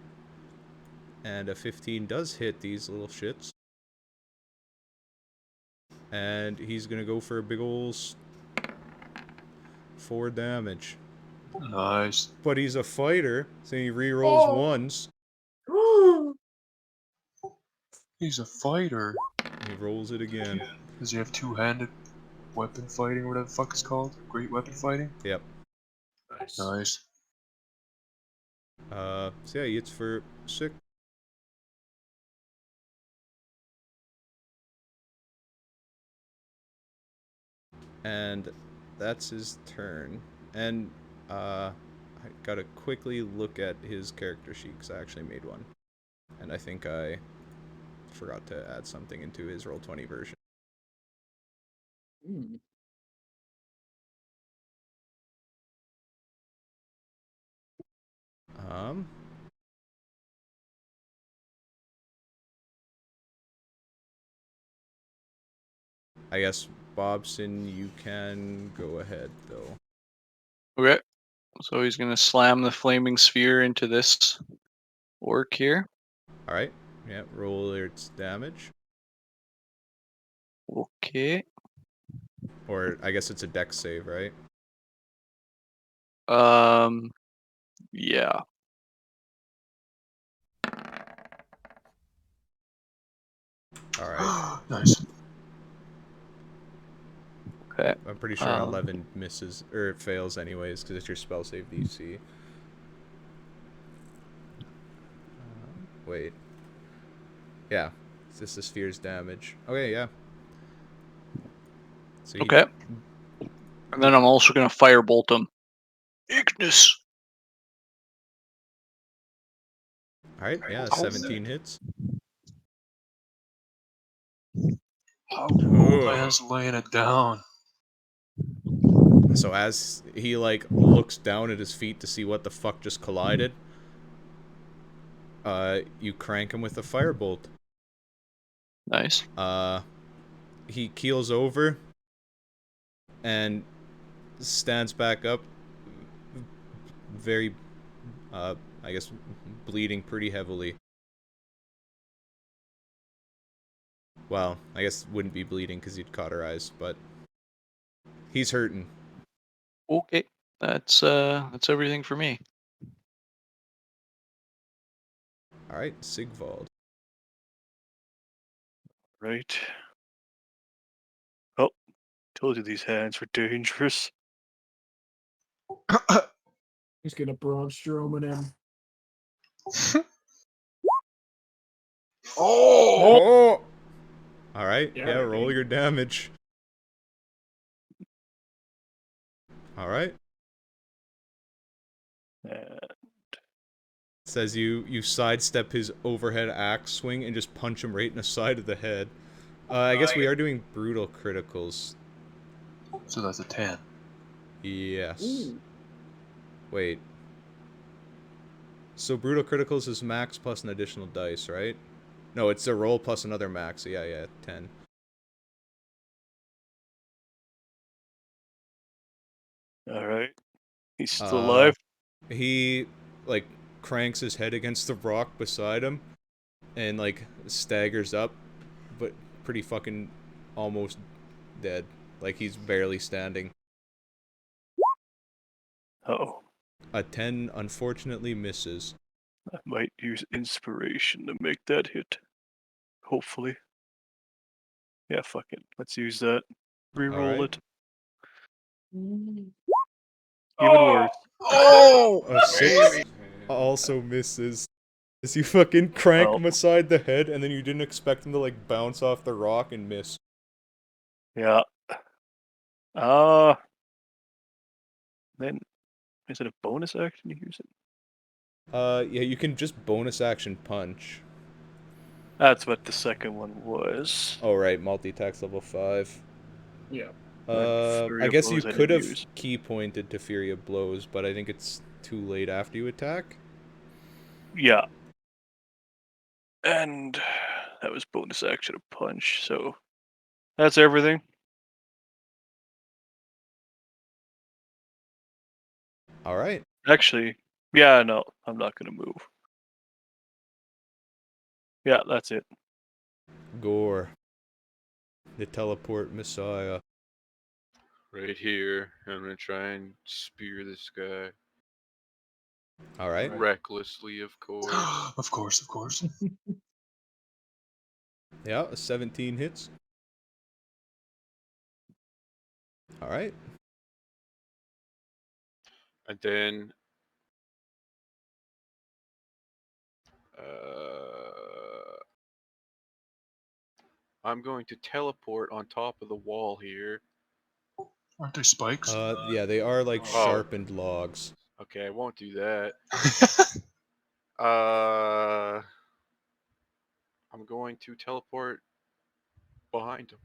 And a 15 does hit these little shits. And he's gonna go for a big ol' 4 damage. Nice. But he's a fighter, so he rerolls ones. He's a fighter. He rolls it again. Does he have two-handed weapon fighting, whatever the fuck it's called? Great weapon fighting? Yep. Nice. Nice. So yeah, he hits for 6. And that's his turn. And I gotta quickly look at his character sheet because I actually made one. And I think I forgot to add something into his Roll20 version. Hmm. I guess, Bobson, you can go ahead, though. Okay. So he's gonna slam the flaming sphere into this orc here. Alright. Yeah, roll its damage. Okay. Or I guess it's a dex save, right? Yeah. Alright. Nice. Okay. I'm pretty sure 11 misses, or it fails anyways, because it's your spell save DC. Wait. Yeah. It's just the sphere's damage. Okay, yeah. So Okay. And then I'm also gonna firebolt him. Ignis. Alright, yeah, 17 hits. Oh, man's laying it down. So as he, like, looks down at his feet to see what the fuck just collided, you crank him with a firebolt. Nice. He keels over and stands back up, very, I guess, bleeding pretty heavily. Well, I guess wouldn't be bleeding because he'd cauterized, but he's hurting. Okay. That's everything for me. Alright, Sigvald. Right. Oh, told you these hands were dangerous. He's gonna Braun Strowman him. Oh! Alright, Yeah, yeah, roll okay. your damage. Alright. Says you sidestep his overhead axe swing and just punch him right in the side of the head. I guess we are doing brutal criticals. So that's a 10. Yes. Ooh. Wait. So brutal criticals is max plus an additional dice, right? No, it's a roll plus another max. So yeah, 10. All right. He's still alive. He, like, cranks his head against the rock beside him and, like, staggers up, but pretty fucking almost dead. Like, he's barely standing. Oh, A 10 unfortunately misses. I might use inspiration to make that hit. Hopefully. Yeah, fuck it. Let's use that. Reroll Alright. it. Even worse. Oh! A 6 also misses. As you fucking crank Oh. him aside the head, and then you didn't expect him to, like, bounce off the rock and miss. Yeah. Then is it a bonus action to use it? Yeah, you can just bonus action punch. That's what the second one was. Oh, right, multi-attack's level 5. Yeah. I Flurry of guess you blows I could didn't have use. key pointed to Fury of Blows, but I think it's too late after you attack. Yeah. And that was bonus action to punch, so that's everything. Alright. Actually, yeah, no, I'm not gonna move. Yeah, that's it. Gore. The teleport messiah. Right here. I'm gonna try and spear this guy. Alright. Recklessly, of course. Of course, of course. Yeah, a 17 hits. Alright. And then I'm going to teleport on top of the wall here Aren't they spikes? Yeah, they are like Oh. sharpened logs. Okay, I won't do that. I'm going to teleport behind him.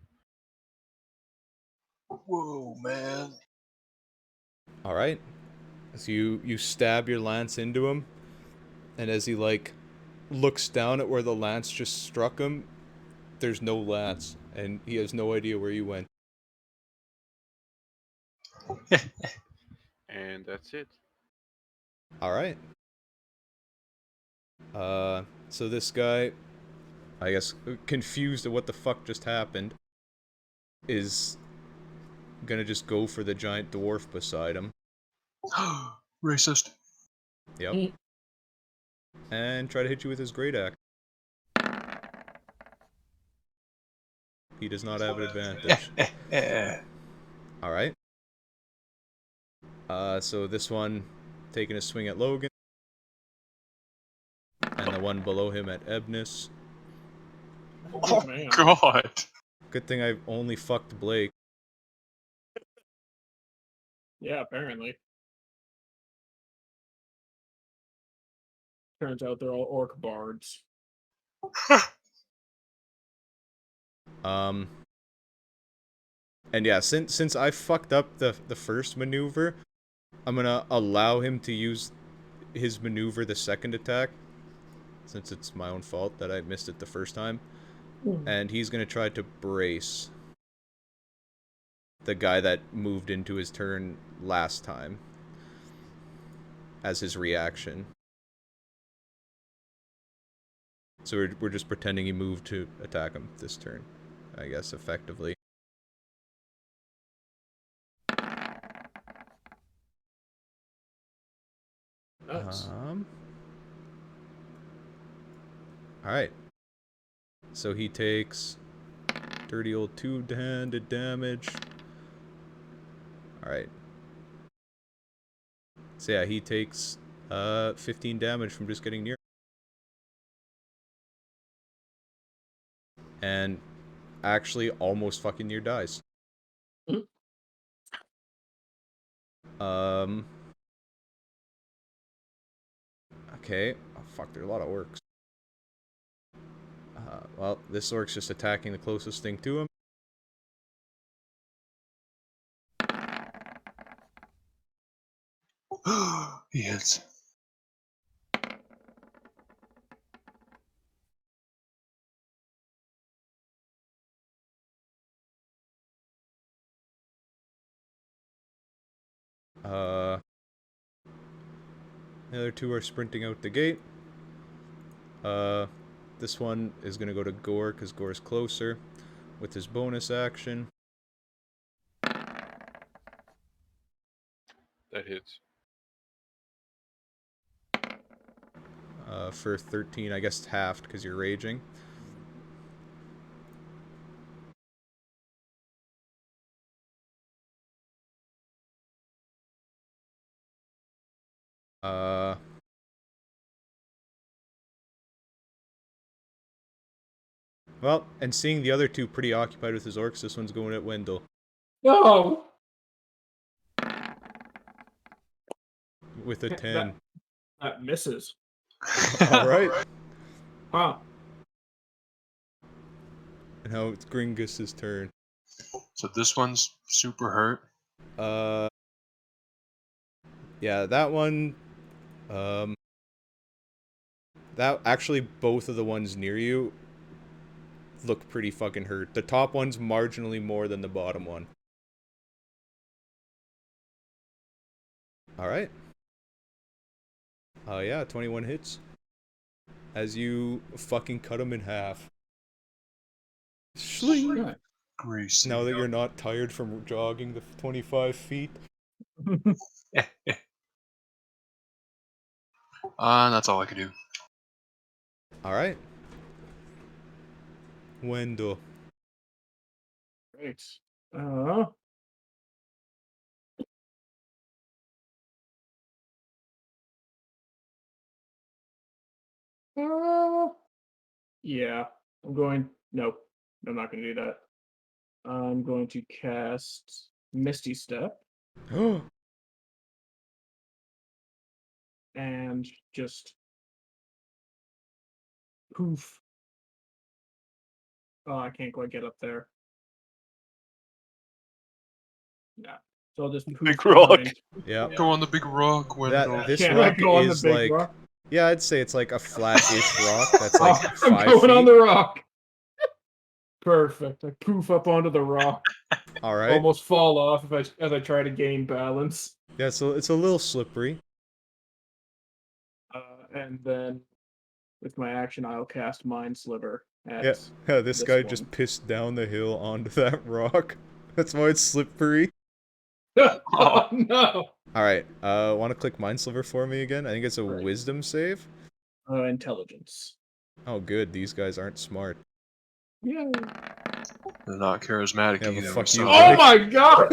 Whoa, man. All right. So you stab your lance into him, and as he like looks down at where the lance just struck him, there's no lance, and he has no idea where you went. And that's it. All right. So this guy, I guess confused at what the fuck just happened, is gonna just go for the giant dwarf beside him. Racist. Yep. And try to hit you with his great axe. He does not have an advantage. All right. So this one taking a swing at Logan, and the one below him at Ebnis. Oh, man. God. Good thing I only fucked Blake. Yeah, apparently. Turns out they're all orc bards. And yeah, since I fucked up the first maneuver, I'm gonna allow him to use his maneuver the second attack, since it's my own fault that I missed it the first time. And he's gonna try to brace the guy that moved into his turn last time as his reaction. So we're just pretending he moved to attack him this turn, I guess, effectively. Nice. Alright. So he takes dirty old 2-handed damage. Alright. So yeah, he takes 15 damage from just getting near. And actually almost fucking near dies. Okay. Oh fuck, there are a lot of orcs. Well, this orc's just attacking the closest thing to him. He hits. The other two are sprinting out the gate. This one is gonna go to Gore, because Gore's closer, with his bonus action. That hits. For 13, I guess halved, because you're raging. Well, and seeing the other two pretty occupied with his orcs, this one's going at Wendell. No! With a 10. That misses. Alright. Huh. And now it's Gringus's turn. So this one's super hurt. Yeah, that one, that, actually, both of the ones near you look pretty fucking hurt. The top one's marginally more than the bottom one. Alright. Yeah, 21 hits. As you fucking cut him in half. Shling! Grace. Now that you're not tired from jogging the 25 feet. That's all I can do. Alright. Wendell. Great. Yeah, I'm going. Nope, I'm not going to do that. I'm going to cast Misty Step and just poof. Oh, I can't quite get up there. Yeah. So I'll just poof Big rock. behind. Yep. Go on the big rock, Wendell. That this Can I rock go on the is big like rock? yeah, I'd say it's like a flat-ish rock that's like Oh, I'm 5 going feet. on the rock. Perfect. I poof up onto the rock. All right. Almost fall off as I try to gain balance. Yeah, so it's a little slippery. And then with my action, I'll cast Mind Sliver. At Yeah, this this guy one. just pissed down the hill onto that rock. That's why it's slippery. Oh no! All right. Want to click Mind Sliver for me again? I think it's a Right. Wisdom save. Intelligence. Oh, good. These guys aren't smart. Yeah. They're not charismatic Yeah, but either. fuck so- you, Oh Zach. my god!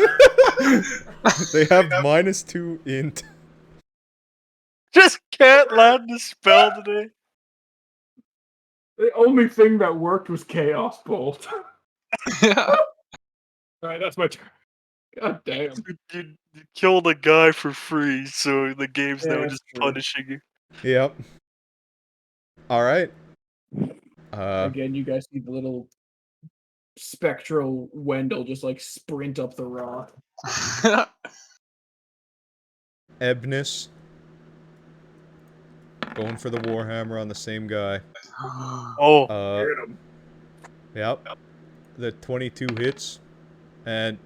They have -2 int. Just can't land the spell today. The only thing that worked was Chaos Bolt. Alright, that's my turn. God damn. You killed a guy for free, so the game's Yeah, now that's just true. punishing you. Yep. All right. Again, you guys see the little spectral Wendell just like sprint up the rock. Ebnis. Going for the Warhammer on the same guy. Oh, Hit him. Yep. The 22 hits, and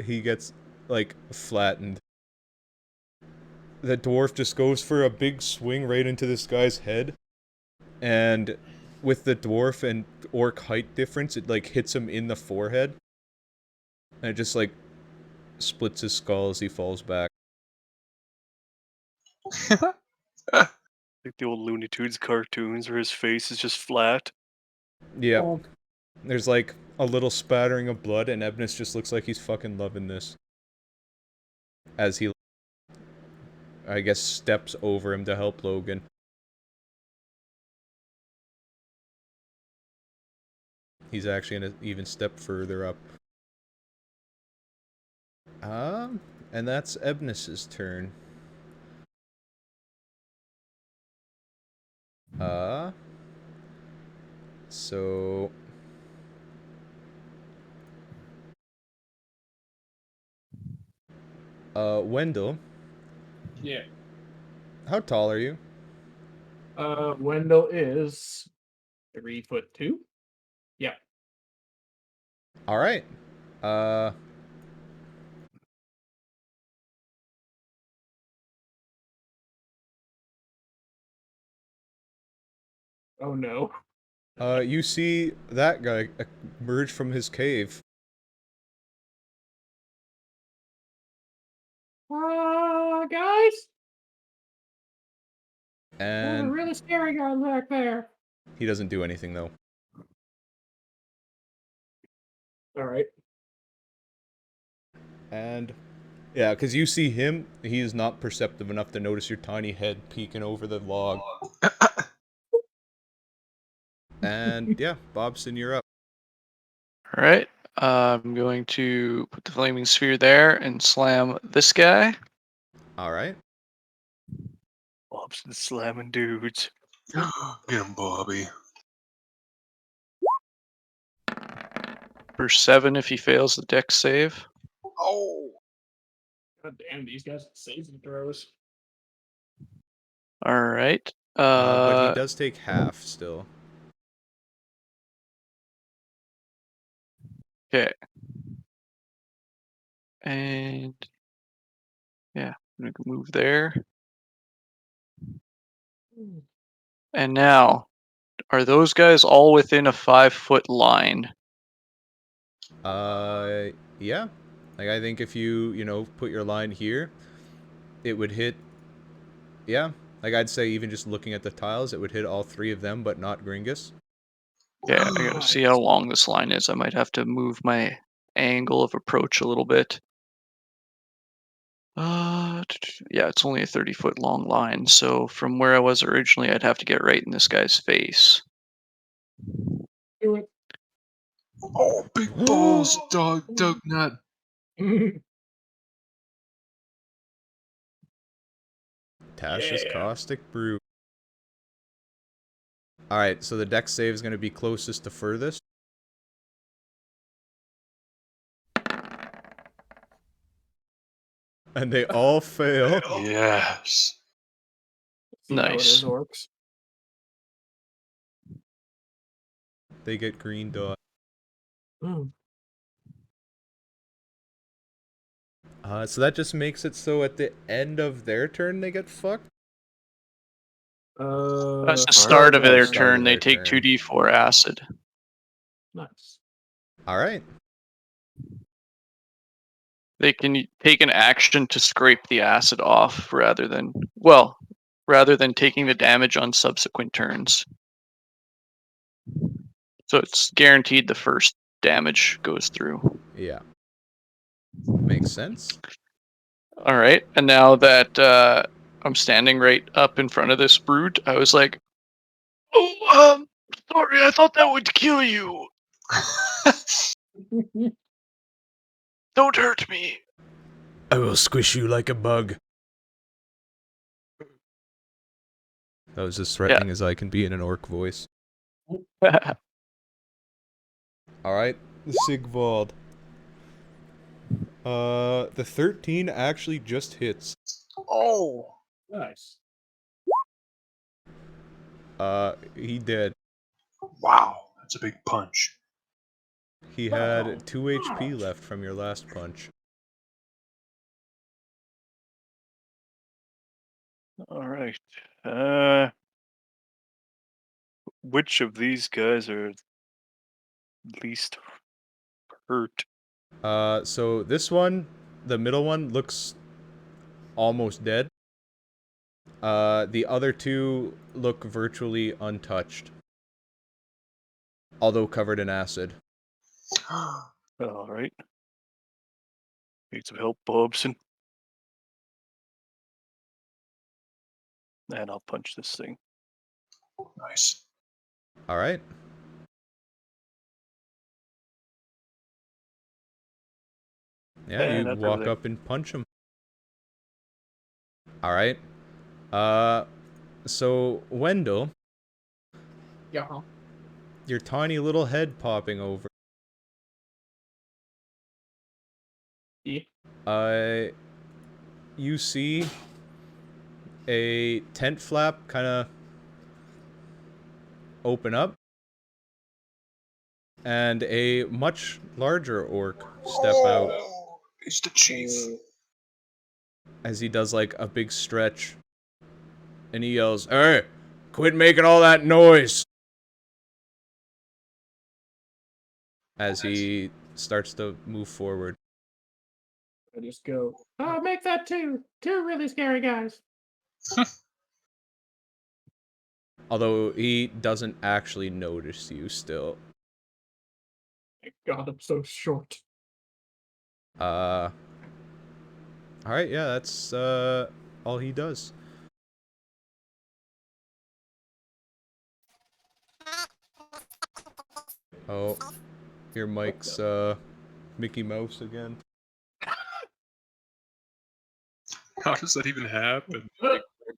he gets, like, flattened. The dwarf just goes for a big swing right into this guy's head, and with the dwarf and orc height difference, it, like, hits him in the forehead, and it just, like, splits his skull as he falls back. like the old Looney Tunes cartoons where his face is just flat. Yep. Oh, There's, like, a little spattering of blood, and Ebnis just looks like he's fucking loving this. As he, I guess, steps over him to help Logan. He's actually gonna even step further up. And that's Ebnis's turn. So... Wendell, yeah. how tall are you? Wendell is 3'2". Yeah. Alright. Oh no. You see that guy emerge from his cave. Guys, there's a And really scary guy back there. he doesn't do anything, though. All right. And... yeah, because you see him, he is not perceptive enough to notice your tiny head peeking over the log. And, yeah, Bobson, you're up. All right. I'm going to put the flaming sphere there and slam this guy. Alright. Bob's and slamming dudes. Get him, Bobby. For 7 if he fails the dex save. Oh. God damn, these guys saving throws. All right. But he does take half still. Okay. And yeah, I'm gonna move there. And now, are those guys all within a 5-foot line? Yeah. Like, I think if you put your line here, it would hit, yeah. Like, I'd say even just looking at the tiles, it would hit all 3 of them, but not Gringus. Yeah, I gotta see how long this line is. I might have to move my angle of approach a little bit. Yeah, it's only a 30-foot long line, so from where I was originally, I'd have to get right in this guy's face. Do Oh, big balls, dog nut. it. Tasha's Yeah. Caustic Brew. Alright, so the dex save is going to be closest to furthest. And they all fail. Yes. See how it is, Nice. orcs. They get green dot. Mm. So that just makes it so at the end of their turn they get fucked? That's the Start start of Oh, their start of turn. They their take turn. 2d4 acid. Nice. Alright. They can take an action to scrape the acid off rather than taking the damage on subsequent turns. So it's guaranteed the first damage goes through. Yeah. Makes sense. All right, and now that I'm standing right up in front of this brute, I was like, "Oh, sorry, I thought that would kill you. Don't hurt me." I will squish you like a bug. That was as threatening as I can be in an orc voice. Alright, Sigvald. The 13 actually just hits. Oh. Nice. He did. Wow. That's a big punch. He had 2 HP left from your last punch. All right. Which of these guys are least hurt? So this one, the middle one, looks almost dead. The other two look virtually untouched. Although covered in acid. All right. Need some help, Bobson. And I'll punch this thing. Nice. Alright. Yeah, And you that's walk everything. up and punch him. Alright. So, Wendell, Yeah. your tiny little head popping over. Yeah. You see a tent flap kind of open up, and a much larger orc step out It's the chief. as he does like a big stretch, and he yells, "Hey, quit making all that noise!" As he starts to move forward. I just go, oh, make that two. Two really scary guys. Although he doesn't actually notice you still. My God, I'm so short. Alright, yeah, that's all he does. Oh, your mic's Mickey Mouse again. How does that even happen?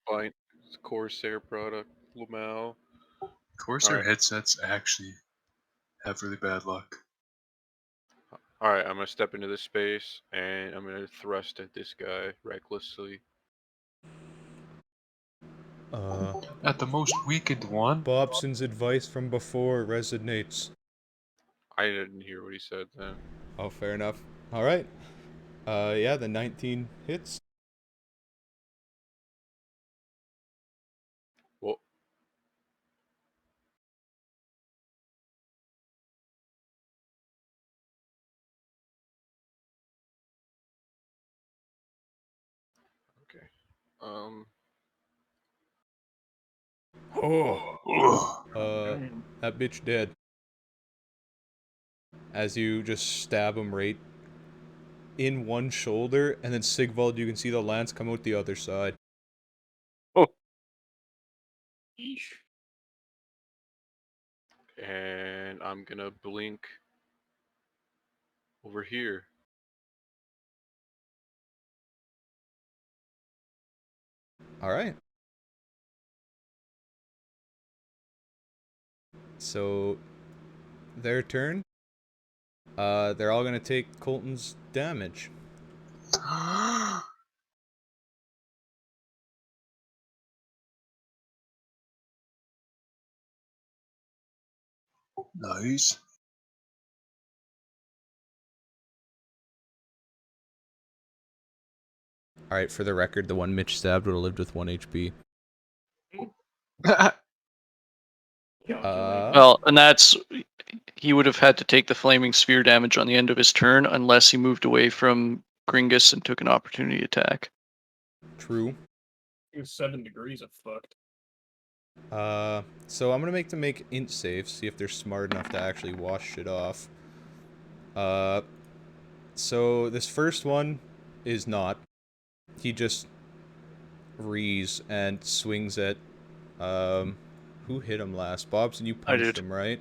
Pint, Corsair product, Lamau. Corsair Alright. headsets actually have really bad luck. Alright, I'm gonna step into this space and I'm gonna thrust at this guy recklessly. At the most weakened one? Bobson's advice from before resonates. I didn't hear what he said then. Oh, fair enough. Alright. Yeah, the 19 hits. Well, okay. Oh. Damn. That bitch dead. As you just stab him right in one shoulder, and then Sigvald, you can see the lance come out the other side. Oh, Yeesh. And I'm gonna blink over here. All right. So, their turn. They're all gonna take Colton's damage. Nice. All right. For the record, the one Mitch stabbed would have lived with 1 HP. Well, and that's he would have had to take the flaming sphere damage on the end of his turn unless he moved away from Gringus and took an opportunity attack. True. He was 7 degrees of fucked. So I'm gonna make int saves, see if they're smart enough to actually wash shit off. So this first one is not. He just rees and swings at, who hit him last? Bobson, you I punched did. him, right?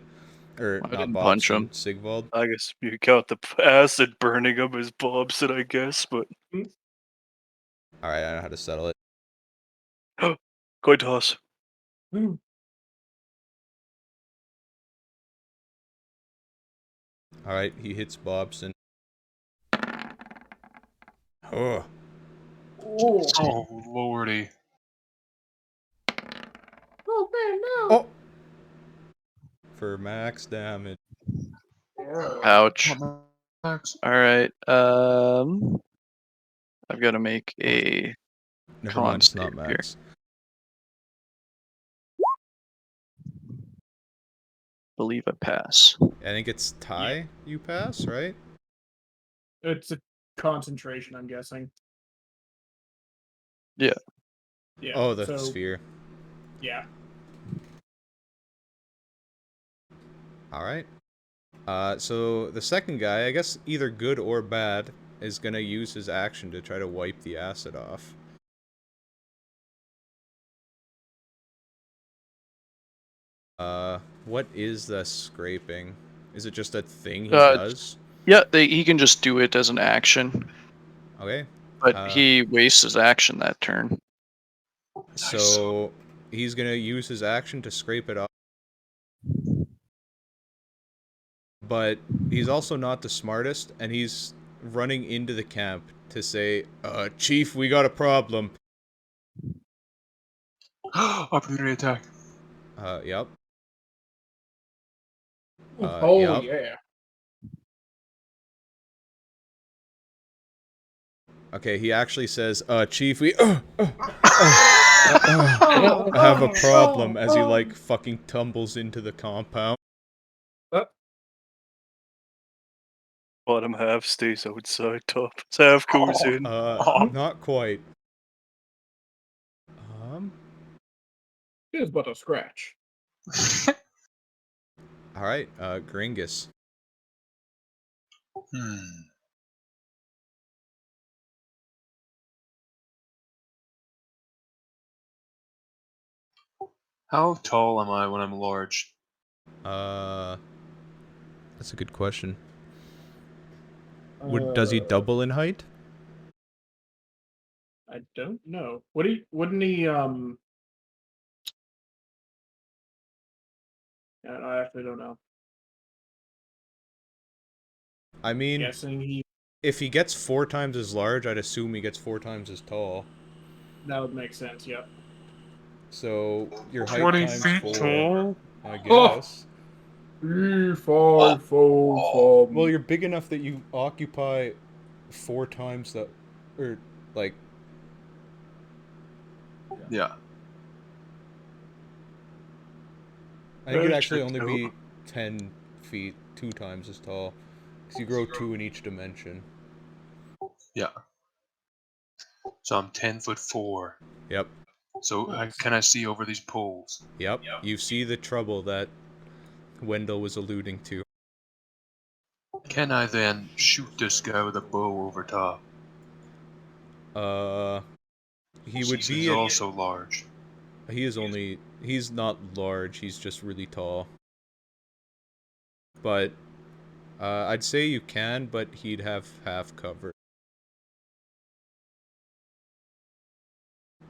Or I not didn't punch Bobson, him. Sigvald. I guess you could count the acid burning him as Bobson, I guess, but Alright, I know how to settle it. coin toss. Alright, he hits Bobson. Oh. Oh, Oh, lordy. oh man, no. Oh! For max damage. Ouch. Max. All right. I've got to make a Never con mind, it's not save here. max. Believe I pass. I think it's tie you pass, right? It's a concentration, I'm guessing. Yeah. Yeah. Oh, the so, sphere. Yeah. Alright. So the second guy, I guess either good or bad, is gonna use his action to try to wipe the acid off. What is the scraping? Is it just a thing he does? Yeah, he can just do it as an action, Okay. but he wastes his action that turn. So he's gonna use his action to scrape it off. But he's also not the smartest, and he's running into the camp to say, Chief, we got a problem. Opportunity attack. Yep. Oh, yep. yeah. Okay, he actually says, Chief, we have a problem, as he, like, fucking tumbles into the compound. Bottom half stays outside, top half goes in. Not quite. It is but a scratch. Alright, Gringus. How tall am I when I'm large? That's a good question. Does he double in height? I don't know. Wouldn't he, I actually don't know. I mean, Guessing he... if he gets 4 times as large, I'd assume he gets 4 times as tall. That would make sense, yep. So, your height 20 times feet 4, tall? I guess. 3, 5, 4, 5. Well, you're big enough that you occupy 4 times the... Or, like... Yeah. I think it'd That's actually true, only too. be 10 feet, 2 times as tall. Because you grow 2 in each dimension. Yeah. So I'm 10'4". Yep. So can I see over these poles? Yep. You see the trouble that Wendell was alluding to. Can I then shoot this guy with a bow over top? He would Since be... he's also large. He's not large, he's just really tall. But, I'd say you can, but he'd have half cover.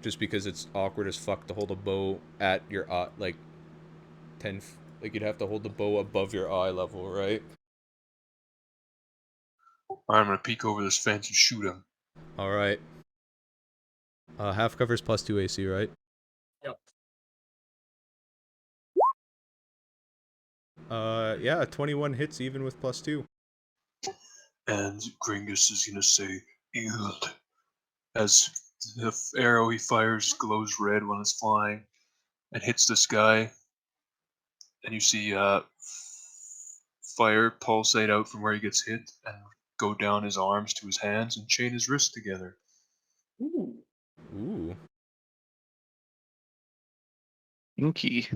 just because it's awkward as fuck to hold a bow at your eye, like 10. Like you'd have to hold the bow above your eye level, right? I'm gonna peek over this fence and shoot him. All right. Half cover's +2 AC, right? Yep. Yeah, 21 hits even with +2. And Gringus is gonna say, "Yield," as the arrow he fires glows red when it's flying and hits this guy. And you see fire pulsate out from where he gets hit and go down his arms to his hands and chain his wrists together. Ooh. Ooh. Inky.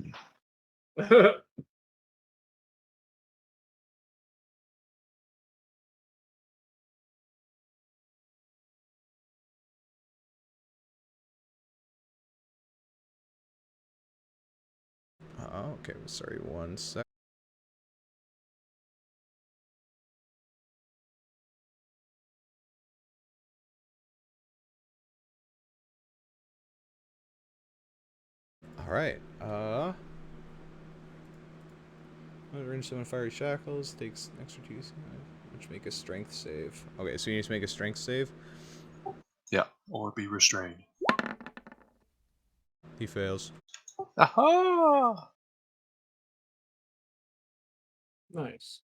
Okay, sorry, 1 sec. Alright, range 7 fiery shackles, takes an extra 2, which make a strength save. Okay, so you need to make a strength save. Yeah, or be restrained. He fails. Aha! Nice.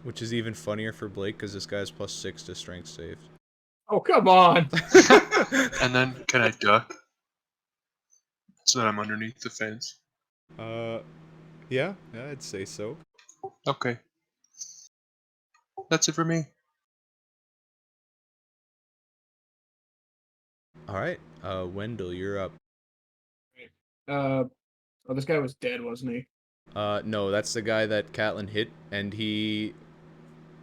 Which is even funnier for Blake, because this guy's +6 to strength save. Oh, come on! And then, can I duck? So that I'm underneath the fence? Yeah, I'd say so. Okay. That's it for me. Alright, Wendell, you're up. Oh, this guy was dead, wasn't he? No, that's the guy that Catelyn hit, and he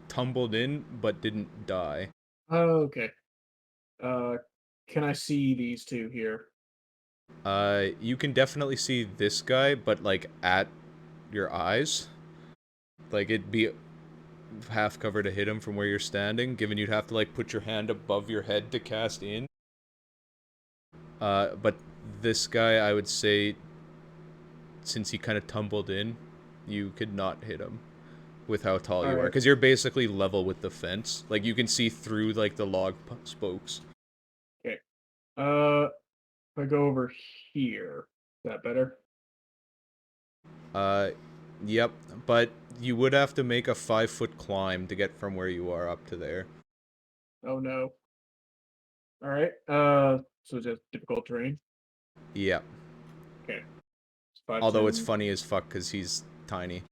tumbled in, but didn't die. Oh, okay. Can I see these two here? You can definitely see this guy, but, like, at your eyes. Like, it'd be half cover to hit him from where you're standing, given you'd have to, like, put your hand above your head to cast in. But this guy, I would say, since he kind of tumbled in, you could not hit him with how tall you are. Alright. Because you're basically level with the fence. Like, you can see through, like, the log spokes. Okay. If I go over here, is that better? Yep. But you would have to make a 5-foot climb to get from where you are up to there. Oh no. Alright. So it's just difficult terrain. Yeah. Okay. It's Although it's 5'10". funny as fuck because he's tiny.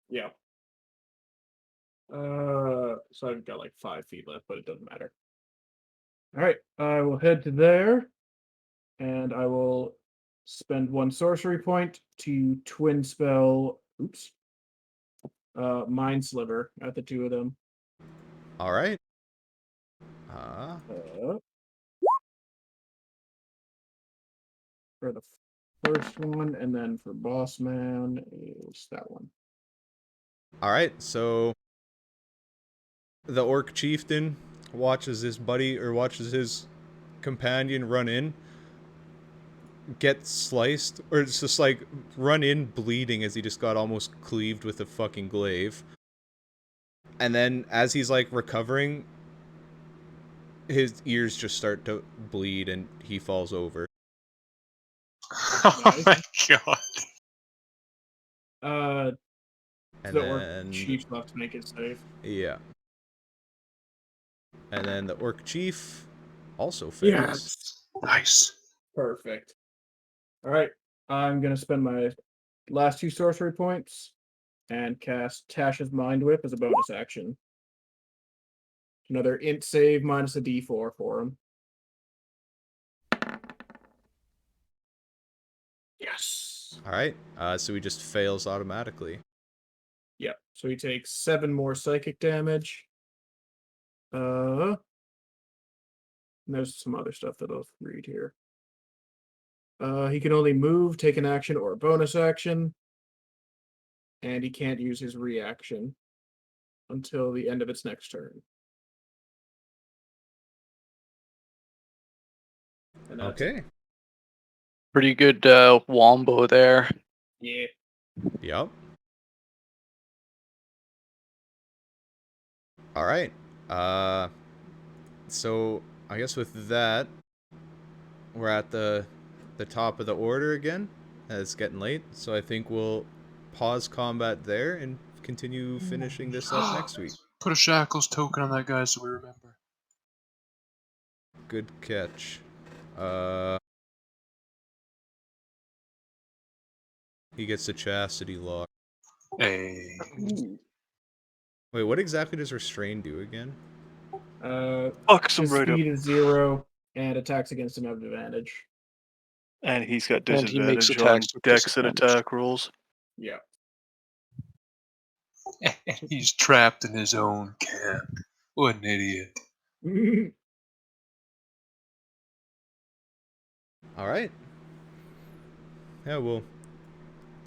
Yeah. So I've got like 5 feet left, but it doesn't matter. Alright, I will head to there, and I will spend 1 sorcery point to twin spell. Oops. Mind Sliver at the 2 of them. Alright. For the first one, and then for Boss Man is that one. Alright, so the orc chieftain watches his buddy, or watches his companion run in, get sliced, or it's just like run in bleeding as he just got almost cleaved with a fucking glaive. And then as he's like recovering, his ears just start to bleed and he falls over. Oh my god. And The orc then chief left to make it safe. yeah. And then the orc chief also fails. Yes. Nice. Perfect. Alright. I'm gonna spend my last 2 sorcery points and cast Tasha's Mind Whip as a bonus action. Another int save minus a d4 for him. Yes. Alright, so he just fails automatically. Yep. So he takes 7 more psychic damage. And there's some other stuff that I'll read here. He can only move, take an action, or a bonus action. And he can't use his reaction until the end of its next turn. And that's Okay. Pretty good wombo there. Yeah. Yep. All right. So I guess with that, we're at the top of the order again. It's getting late, so I think we'll pause combat there and continue finishing this up next week. Put a shackles token on that guy so we remember. Good catch. He gets the chastity lock. Hey. Wait, what exactly does restrain do again? Fucks him His right up. speed is 0 and attacks against him have advantage. And he's got And he makes disadvantage on attacks with dex and disadvantage. attack rolls. Yeah. He's trapped in his own camp. What an idiot. All right. Yeah, we'll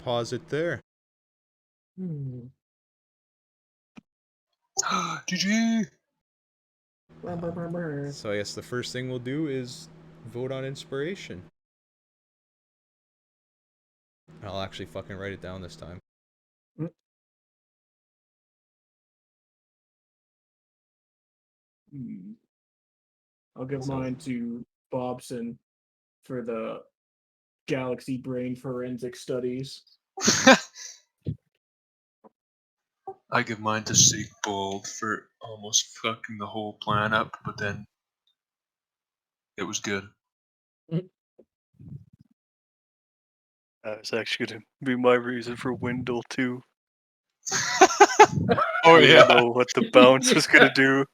pause it there. GG. So I guess the first thing we'll do is vote on inspiration. I'll actually fucking write it down this time. I'll give So- mine to Bobson for the galaxy brain forensic studies. I give mine to Sigbold for almost fucking the whole plan up, but then it was good. It's actually going to be my reason for Wendell too. Oh We yeah, don't know what the bounce is going to do.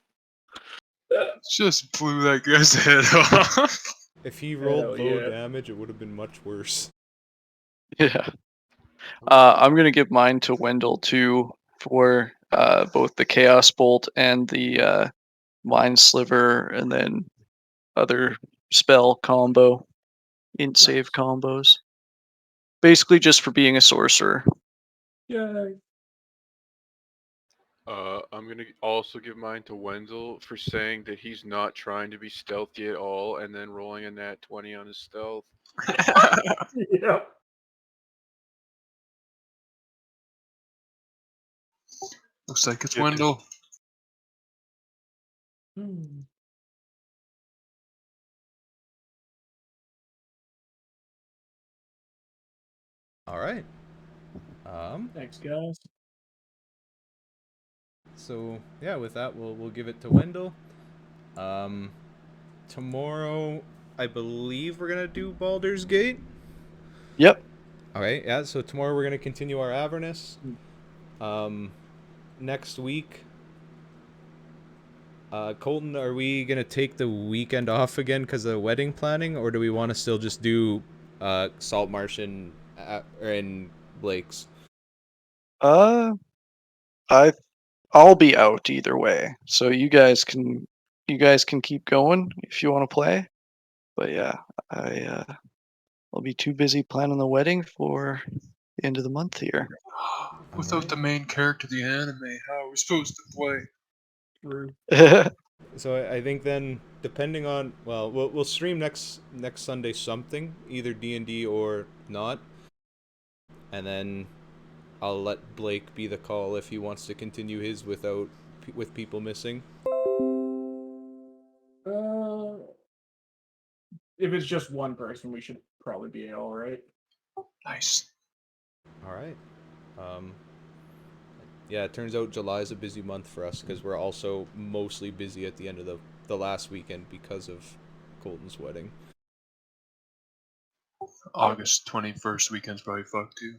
just blew that guy's head off. If he rolled Hell low yeah. damage, it would have been much worse. Yeah. I'm gonna give mine to Wendell too for both the Chaos Bolt and the Mind Sliver, and then other spell combo, int save combos. Basically, just for being a sorcerer. Yay. I'm gonna also give mine to Wenzel for saying that he's not trying to be stealthy at all, and then rolling a nat 20 on his stealth. Yep. Looks like it's Good. Wendell. All right. Thanks, guys. So yeah, with that, we'll give it to Wendell. Tomorrow, I believe we're gonna do Baldur's Gate. Yep. All right. Yeah. So tomorrow we're gonna continue our Avernus. Next week, Colton, are we gonna take the weekend off again because of the wedding planning, or do we want to still just do Saltmarsh and Blake's? I'll be out either way, so you guys can keep going if you want to play. But yeah, I'll be too busy planning the wedding for the end of the month here. Without the main character of the anime, how are we supposed to play? True. So I think then, depending on, well, we'll stream next Sunday something, either D&D or not, and then I'll let Blake be the call if he wants to continue his with people missing. If it's just one person, we should probably be all right. Nice. All right. Yeah, it turns out July's a busy month for us because we're also mostly busy at the end of the last weekend because of Colton's wedding. August 21st weekend's probably fucked too.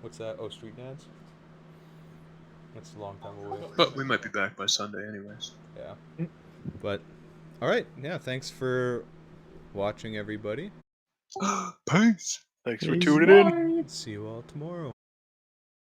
What's that? Oh, Street Dads? That's a long time away. But we might be back by Sunday anyways. Yeah. But, alright. Yeah, thanks for watching, everybody. Peace. Thanks for tuning in. See you all tomorrow.